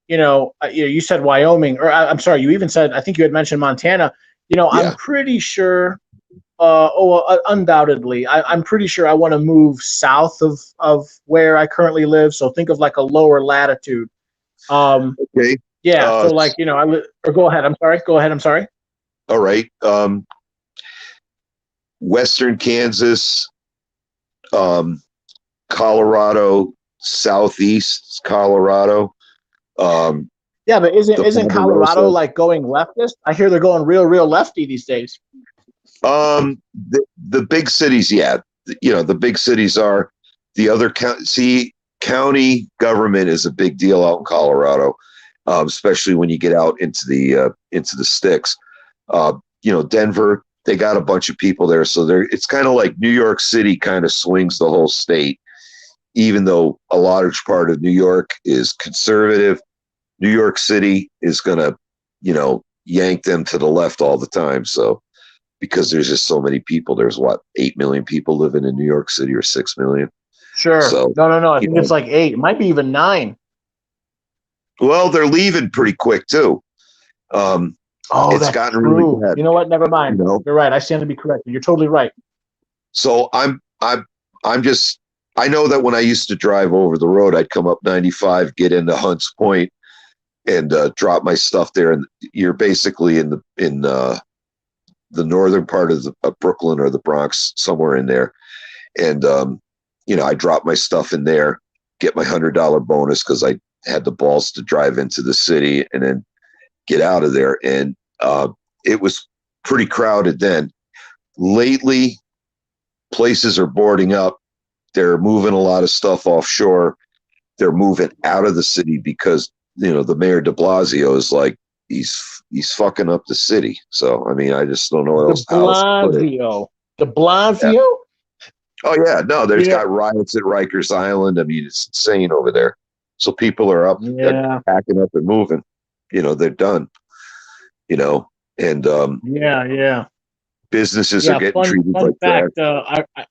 you said Wyoming, or I'm sorry, you even said, I think you had mentioned Montana. I'm yeah. pretty sure, undoubtedly, I'm pretty sure I want to move south of where I currently live. So think of like a lower latitude. Um, Okay. yeah, Uh, so like, or go ahead. I'm sorry. Go ahead. I'm sorry. all right. Western Kansas, um, Colorado, Southeast Colorado, um, Yeah, but isn't the isn't Colorado Ponderosa. like going leftist? I hear they're going real lefty these days. The big cities, yeah. The big cities are the other county. See, county government is a big deal out in Colorado, especially when you get out into the sticks. Denver, they got a bunch of people there, so it's kind of like New York City kind of swings the whole state, even though a large part of New York is conservative. New York City is gonna, yank them to the left all the time. So because there's just so many people, there's 8 million people living in New York City, or 6 million. Sure. So, No. I you think it's know, like 8. It might be even 9. well, they're leaving pretty quick too. Um, Oh, it's that's gotten really true. bad, You know what? Never you mind. know. You're right. I stand to be corrected. You're totally right. So I'm just, I know that when I used to drive over the road, I'd come up 95, get into Hunts Point, and drop my stuff there. And you're basically in the northern part of Brooklyn or the Bronx, somewhere in there. And I drop my stuff in there, get my $100 bonus because I had the balls to drive into the city and then get out of there. And it was pretty crowded then. Lately, places are boarding up. They're moving a lot of stuff offshore. They're moving out of the city because the mayor De Blasio is like, he's fucking up the city. So I mean, I just don't know what De how else to put it. Blasio. De Yeah. Blasio? Oh yeah, no, there's Yeah. got riots at Rikers Island. I mean, it's insane over there. So people are Yeah. packing up and moving. They're done. And Yeah. businesses are Yeah. getting Fun treated fun like trash. fact.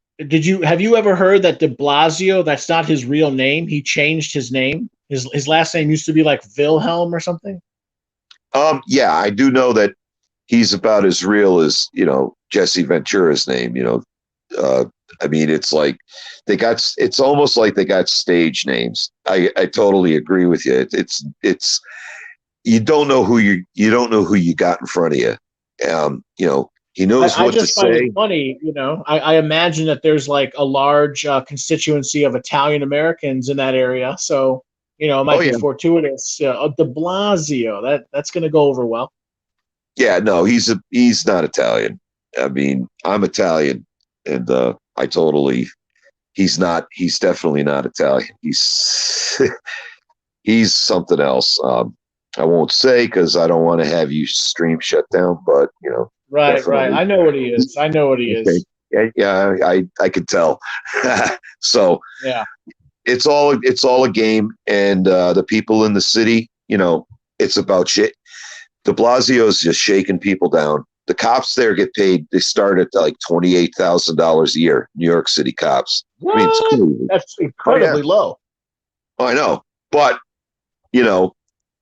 Have you ever heard that De Blasio, that's not his real name? He changed his name. His last name used to be like Wilhelm or something. Yeah, I do know that he's about as real as Jesse Ventura's name. Uh, I mean, it's like it's almost like they got stage names. I totally agree with you. It's you don't know who you got in front of you. He knows I what to just find it say. funny, I imagine that there's like a large constituency of Italian Americans in that area. So, it Oh might be yeah, fortuitous. De Blasio, that's going to go over well. yeah. No, he's not Italian. I mean, I'm Italian, and I totally. He's not. He's definitely not Italian. He's he's something else. I won't say because I don't want to have you stream shut down, but Right. definitely. I know what he is. Okay. Yeah, I could tell. So Yeah. it's all a game, and the people in the city, it's about shit. De Blasio is just shaking people down. The cops there get paid. They start at like $28,000 a year. New York City cops. What? I mean, it's crazy. That's incredibly low. Oh, I know, but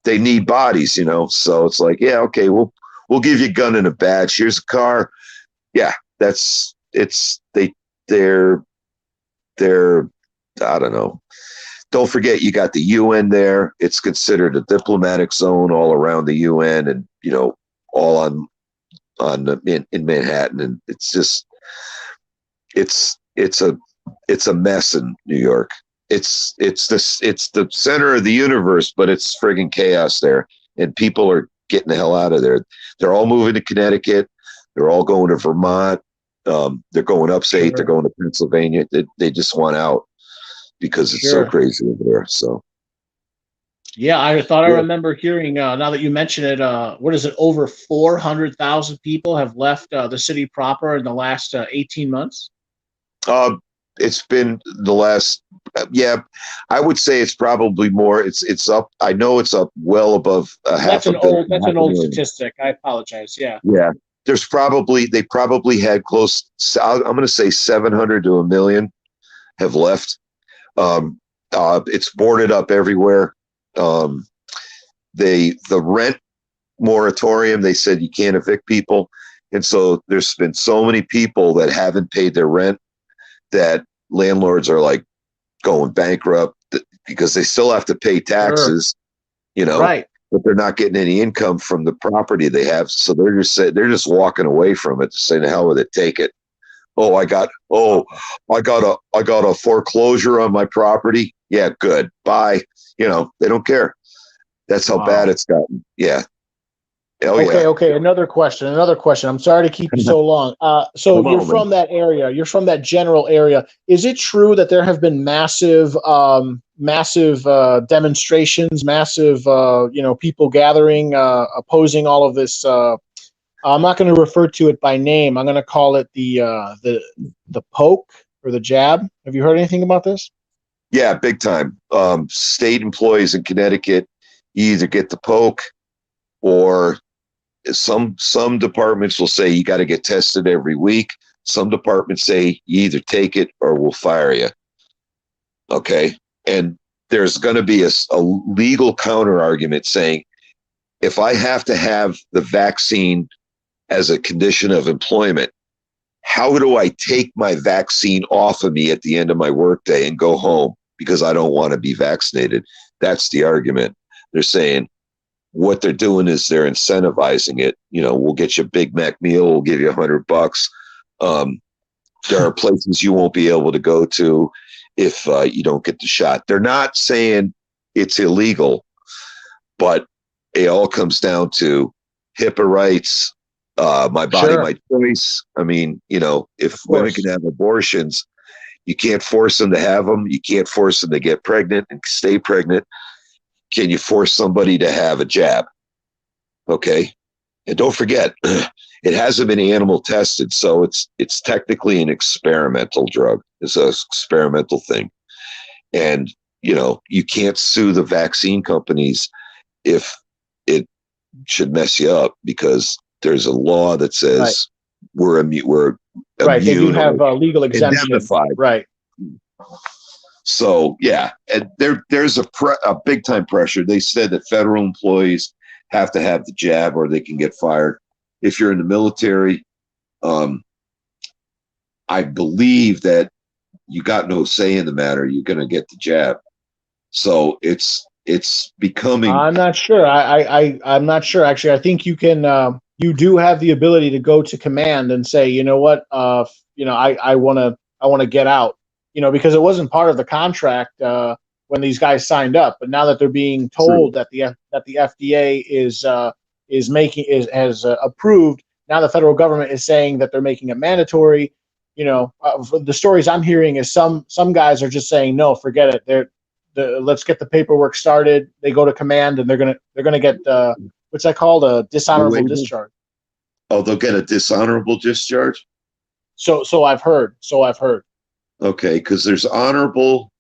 they need bodies. So it's like, yeah, okay, we'll give you a gun and a badge. Here's a car. Yeah, they're I don't know. Don't forget, you got the UN there. It's considered a diplomatic zone all around the UN, and all in Manhattan, and it's just it's a mess in New York. It's the center of the universe, but it's friggin' chaos there, and people are getting the hell out of there. They're all moving to Connecticut. They're all going to Vermont. They're going upstate. Sure. They're going to Pennsylvania. They just want out because it's so crazy over there. So, yeah, I thought I remember hearing. Now that you mention it, what is it? Over 400,000 people have left the city proper in the last 18 months. It's been the last. Yeah, I would say it's probably more. It's up. I know it's up well above half. That's an old statistic. I apologize. Yeah. Yeah. they probably had close. I'm going to say 700 to a million have left. It's boarded up everywhere. The rent moratorium, they said you can't evict people, and so there's been so many people that haven't paid their rent that landlords are like going bankrupt because they still have to pay taxes, Right. but they're not getting any income from the property they have, so they're just walking away from it, saying, "The hell with it, take it." I got a foreclosure on my property. Yeah, good. Bye. They don't care. That's how bad it's gotten. Yeah. Oh, yeah. Okay. Another question. I'm sorry to keep you so long. So you're from that area. You're from that general area. Is it true that there have been massive demonstrations, massive, people gathering, opposing all of this? I'm not going to refer to it by name. I'm going to call it the poke or the jab. Have you heard anything about this? Yeah, big time. State employees in Connecticut, you either get the poke, or some departments will say you got to get tested every week. Some departments say you either take it or we'll fire you. Okay, and there's going to be a legal counter argument saying, if I have to have the vaccine as a condition of employment, how do I take my vaccine off of me at the end of my workday and go home because I don't want to be vaccinated? That's the argument. They're saying what they're doing is they're incentivizing it. We'll get you a Big Mac meal. We'll give you $100. There are places you won't be able to go to if you don't get the shot. They're not saying it's illegal, but it all comes down to HIPAA rights, my body, my choice. I mean, if women can have abortions, you can't force them to have them. You can't force them to get pregnant and stay pregnant. Can you force somebody to have a jab? Okay. And don't forget, it hasn't been animal tested, so it's technically an experimental drug. It's an experimental thing. And, you can't sue the vaccine companies if it should mess you up, because there's a law that says we're immune. Right. They do have legal exemption. Indemnified. Right. So, yeah, and there's a big time pressure. They said that federal employees have to have the jab or they can get fired. If you're in the military, I believe that you got no say in the matter. You're going to get the jab. So it's becoming. I'm not sure. I'm not sure. Actually, I think you can. You do have the ability to go to command and say, you know what, I want to get out. Because it wasn't part of the contract when these guys signed up, but now that they're being told that the FDA has approved, now the federal government is saying that they're making it mandatory. The stories I'm hearing is some guys are just saying, no, forget it. Let's get the paperwork started. They go to command and they're gonna get what's that called, a dishonorable discharge. Oh, they'll get a dishonorable discharge. So I've heard. Okay, because there's honorable.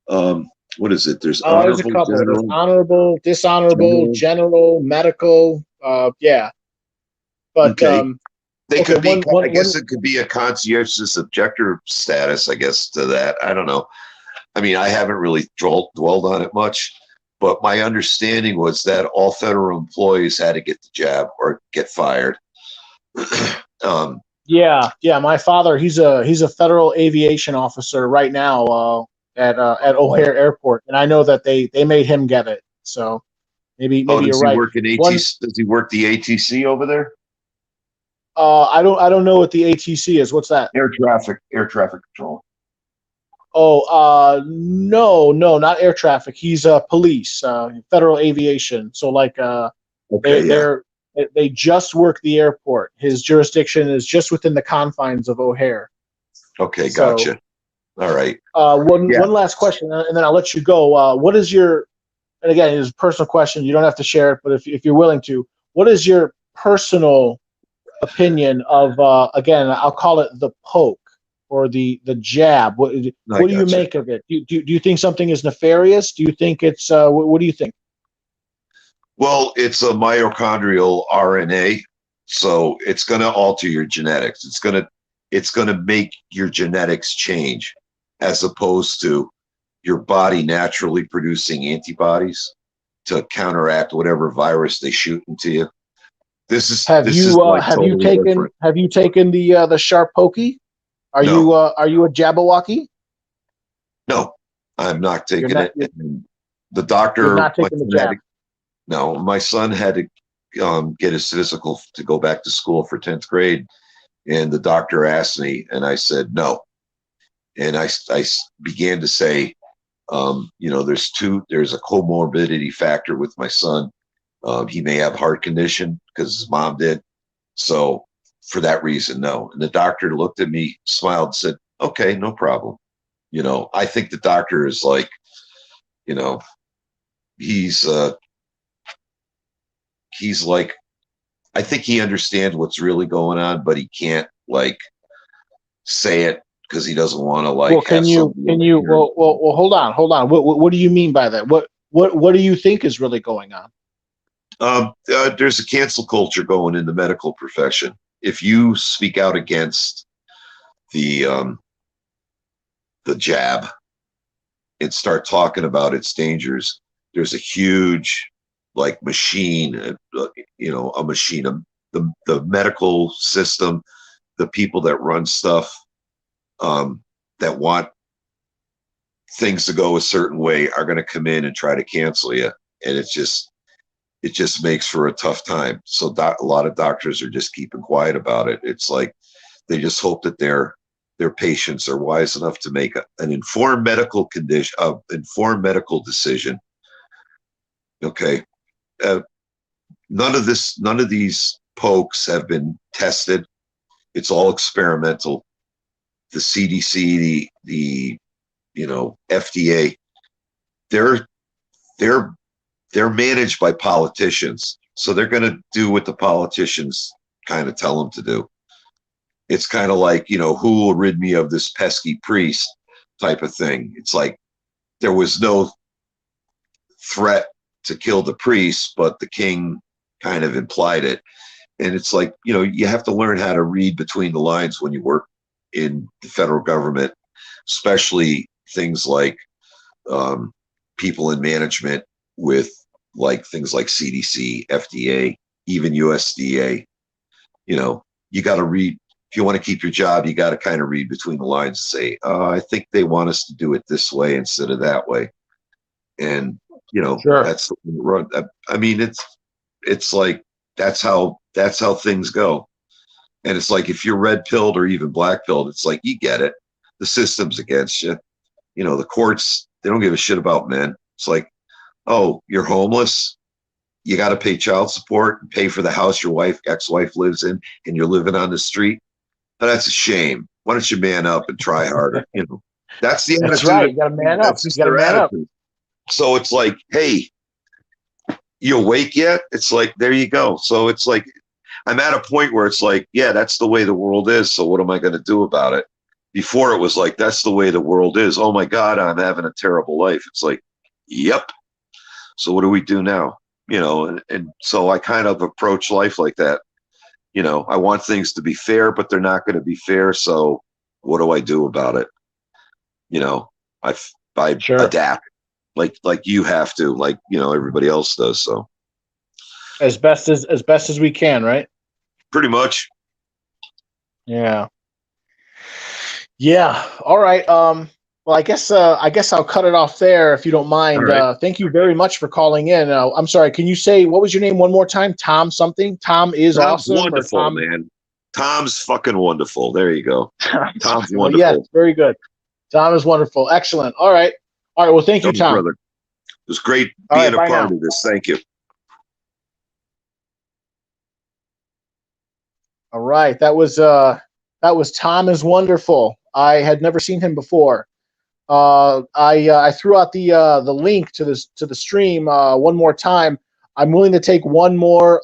What is it? There's there's a couple. General, there's honorable, dishonorable, general, medical. Yeah, but okay. They could be. I guess it could be a conscientious objector status. I guess to that. I don't know. I mean, I haven't really dwelled on it much, but my understanding was that all federal employees had to get the jab or get fired. Yeah. My father, he's a federal aviation officer right now at O'Hare Airport, and I know that they made him get it. So maybe you're right. Does he work the ATC over there? I don't know what the ATC is. What's that? Air traffic control. Oh, no, not air traffic. He's police, federal aviation. So they just work the airport. His jurisdiction is just within the confines of O'Hare. Okay, gotcha. All right. One last question, and then I'll let you go. What is your, and again, it's a personal question. You don't have to share it, but if you're willing to, what is your personal opinion of, again, I'll call it the poke or the jab? What do you make of it? Do you think something is nefarious? Do you think it's, what do you think? Well, it's a mitochondrial RNA So it's going to alter your genetics. It's going to make your genetics change, as opposed to your body naturally producing antibodies to counteract whatever virus they shoot into you. This is like totally different. Have you taken the sharp pokey? Are you a Jabberwocky? No, I'm not taking not, it. The doctor, you're not taking the jab. No, my son had to get his physical to go back to school for 10th grade. And the doctor asked me, and I said no. And I began to say, there's a comorbidity factor with my son. He may have heart condition because his mom did. So for that reason, no. And the doctor looked at me, smiled, and said, okay, no problem. I think the doctor is like, he's like, I think he understands what's really going on, but he can't like say it because he doesn't want to like. Well, hold on. What do you mean by that? What do you think is really going on? There's a cancel culture going in the medical profession. If you speak out against the jab and start talking about its dangers, there's a huge machine, a machine, the medical system, the people that run stuff, that want things to go a certain way are going to come in and try to cancel you. And it just makes for a tough time. So a lot of doctors are just keeping quiet about it. It's like they just hope that their patients are wise enough to make an informed medical decision. Okay. None of these pokes have been tested. It's all experimental. The CDC, the FDA, they're managed by politicians. So they're going to do what the politicians kind of tell them to do. It's kind of like, who will rid me of this pesky priest type of thing. It's like there was no threat to kill the priest, but the king kind of implied it. And it's like, you have to learn how to read between the lines when you work in the federal government, especially things like people in management with things like CDC, FDA, even USDA. You got to read. If you want to keep your job, you got to kind of read between the lines and say, I think they want us to do it this way instead of that way. And, sure. That's the run. I mean, it's like, that's how things go. And it's like, if you're red pilled or even black pilled, it's like, you get it. The system's against you. The courts, they don't give a shit about men. It's like, oh, you're homeless. You got to pay child support and pay for the house your ex-wife lives in, and you're living on the street. Now, that's a shame. Why don't you man up and try harder? That's the attitude. That's right. You got to man up. You got to man up. So it's like, hey, you awake yet? It's like, there you go. So it's like, I'm at a point where it's like, yeah, that's the way the world is. So what am I going to do about it? Before it was like, that's the way the world is. Oh my God, I'm having a terrible life. It's like, yep. So what do we do now? And so I kind of approach life like that. I want things to be fair, but they're not going to be fair. So what do I do about it? I sure. adapt like you have to, everybody else does. So as best as we can, right? Pretty much. Yeah. All right. Well, I guess I'll cut it off there if you don't mind. Right. Thank you very much for calling in. I'm sorry. Can you say what was your name one more time? Tom something. Tom is Tom's awesome. Wonderful, Tom... man. Tom's fucking wonderful. There you go. Tom's wonderful. Well, yes, very good. Tom is wonderful. Excellent. All right. Well, thank you, Tom. Brother. It was great being a part of this. Thank you. All right. That was Tom is wonderful. I had never seen him before. I threw out the link to the stream one more time. I'm willing to take one more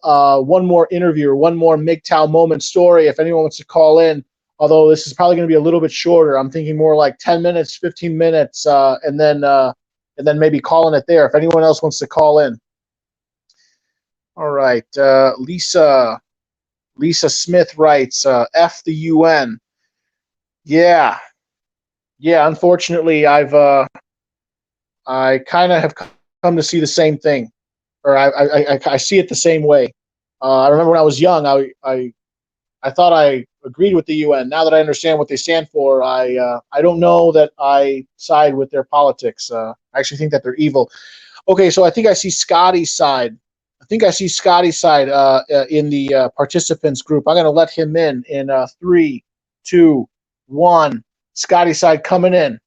interview or one more Mgtow moment story if anyone wants to call in. Although this is probably going to be a little bit shorter. I'm thinking more like 10 minutes, 15 minutes, and then maybe calling it there if anyone else wants to call in. All right, Lisa Lisa Smith writes, F the UN. Yeah. Yeah, unfortunately, I kind of have come to see the same thing, or I see it the same way. I remember when I was young, I thought I agreed with the UN. Now that I understand what they stand for, I don't know that I side with their politics. I actually think that they're evil. Okay, so I think I see Scotty Side. I think I see Scotty Side in the participants group. I'm going to let him in 3, 2, 1. Scotty Side coming in.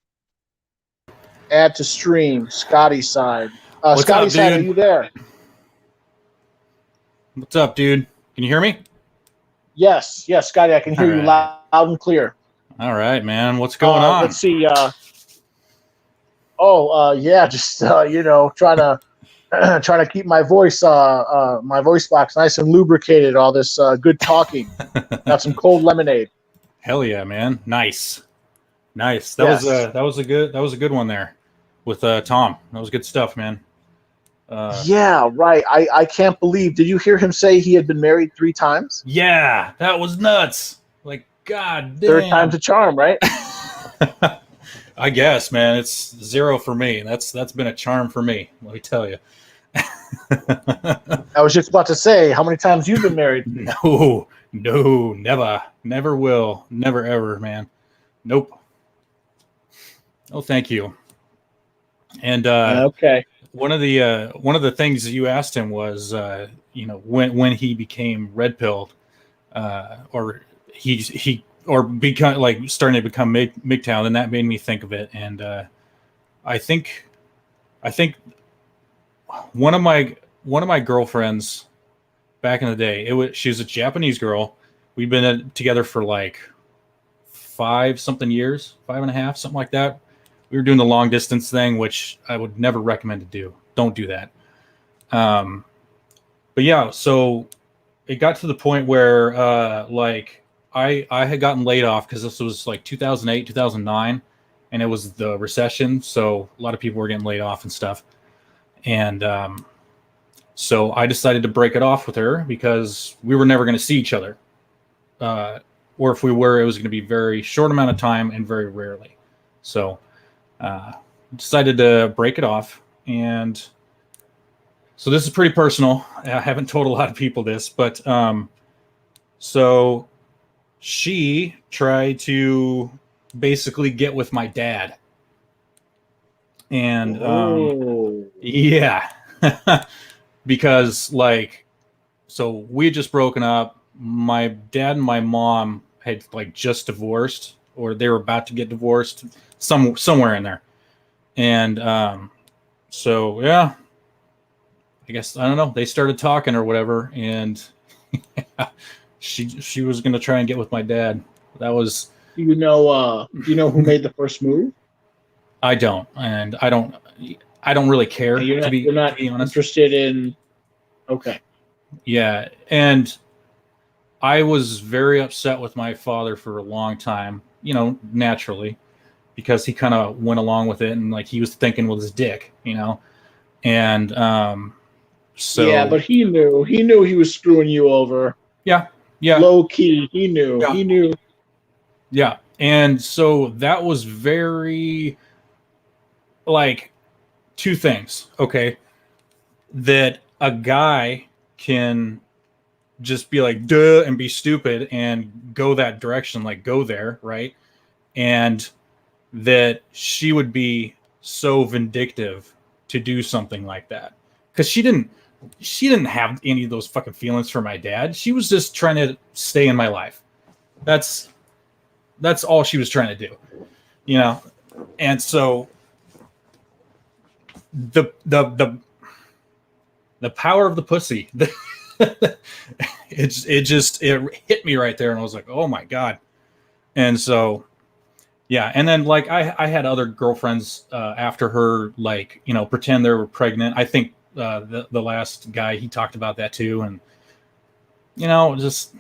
Add to stream. Scotty Side. Scotty Side, are you there? What's up, dude? Can you hear me? Yes, Scotty, I can hear you loud and clear. All right, man. What's going on? Let's see. Yeah, just trying to keep my voice box nice and lubricated. All this good talking. Got some cold lemonade. Hell yeah, man! Nice. That was a good one there with Tom. That was good stuff, man. Yeah, right. I can't believe. Did you hear him say he had been married 3 times? Yeah, that was nuts. Like, god damn. 3rd time's a charm, right? I guess, man. It's 0 for me. That's been a charm for me. Let me tell you. I was just about to say, how many times you've been married? No, never will, never ever, man. Nope. Oh, thank you. And okay. One of the things that you asked him was, when he became red pilled, or starting to become Mgtow, and that made me think of it. And I think one of my girlfriends back in the day, she was a Japanese girl. We'd been together for like 5-something years, 5.5, something like that. We were doing the long distance thing, which I would never recommend to do. Don't do that. But yeah, so it got to the point where I had gotten laid off because this was like 2008, 2009, and it was the recession. So a lot of people were getting laid off and stuff. And so I decided to break it off with her because we were never going to see each other. Or if we were, it was going to be very short amount of time and very rarely. So decided to break it off. And so this is pretty personal. I haven't told a lot of people this, but so she tried to basically get with my dad. And yeah, because so we had just broken up. My dad and my mom had just divorced, or they were about to get divorced, somewhere in there. And so yeah, I guess, I don't know, they started talking or whatever, and she was gonna try and get with my dad. That was. Do you know who made the first move? I don't, and I don't really care. You're not interested in. Okay. Yeah, and I was very upset with my father for a long time. Naturally, because he kind of went along with it, and he was thinking with his dick, and so. Yeah, but he knew he was screwing you over. Yeah. Low key, he knew. Yeah. He knew. Yeah, and so that was very. 2 things, okay, that a guy can just be duh, and be stupid and go that direction, go there, right? And that she would be so vindictive to do something like that, because she didn't have any of those fucking feelings for my dad. She was just trying to stay in my life. That's all she was trying to do, and so the power of the pussy, it hit me right there, and I was like, oh my god. And so yeah, and then I had other girlfriends after her, pretend they were pregnant. I think the last guy, he talked about that too, and just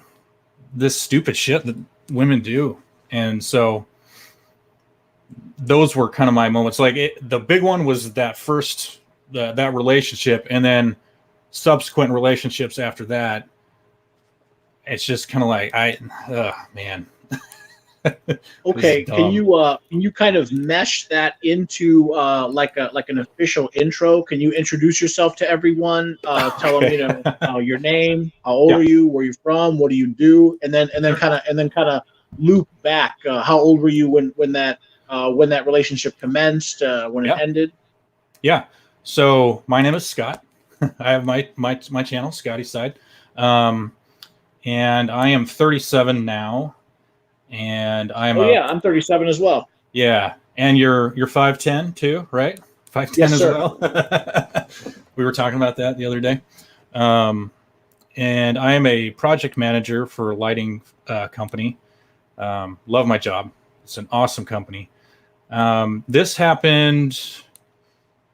this stupid shit that women do. And so those were kind of my moments. The big one was that first, that relationship, and then subsequent relationships after that. it's just kind of like man. Okay, can you kind of mesh that into like an official intro? Can you introduce yourself to everyone? Tell them, your name, how old Yeah. are you, where you're from, what do you do, and then kind of loop back. How old were you when that relationship commenced, when it Yeah. ended? Yeah. So my name is Scott. I have my channel, Scotty Side, and I am 37 now, and I'm Yeah, I'm 37 as well. Yeah, and you're 5'10" too, right? 5'10" Yes, as sir. well. We were talking about that the other day. And I am a project manager for a lighting company. Love my job. It's an awesome company. This happened.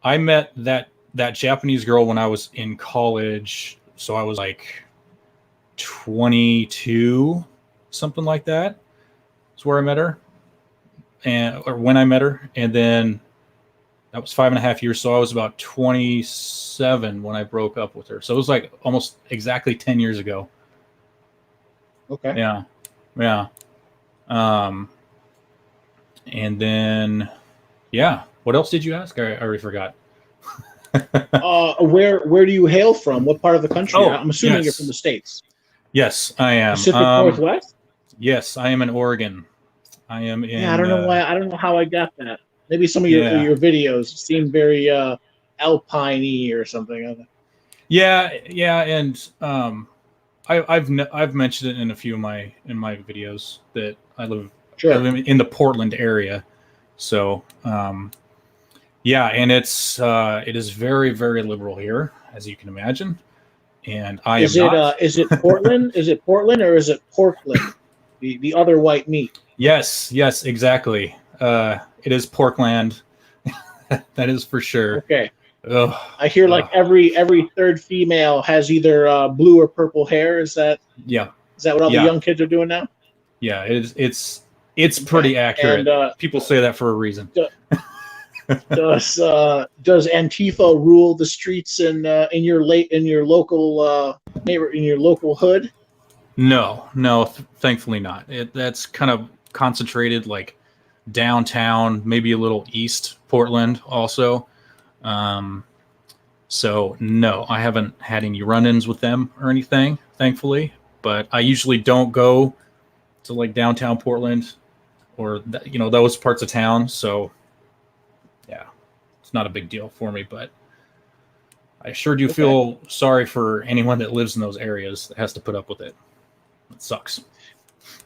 I met that Japanese girl when I was in college, so I was like 22, something like that. That's where I met her, or when I met her, and then that was 5.5 years. So I was about 27 when I broke up with her. So it was like almost exactly 10 years ago. Okay. Yeah. Yeah. And then, yeah. What else did you ask? I already forgot. Where do you hail from? What part of the country? Oh, I'm assuming yes. you're from the States. Yes, I am. Pacific Northwest? Yes, I am in Oregon. I am in. Yeah, I don't know why. I don't know how I got that. Maybe some of Yeah. your videos seem very alpine-y or something. Yeah, and I've mentioned it in a few of my videos that I live in the Portland area. So yeah, and it is very, very liberal here, as you can imagine. And is it Portland? Is it Portland or is it Portland? The other white meat. Yes, exactly. It is Portland. That is for sure. Okay. Ugh. I hear like every third female has either blue or purple hair. Is that what all the young kids are doing now? Yeah, it's pretty accurate. And, people say that for a reason. Does Antifa rule the streets in your local hood? No, thankfully not. That's kind of concentrated like downtown, maybe a little east Portland also. So no, I haven't had any run-ins with them or anything, thankfully. But I usually don't go to like downtown Portland or those parts of town. So yeah, it's not a big deal for me. But I sure do feel sorry for anyone that lives in those areas that has to put up with it. It sucks.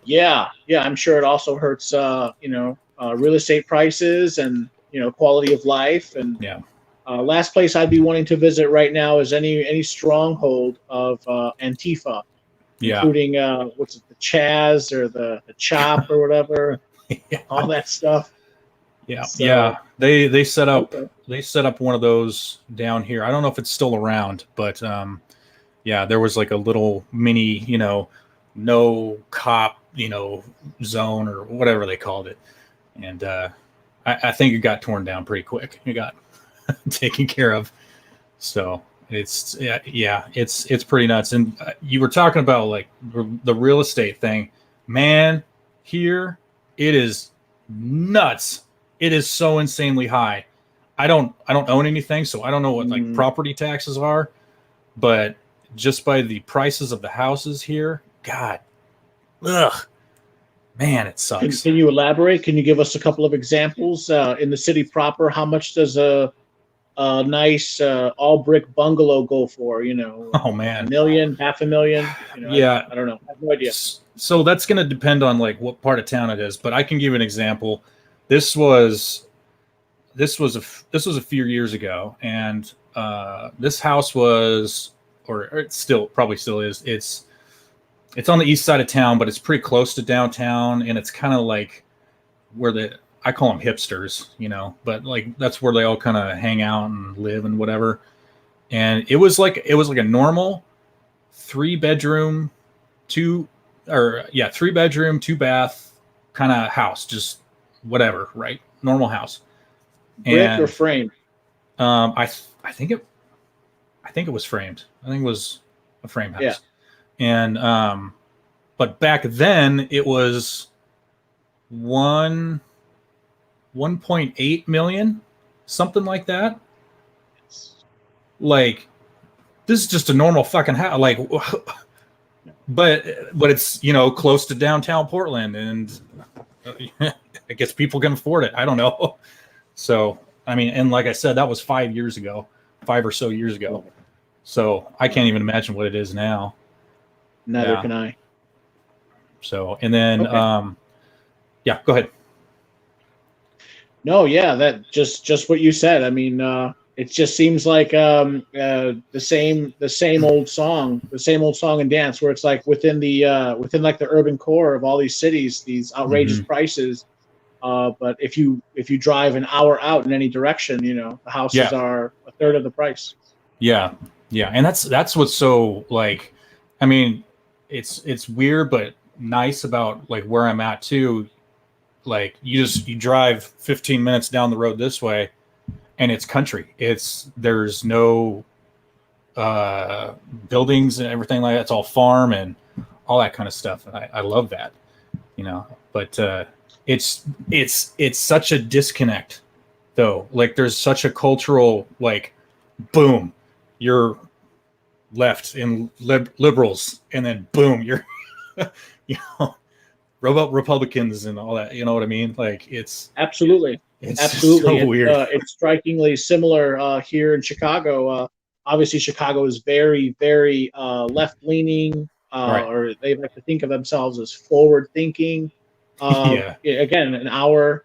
Yeah, I'm sure it also hurts. Real estate prices and quality of life. And last place I'd be wanting to visit right now is any stronghold of Antifa, including what's it, the Chaz or the Chop or whatever, all that stuff. Yeah, so, they set up one of those down here. I don't know if it's still around, but there was like a little mini, no cop, zone or whatever they called it. And I think it got torn down pretty quick. It got taken care of. So it's pretty nuts. And you were talking about like the real estate thing, man. Here it is nuts. It is so insanely high. I don't own anything, so I don't know what like property taxes are, but just by the prices of the houses here, God, man, it sucks. Can you elaborate? Can you give us a couple of examples in the city proper? How much does a nice all brick bungalow go for? Oh man, $1 million, $500,000. Yeah, I don't know. I have no idea. So that's going to depend on like what part of town it is, but I can give you an example. This was a few years ago, and this house was, or it probably still is. It's on the east side of town, but it's pretty close to downtown, and it's kind of like where I call them hipsters, but like that's where they all kind of hang out and live and whatever. And it was like a normal 3-bedroom, 3-bedroom, 2-bath kind of house, just whatever, right? Normal house. Brick or frame? I think it was framed. I think it was a frame house. Yeah. And but back then it was 1.8 million, something like that. Like, this is just a normal fucking house. Like, but it's, you know, close to downtown Portland, and I guess people can afford it. I don't know. So, I mean, and like I said, that was 5 or so years ago. So I can't even imagine what it is now. Neither can I. So, and then, Okay. yeah, go ahead. No, yeah, that just what you said. I mean, it just seems like the same old song and dance, where it's like within like the urban core of all these cities, these outrageous prices. But if you drive an hour out in any direction, you know, the houses are a third of the price. Yeah, yeah, and that's what's so, like, I mean, it's weird but nice about like where I'm at too. Like, you drive 15 minutes down the road this way, and it's country. There's no buildings and everything like that. It's all farm and all that kind of stuff. And I love that, you know. But it's such a disconnect, though. Like, there's such a cultural, like, boom, you're left in liberals, and then boom, you're you know, Republicans and all that. You know what I mean? Like, it's absolutely so weird. It's strikingly similar here in Chicago. Obviously, Chicago is very, very left leaning, Right. or they like to think of themselves as forward thinking. Yeah. Again, an hour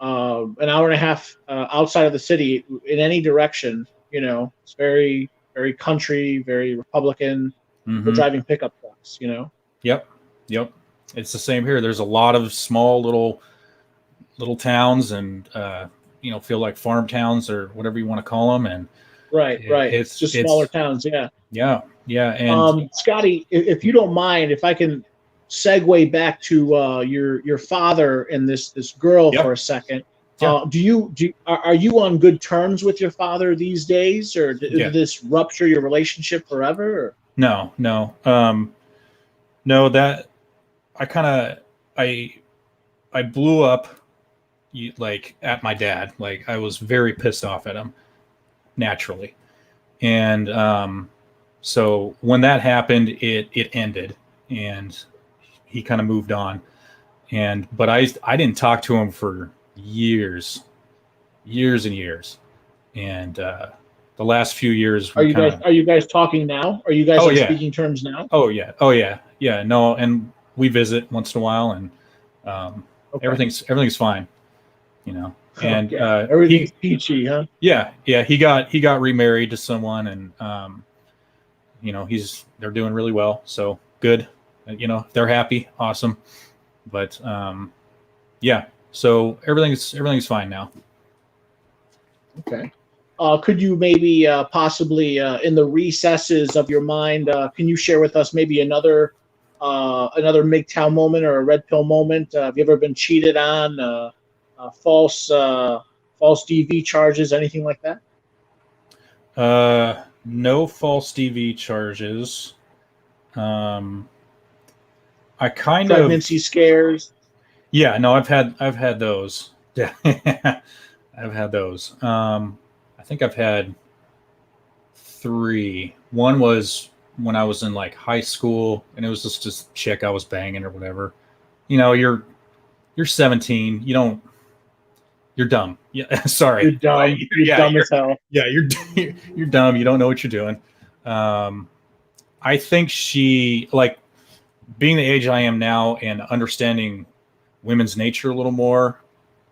and a half outside of the city in any direction. You know, it's very, very country, very Republican. People driving pickup trucks. You know. Yep. It's the same here. There's a lot of small little towns, and you know, feel like farm towns or whatever you want to call them. And right. It's just smaller towns. Yeah. And Scotty, if you don't mind, if I can segue back to your father and this girl for a second. Are you on good terms with your father these days, or did this rupture your relationship forever? Or? No. That I blew up, like, at my dad. Like, I was very pissed off at him, naturally. And so when that happened, it ended, and he kind of moved on. But I didn't talk to him for years and years. And the last few years, are you guys talking now? Are you guys on speaking terms now? Oh yeah. No, and we visit once in a while, and everything's fine, you know. And everything's peachy, huh? Yeah. He got remarried to someone, and you know, they're doing really well. So good, you know, they're happy, awesome. But yeah, so everything's fine now. Okay. Could you maybe possibly in the recesses of your mind, can you share with us maybe another Mgtow moment or a red pill moment? Have you ever been cheated on? False DV charges, anything like that? No false DV charges. I kind pregnancy scares. Yeah, no, I've had those. Yeah, I've had those. I think I've had 3. One was when I was in like high school, and it was just this chick I was banging or whatever. You know, you're 17. You're dumb. Yeah, sorry. You're dumb. You're dumb as hell. Yeah, you're dumb. You don't know what you're doing. I think she, like, being the age I am now and understanding women's nature a little more,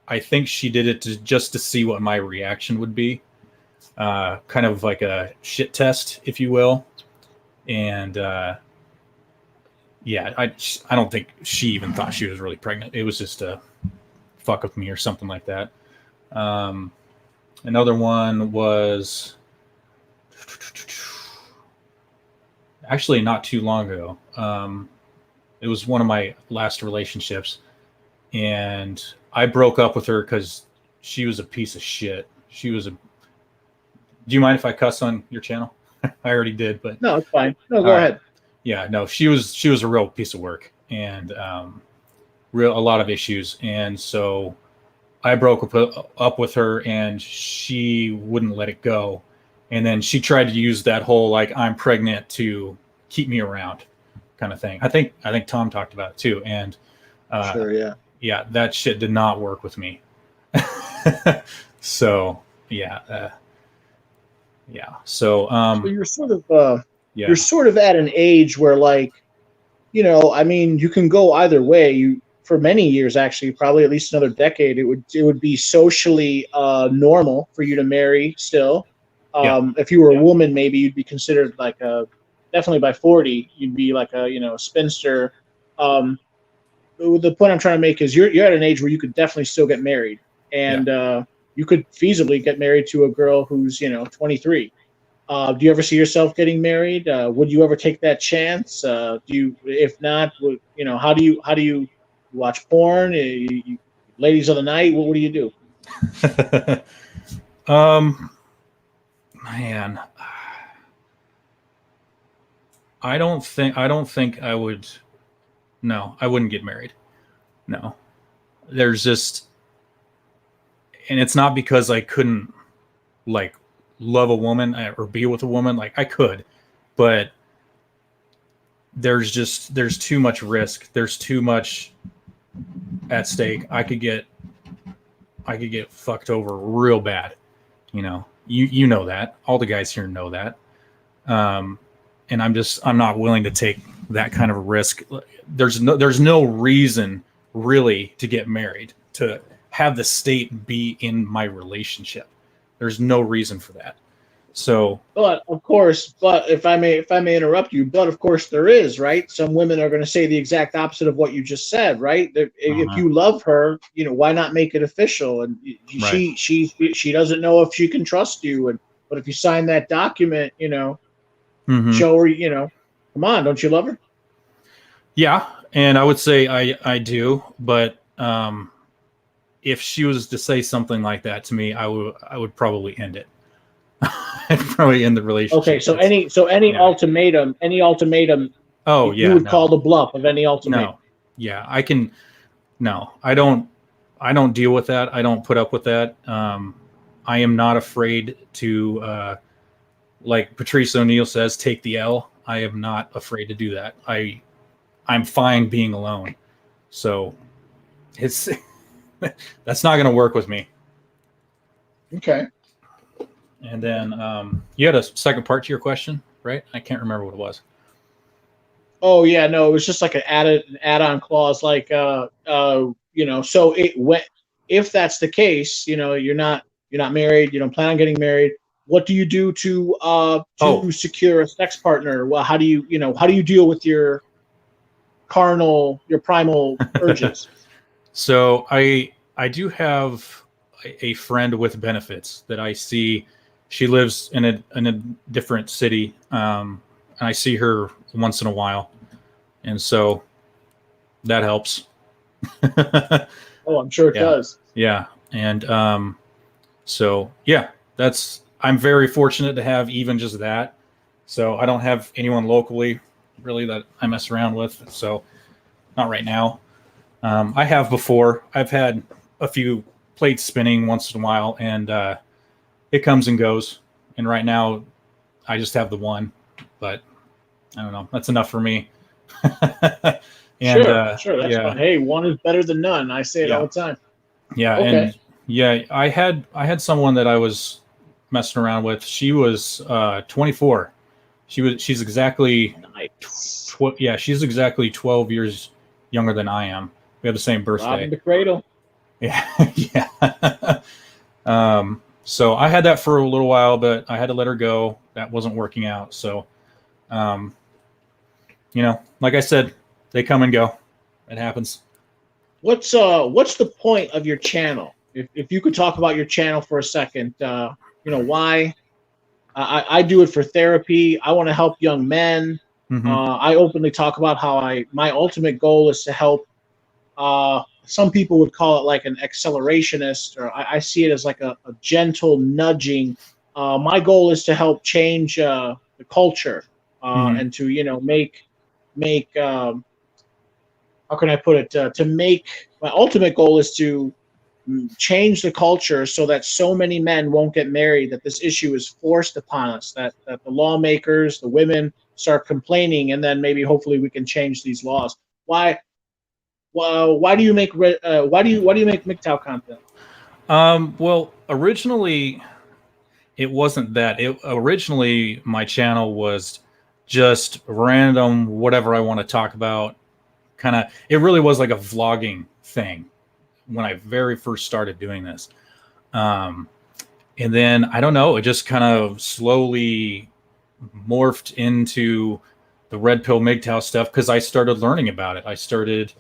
I think she did it just to see what my reaction would be. Kind of like a shit test, if you will. And yeah, I don't think she even thought she was really pregnant. It was just a fuck with me or something like that. Another one was actually not too long ago. It was one of my last relationships, and I broke up with her because she was a piece of shit. Do you mind if I cuss on your channel? I already did, but no, it's fine. No, go ahead. Yeah, no, she was a real piece of work. and a lot of issues. And so I broke up with her, and she wouldn't let it go. And then she tried to use that whole like I'm pregnant to keep me around kind of thing. I think Tom talked about it too. And Sure, yeah. Yeah, that shit did not work with me. So yeah. So you're sort of yeah. you're sort of at an age where, like, I mean, you can go either way. You for many years, actually, probably at least another decade, it would be socially normal for you to marry still. If you were a woman, maybe you'd be considered like definitely by 40, you'd be like a spinster. The point I'm trying to make is you're at an age where you could definitely still get married, and you could feasibly get married to a girl who's 23. Do you ever see yourself getting married? Would you ever take that chance? Do you? If not, how do you watch porn? Ladies of the night. What do you do? Man, I don't think I would. No, I wouldn't get married. No, there's just, and it's not because I couldn't like love a woman or be with a woman. Like I could, but there's too much risk. There's too much at stake. I could get fucked over real bad. You know that. All the guys here know that. And I'm not willing to take that kind of a risk. There's no reason really to get married, to have the state be in my relationship. There's no reason for that. So, but if I may interrupt you, but of course there is, right? Some women are going to say the exact opposite of what you just said, right? If you love her, why not make it official? And she doesn't know if she can trust you, but if you sign that document, show her, come on, don't you love her? Yeah, and I would say I do, but if she was to say something like that to me, I would probably end it. I'd probably end the relationship. Okay, so any ultimatum. Oh yeah, you would call the bluff of any ultimatum. No, yeah, I can. No, I don't deal with that. I don't put up with that. I am not afraid to, like Patrice O'Neill says, take the L. I am not afraid to do that. I'm fine being alone. So it's that's not going to work with me. Okay. And then you had a second part to your question, right? I can't remember what it was. Oh yeah, no, it was just like an add-on clause, like so if that's the case, you're not married, you don't plan on getting married. What do you do to secure a sex partner? Well, how do you deal with your primal urges? So I do have a friend with benefits that I see. She lives in a different city, and I see her once in a while, and so that helps. Oh, I'm sure it does. Yeah, and so yeah, I'm very fortunate to have even just that. So I don't have anyone locally really that I mess around with. So not right now. I have before. I've had a few plates spinning once in a while, and it comes and goes. And right now, I just have the one, but I don't know. That's enough for me. And, sure. That's fine. Hey, one is better than none. I say it all the time. Yeah, okay. And yeah, I had someone that I was messing around with. She was 24. She's exactly she's exactly 12 years younger than I am. We have the same birthday. Robbing the cradle. Yeah, yeah. So I had that for a little while, but I had to let her go. That wasn't working out. So, like I said, they come and go. It happens. What's the point of your channel? If you could talk about your channel for a second, why? I do it for therapy. I want to help young men. Mm-hmm. I openly talk about how my ultimate goal is to help. Some people would call it like an accelerationist, or I see it as like a gentle nudging. My goal is to help change the culture and to make how can I put it? To make my ultimate goal is to change the culture so that so many men won't get married, that this issue is forced upon us, that the lawmakers, the women start complaining, and then maybe hopefully we can change these laws. Why? Well, why do you make why do you make Mgtow content? Well, originally it wasn't that. Originally my channel was just random whatever I want to talk about. Kind of, it really was like a vlogging thing when I very first started doing this. And then I don't know, it just kind of slowly morphed into the red pill Mgtow stuff because I started learning about it. I started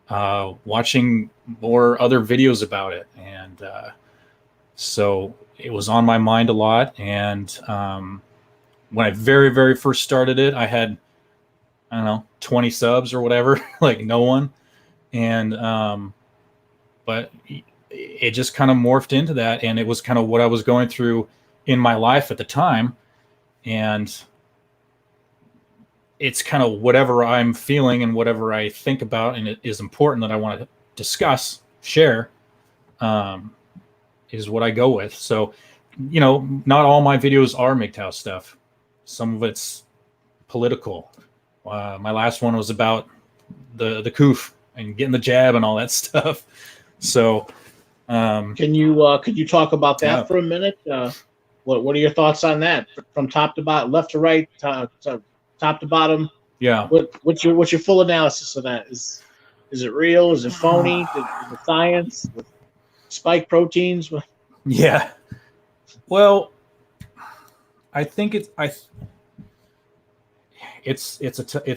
watching more other videos about it, and so it was on my mind a lot. And when I very first started it, I had, I don't know, 20 subs or whatever, like no one. And but it just kind of morphed into that, and it was kind of what I was going through in my life at the time. And it's kind of whatever I'm feeling and whatever I think about, and it is important that I want to discuss, share, is what I go with. So, you know, not all my videos are Mgtow stuff. Some of it's political. My last one was about the coof and getting the jab and all that stuff. So, Can you talk about that Yeah. for a minute? What are your thoughts on that, from top to bottom, left to right, top to bottom? yeah. What's your full analysis of that? Is it real? Is it phony? Is it science with spike proteins? Yeah. Well, I think it's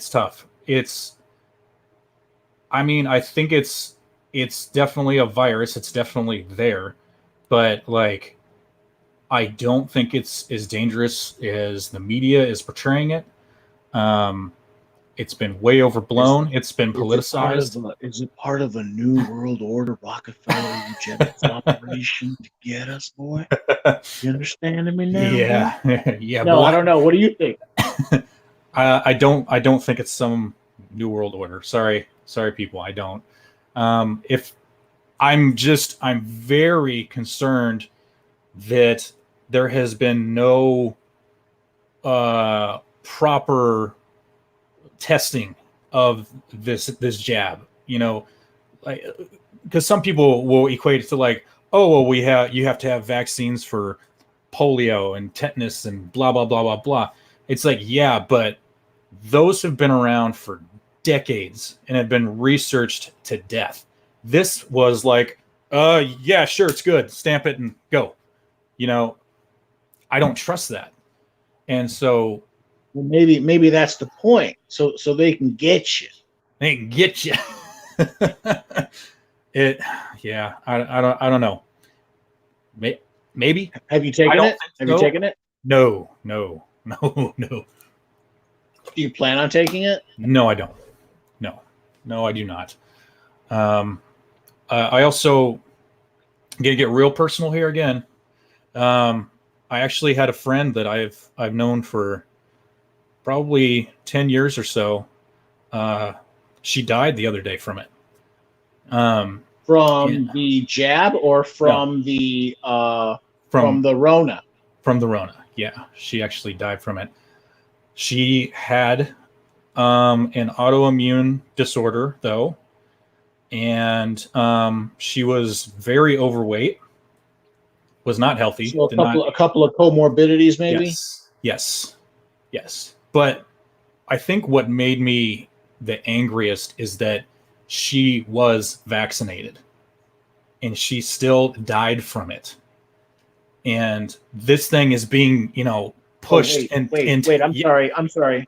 tough. I think it's definitely a virus. It's definitely there, but like, I don't think it's as dangerous as the media is portraying it. It's been way overblown. It's been politicized. Is it part of a new world order Rockefeller eugenics operation to get us, boy? You understanding me now? Yeah, yeah. No, Well, I don't know. What do you think? I don't think it's some new world order. Sorry, people. I don't. If I'm very concerned that there has been no proper testing of this jab. You know, like, because some people will equate it to like, oh well, you have to have vaccines for polio and tetanus and blah blah blah blah blah. It's like, yeah, but those have been around for decades and have been researched to death. This was like, yeah, sure, it's good, stamp it and go. You know, I don't trust that. And so Well, maybe that's the point. So they can get you. they can get you. Yeah, I don't know. Maybe. Have you taken it? Have you taken it? No. Do you plan on taking it? No, I don't. No, I do not. I also gonna get real personal here again. I actually had a friend that I've known for probably 10 years or so. She died the other day from it. From the jab or from the from the Rona? From the Rona. Yeah, she actually died from it. She had an autoimmune disorder though, and she was very overweight, was not healthy. So a couple of comorbidities, maybe. Yes. But I think what made me the angriest is that she was vaccinated and she still died from it. And this thing is being, pushed. Wait, I'm sorry.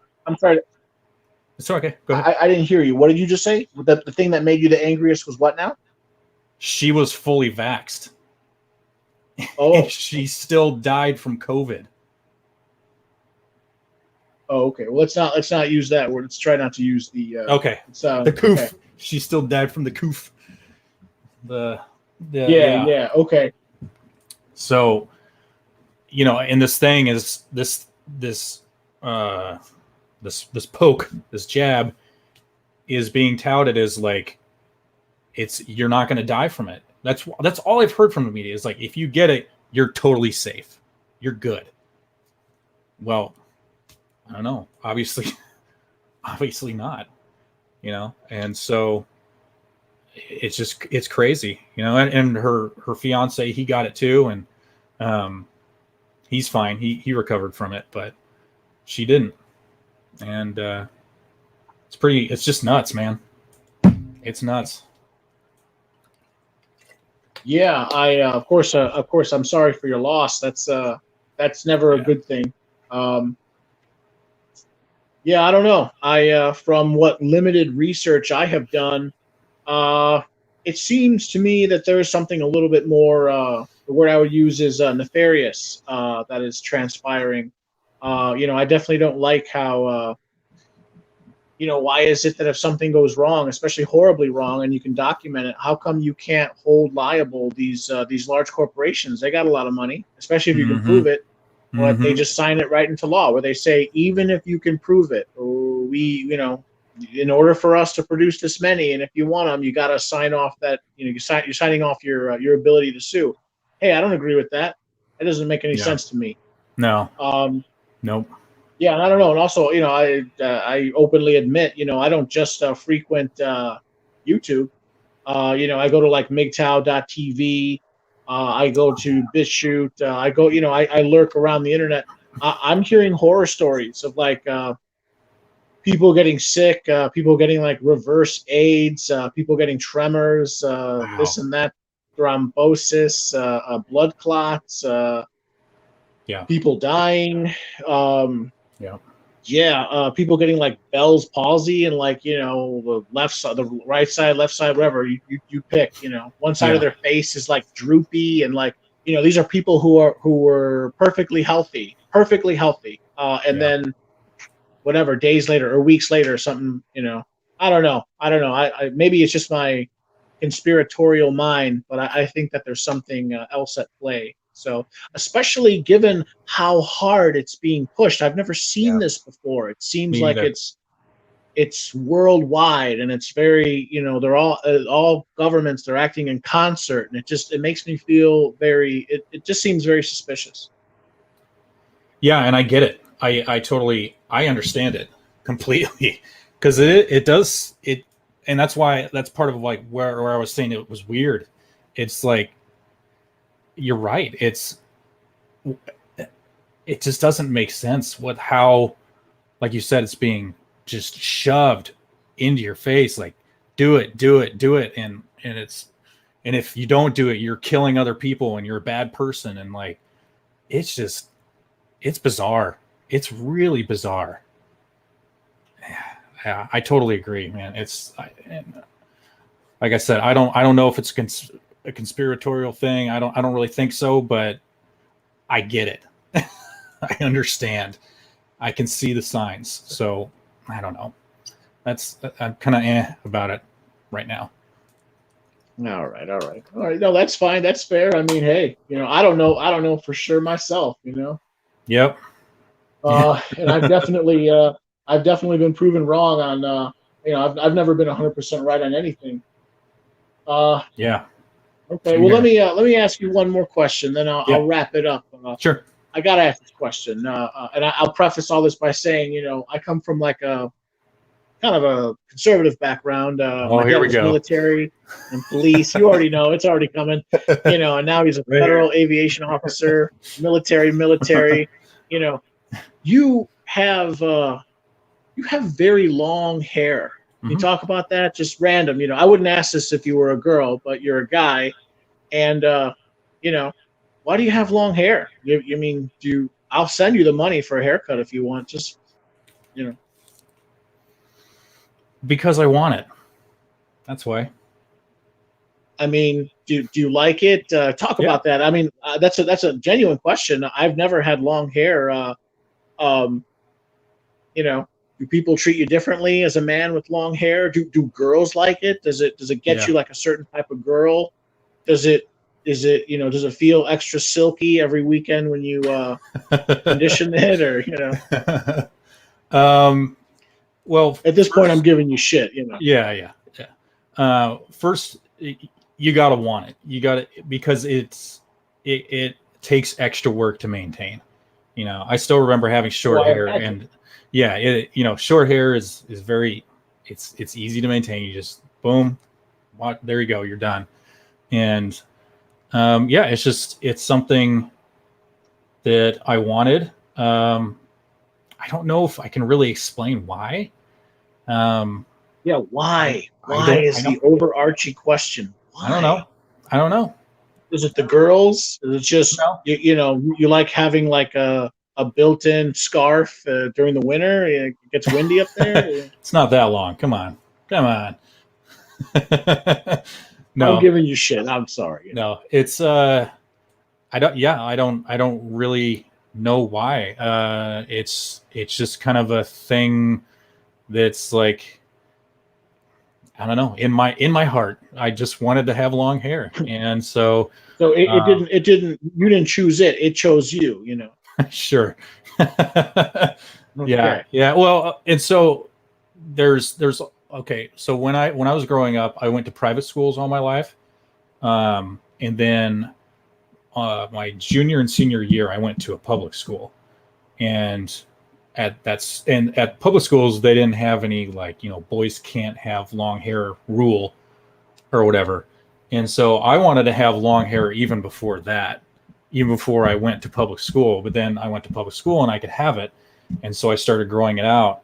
It's okay. Go ahead. I didn't hear you. What did you just say? The thing that made you the angriest was what now? She was fully vaxxed. Oh. And she still died from COVID. Oh, okay. Well, let's not use that word. Let's try not to use the. Okay. The coof. Okay. She still died from the coof. Yeah. Okay. So, and this thing is this poke, this jab is being touted as like you're not going to die from it. That's all I've heard from the media is like, if you get it, you're totally safe. You're good. Well, I don't know. Obviously not, you know? And so it's crazy, you know, and her fiance, he got it too. And, he's fine. He recovered from it, but she didn't. And, it's just nuts, man. It's nuts. Yeah, of course, I'm sorry for your loss. That's never a good thing. Yeah, I don't know. From what limited research I have done, it seems to me that there is something a little bit more. The word I would use is nefarious that is transpiring. I definitely don't like how. Why is it that if something goes wrong, especially horribly wrong, and you can document it, how come you can't hold liable these large corporations? They got a lot of money, especially if you can prove it. But they just sign it right into law, where they say, even if you can prove it, in order for us to produce this many, and if you want them, you got to sign off that you're signing off your ability to sue. Hey, I don't agree with that. That doesn't make any sense to me. No. Nope. Yeah, and I don't know. And also, I openly admit, I don't just frequent YouTube. I go to like Mgtow.tv. I go to BitChute. I go, I lurk around the internet. I'm hearing horror stories of like people getting sick, people getting like reverse AIDS, people getting tremors, this and that, thrombosis, blood clots, people dying. People getting like Bell's palsy and like the left side, the right side, left side, whatever you pick. One side of their face is like droopy, and like these are people who were perfectly healthy, and then whatever days later or weeks later or something. I don't know. I maybe it's just my conspiratorial mind, but I think that there's something else at play. So, especially given how hard it's being pushed, I've never seen this before. It seems like it's worldwide, and it's very, they're all governments. They're acting in concert, and it makes me feel very. It just seems very suspicious. Yeah, and I get it. I understand it completely, because it does, and that's part of like where I was saying it was weird. It's like, you're right. It just doesn't make sense with how, like you said, it's being just shoved into your face. Like, do it. And if you don't do it, you're killing other people and you're a bad person. And like, it's bizarre. It's really bizarre. Yeah, I totally agree, man. Like I said, I don't know if it's a conspiratorial thing. I don't really think so, but I get it. I understand. I can see the signs. So I don't know. I'm kind of about it right now. All right. No, that's fine. That's fair. I mean, hey, I don't know for sure myself. Yep. And I've definitely been proven wrong on. I've never been 100% right on anything. Yeah. Okay. Well, let me ask you one more question, then I'll wrap it up. Sure. I gotta ask this question, and I'll preface all this by saying, I come from like a kind of a conservative background. My dad was military and police. You already know it's already coming. And now he's a federal aviation officer, military. You have very long hair. Can you talk about that? Just random. I wouldn't ask this if you were a girl, but you're a guy, and why do you have long hair? I'll send you the money for a haircut if you want. Just because I want it. That's why. I mean, do you like it? Talk about that. I mean, that's a genuine question. I've never had long hair. Do people treat you differently as a man with long hair? Do girls like it? Does it get you like a certain type of girl? Does it feel extra silky every weekend when you condition it, or Well, At this point, first- I'm giving you shit. Yeah. First, you gotta want it. You gotta, because it takes extra work to maintain. I still remember having short Well, I hair, imagine. and short hair is very, it's easy to maintain. You just boom, there you go, you're done. And it's something that I wanted. I don't know if I can really explain why. Yeah, why? I Why don't- is I the don't- overarching question? Why? I don't know. Is it the girls? Is it just No. you like having like a built-in scarf during the winter? It gets windy up there. It's not that long. Come on. I'm No, giving you shit. I'm sorry. no. It's I don't really know why. It's just kind of a thing that's like, I don't know, in my heart. I just wanted to have long hair. And so So it didn't. You didn't choose it. It chose you. sure. Okay. Yeah. Well, and so there's okay. So when I was growing up, I went to private schools all my life, and then my junior and senior year, I went to a public school, and at public schools they didn't have any like boys can't have long hair rule or whatever, and so I wanted to have long hair even before that. Even before I went to public school, but then I went to public school and I could have it. And so I started growing it out.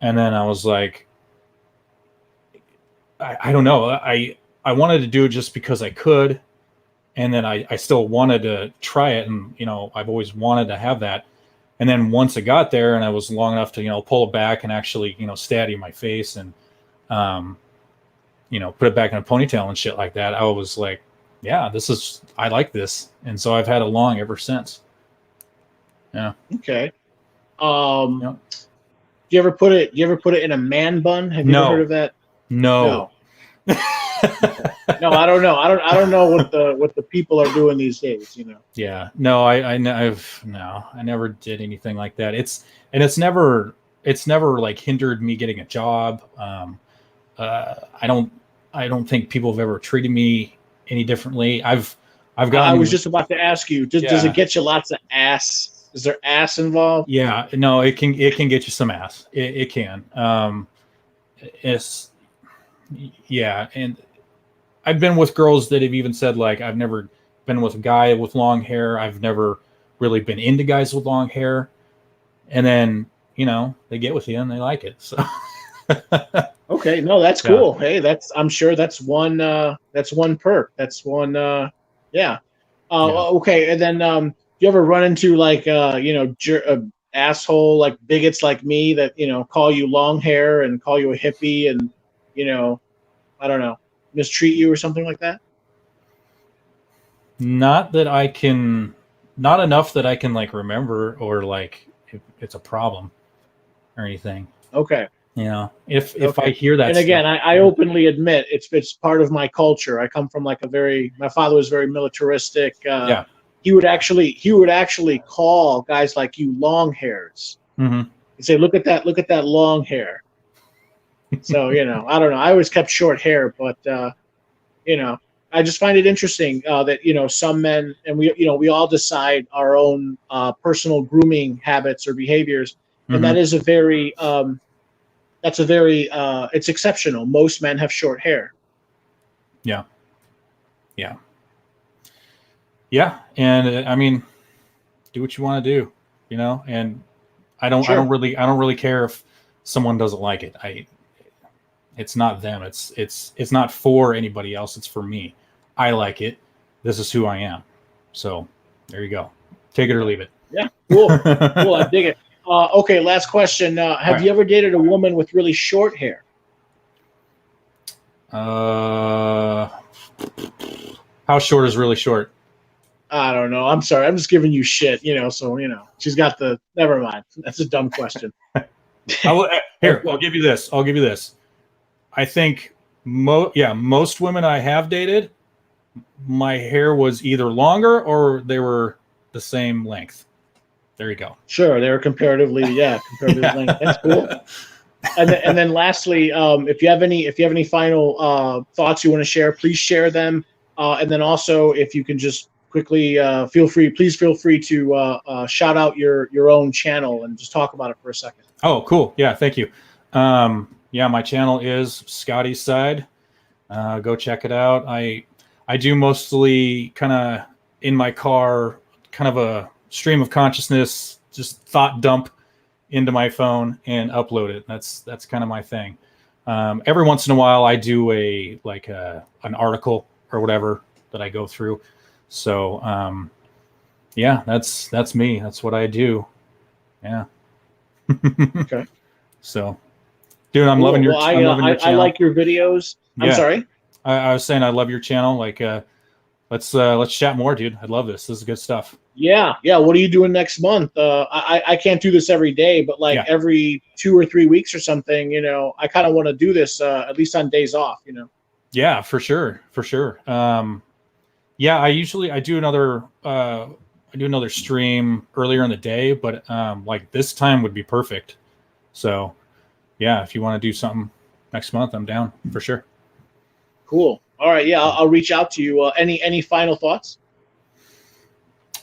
And then I was like, I don't know. I wanted to do it just because I could. And then I still wanted to try it. And, I've always wanted to have that. And then once I got there and I was long enough to, pull it back and actually, steady my face and, put it back in a ponytail and shit like that, I was like, yeah, I like this. And so I've had it long ever since. Yeah. Okay. Yeah. Do you ever put it in a man bun? Have you No. ever heard of that? No. No, I don't know. I don't know what the people are doing these days. Yeah. No, I never did anything like that. It's never like hindered me getting a job. I don't think people have ever treated me any differently. I've gotten. I was just about to ask you. Does it get you lots of ass? Is there ass involved? Yeah, no, it can get you some ass. It can. And I've been with girls that have even said like, I've never been with a guy with long hair. I've never really been into guys with long hair. And then they get with you and they like it. So. Okay, no, that's cool. Hey, I'm sure that's one perk. That's one yeah. Okay, and then do you ever run into like asshole like bigots like me that call you long hair and call you a hippie and I don't know, mistreat you or something like that? Not enough that I can like remember or like if it's a problem or anything. Okay. If I hear that, and again, I openly admit it's part of my culture. I come from like my father was very militaristic. He would actually call guys like you long hairs. Mm-hmm. He'd say, look at that long hair. So I don't know. I always kept short hair, but I just find it interesting that some men, and we all decide our own personal grooming habits or behaviors, and that is it's exceptional. Most men have short hair. Yeah. And I mean, do what you want to do, and I don't really care if someone doesn't like it. It's not them. It's not for anybody else. It's for me. I like it. This is who I am. So there you go. Take it or leave it. Yeah. Cool. Cool. I dig it. Okay, last question. Have you ever dated a woman with really short hair? How short is really short? I don't know. I'm sorry. I'm just giving you shit, so, she's got never mind. That's a dumb question. Here, I'll give you this. I think most women I have dated, my hair was either longer or they were the same length. There you go. Sure, they were comparatively length. That's cool. And then lastly, if you have any final thoughts you want to share, please share them. And then also, if you can just quickly please feel free to shout out your own channel and just talk about it for a second. Oh, cool. Yeah, thank you. Yeah, my channel is Scotty Side. Go check it out. I do mostly kind of in my car, kind of a stream of consciousness, just thought dump into my phone and upload it. That's kind of my thing. Every once in a while, I do an article or whatever that I go through. So yeah, that's me. That's what I do. Yeah. Okay. So, dude, I'm loving your. I'm loving your channel. I like your videos. I'm sorry. I was saying I love your channel. Like, let's chat more, dude. I love this. This is good stuff. Yeah. What are you doing next month? I can't do this every day, but like every 2 or 3 weeks or something. You know, I kind of want to do this at least on days off. You know. Yeah, for sure. Yeah, I do another stream earlier in the day, but like this time would be perfect. So, yeah, if you want to do something next month, I'm down for sure. Cool. All right. Yeah, I'll reach out to you. Any final thoughts?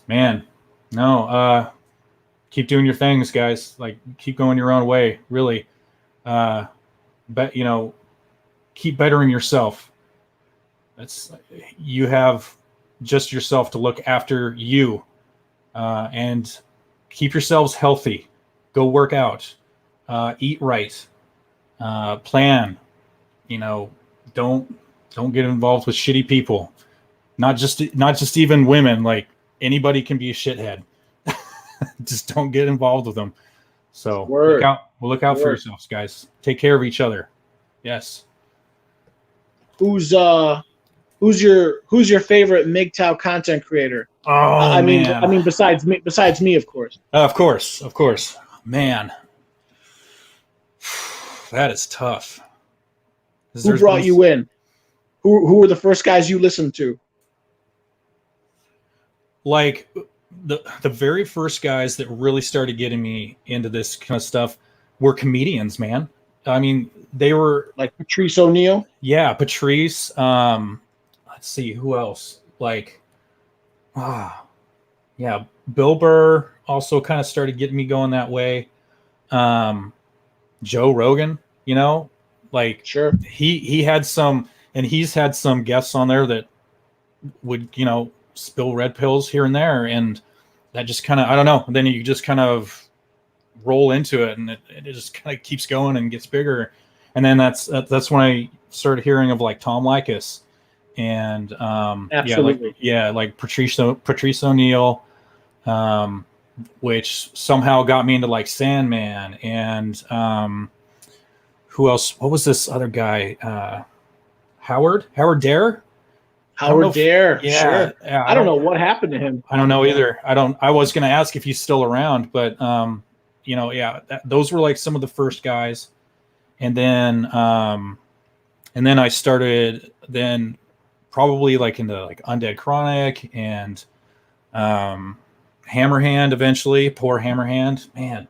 Man, no. Keep doing your things, guys. Like, keep going your own way. Really, keep bettering yourself. You have just yourself to look after you, and keep yourselves healthy. Go work out. Eat right. Plan. You know, don't get involved with shitty people. Not just even women. Like, anybody can be a shithead. Just don't get involved with them. So look out for yourselves, guys. Take care of each other. Yes. Who's your favorite Mgtow content creator? Oh, I mean besides me, of course. Of course. Man. That is tough. Who brought you in? Who were the first guys you listened to? Like the very first guys that really started getting me into this kind of stuff were comedians, man. I mean, they were like Patrice O'Neal. Yeah, Patrice. Let's see who else. Like, yeah, Bill Burr also kind of started getting me going that way. Joe Rogan, you know, like sure, he had some, and he's had some guests on there that would, you know, spill red pills here and there, and that just kind of, I don't know. Then you just kind of roll into it, and it just kind of keeps going and gets bigger. And then that's when I started hearing of like Tom Likas and absolutely, like Patrice O'Neal, which somehow got me into like Sandman and who else? What was this other guy? Howard Dare. Howard Dare. Yeah, sure. Yeah, I don't know what happened to him. I don't know either. I was going to ask if he's still around, but you know, yeah, those were like some of the first guys. And then I started then probably like into like Undead Chronic and Hammerhand eventually. Poor Hammerhand, man.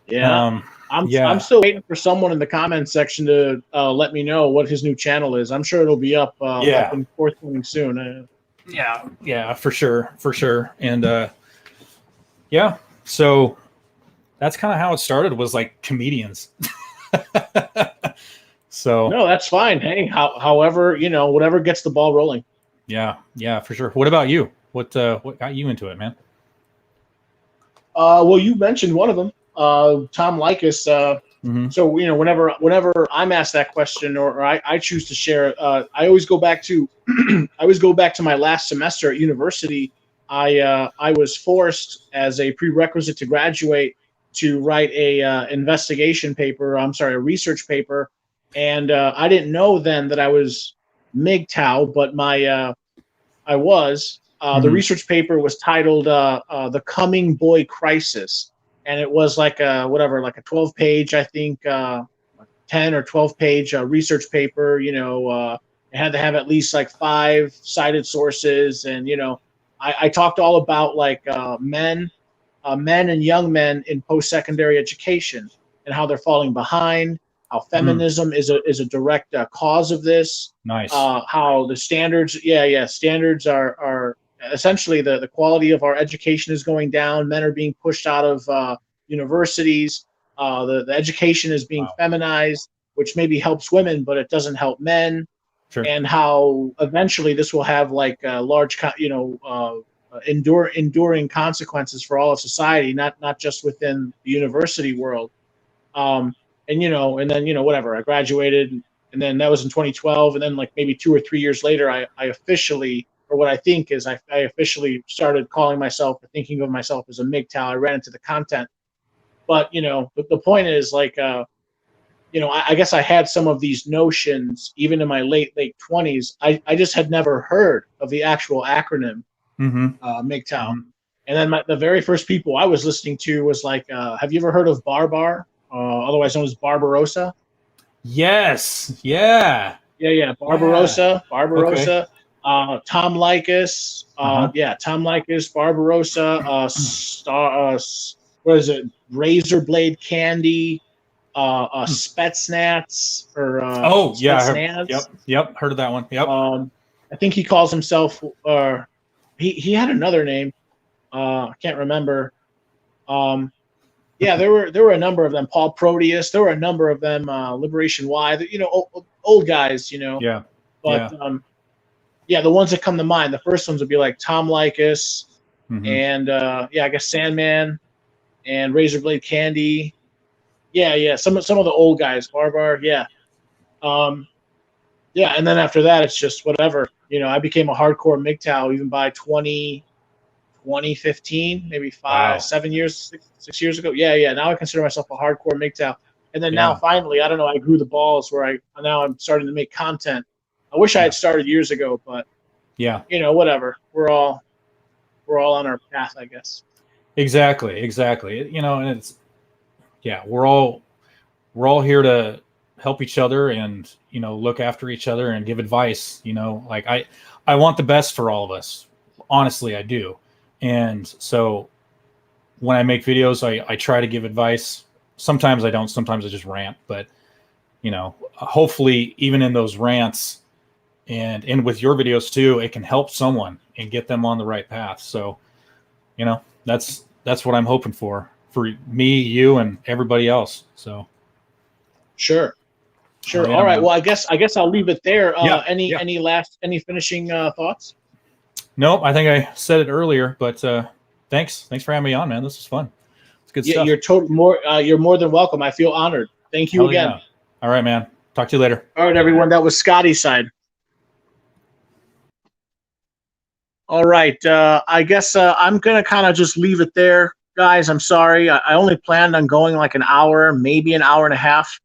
Yeah. I'm still waiting for someone in the comments section to let me know what his new channel is. I'm sure it'll be up and forthcoming soon. Yeah, for sure. And yeah, so that's kind of how it started, was like comedians. So no, that's fine. Hey, however, you know, whatever gets the ball rolling. Yeah, for sure. What about you? What got you into it, man? Well, you mentioned one of them. Tom Likas. So, you know, whenever I'm asked that question or I choose to share, I always go back to my last semester at university. I was forced as a prerequisite to graduate to write a research paper, and I didn't know then that I was Mgtow, but I was. The research paper was titled "The Coming Boy Crisis." And it was like a 12-page, I think, 10 or 12-page research paper. You know, it had to have at least like 5 cited sources, and you know, I talked all about like men and young men in post-secondary education. and how they're falling behind. How feminism is a direct cause of this. Nice. How the standards, standards are essentially the quality of our education is going down. Men are being pushed out of universities. The education is being feminized, which maybe helps women, but it doesn't help men. Sure. And how eventually this will have like large, enduring consequences for all of society, not just within the university world. And then whatever, I graduated, and then that was in 2012, and then like maybe 2 or 3 years later, I officially, or what I think is I officially started calling myself or thinking of myself as a Mgtow. I ran into the content, but the point is like I guess I had some of these notions even in my late 20s. I just had never heard of the actual acronym Mgtow. And then the very first people I was listening to was like, have you ever heard of Barbar? Otherwise known as Barbarossa. Yes. Yeah. Yeah. Barbarossa. Okay. Tom Likas. Tom Likas. Barbarossa. What is it? Razor Blade Candy. Spetsnaz or Spetsnaz. Yep. Heard of that one. Yep. I think he calls himself. He had another name. I can't remember. There were a number of them. Paul Proteus. There were a number of them. Liberation Y. Old guys. Yeah. But the ones that come to mind. The first ones would be like Tom Likas, and I guess Sandman, and Razorblade Candy. Yeah. Some of the old guys. Barbar. Yeah. And then after that, it's just whatever. I became a hardcore Mgtow even by 2015, maybe 7 years, 6 years ago. Yeah. Now I consider myself a hardcore Mgtow. And then now finally, I don't know, I grew the balls where now I'm starting to make content. I wish I had started years ago, but whatever. We're all on our path, I guess. Exactly. And it's we're all here to help each other and look after each other and give advice. Like I want the best for all of us. Honestly, I do. And so when I make videos, I try to give advice. Sometimes I don't. Sometimes I just rant. But hopefully, even in those rants and with your videos too, it can help someone and get them on the right path. So that's what I'm hoping for me, you, and everybody else. So sure. All right. Well, I guess I'll leave it there. Any finishing thoughts? Nope. I think I said it earlier, but thanks for having me on, man. This was fun. It's good stuff. You're more than welcome. I feel honored. Thank you again. Yeah. All right, man. Talk to you later. All right, everyone. That was Scotty Side. All right. I guess I'm gonna kind of just leave it there, guys. I'm sorry. I only planned on going like an hour, maybe an hour and a half.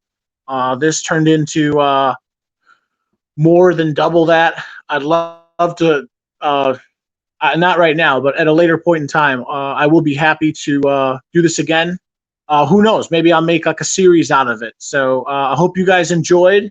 This turned into more than double that. I'd love to. Not right now, but at a later point in time, I will be happy to do this again. Who knows? Maybe I'll make like a series out of it. So I hope you guys enjoyed,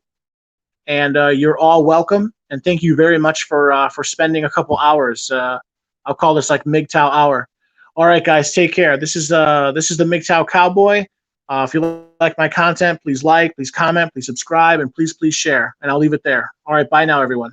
and you're all welcome. And thank you very much for spending a couple hours. I'll call this like Mgtow hour. All right, guys, take care. This is the Mgtow Cowboy. If you like my content, please like, please comment, please subscribe, and please share. And I'll leave it there. All right, bye now, everyone.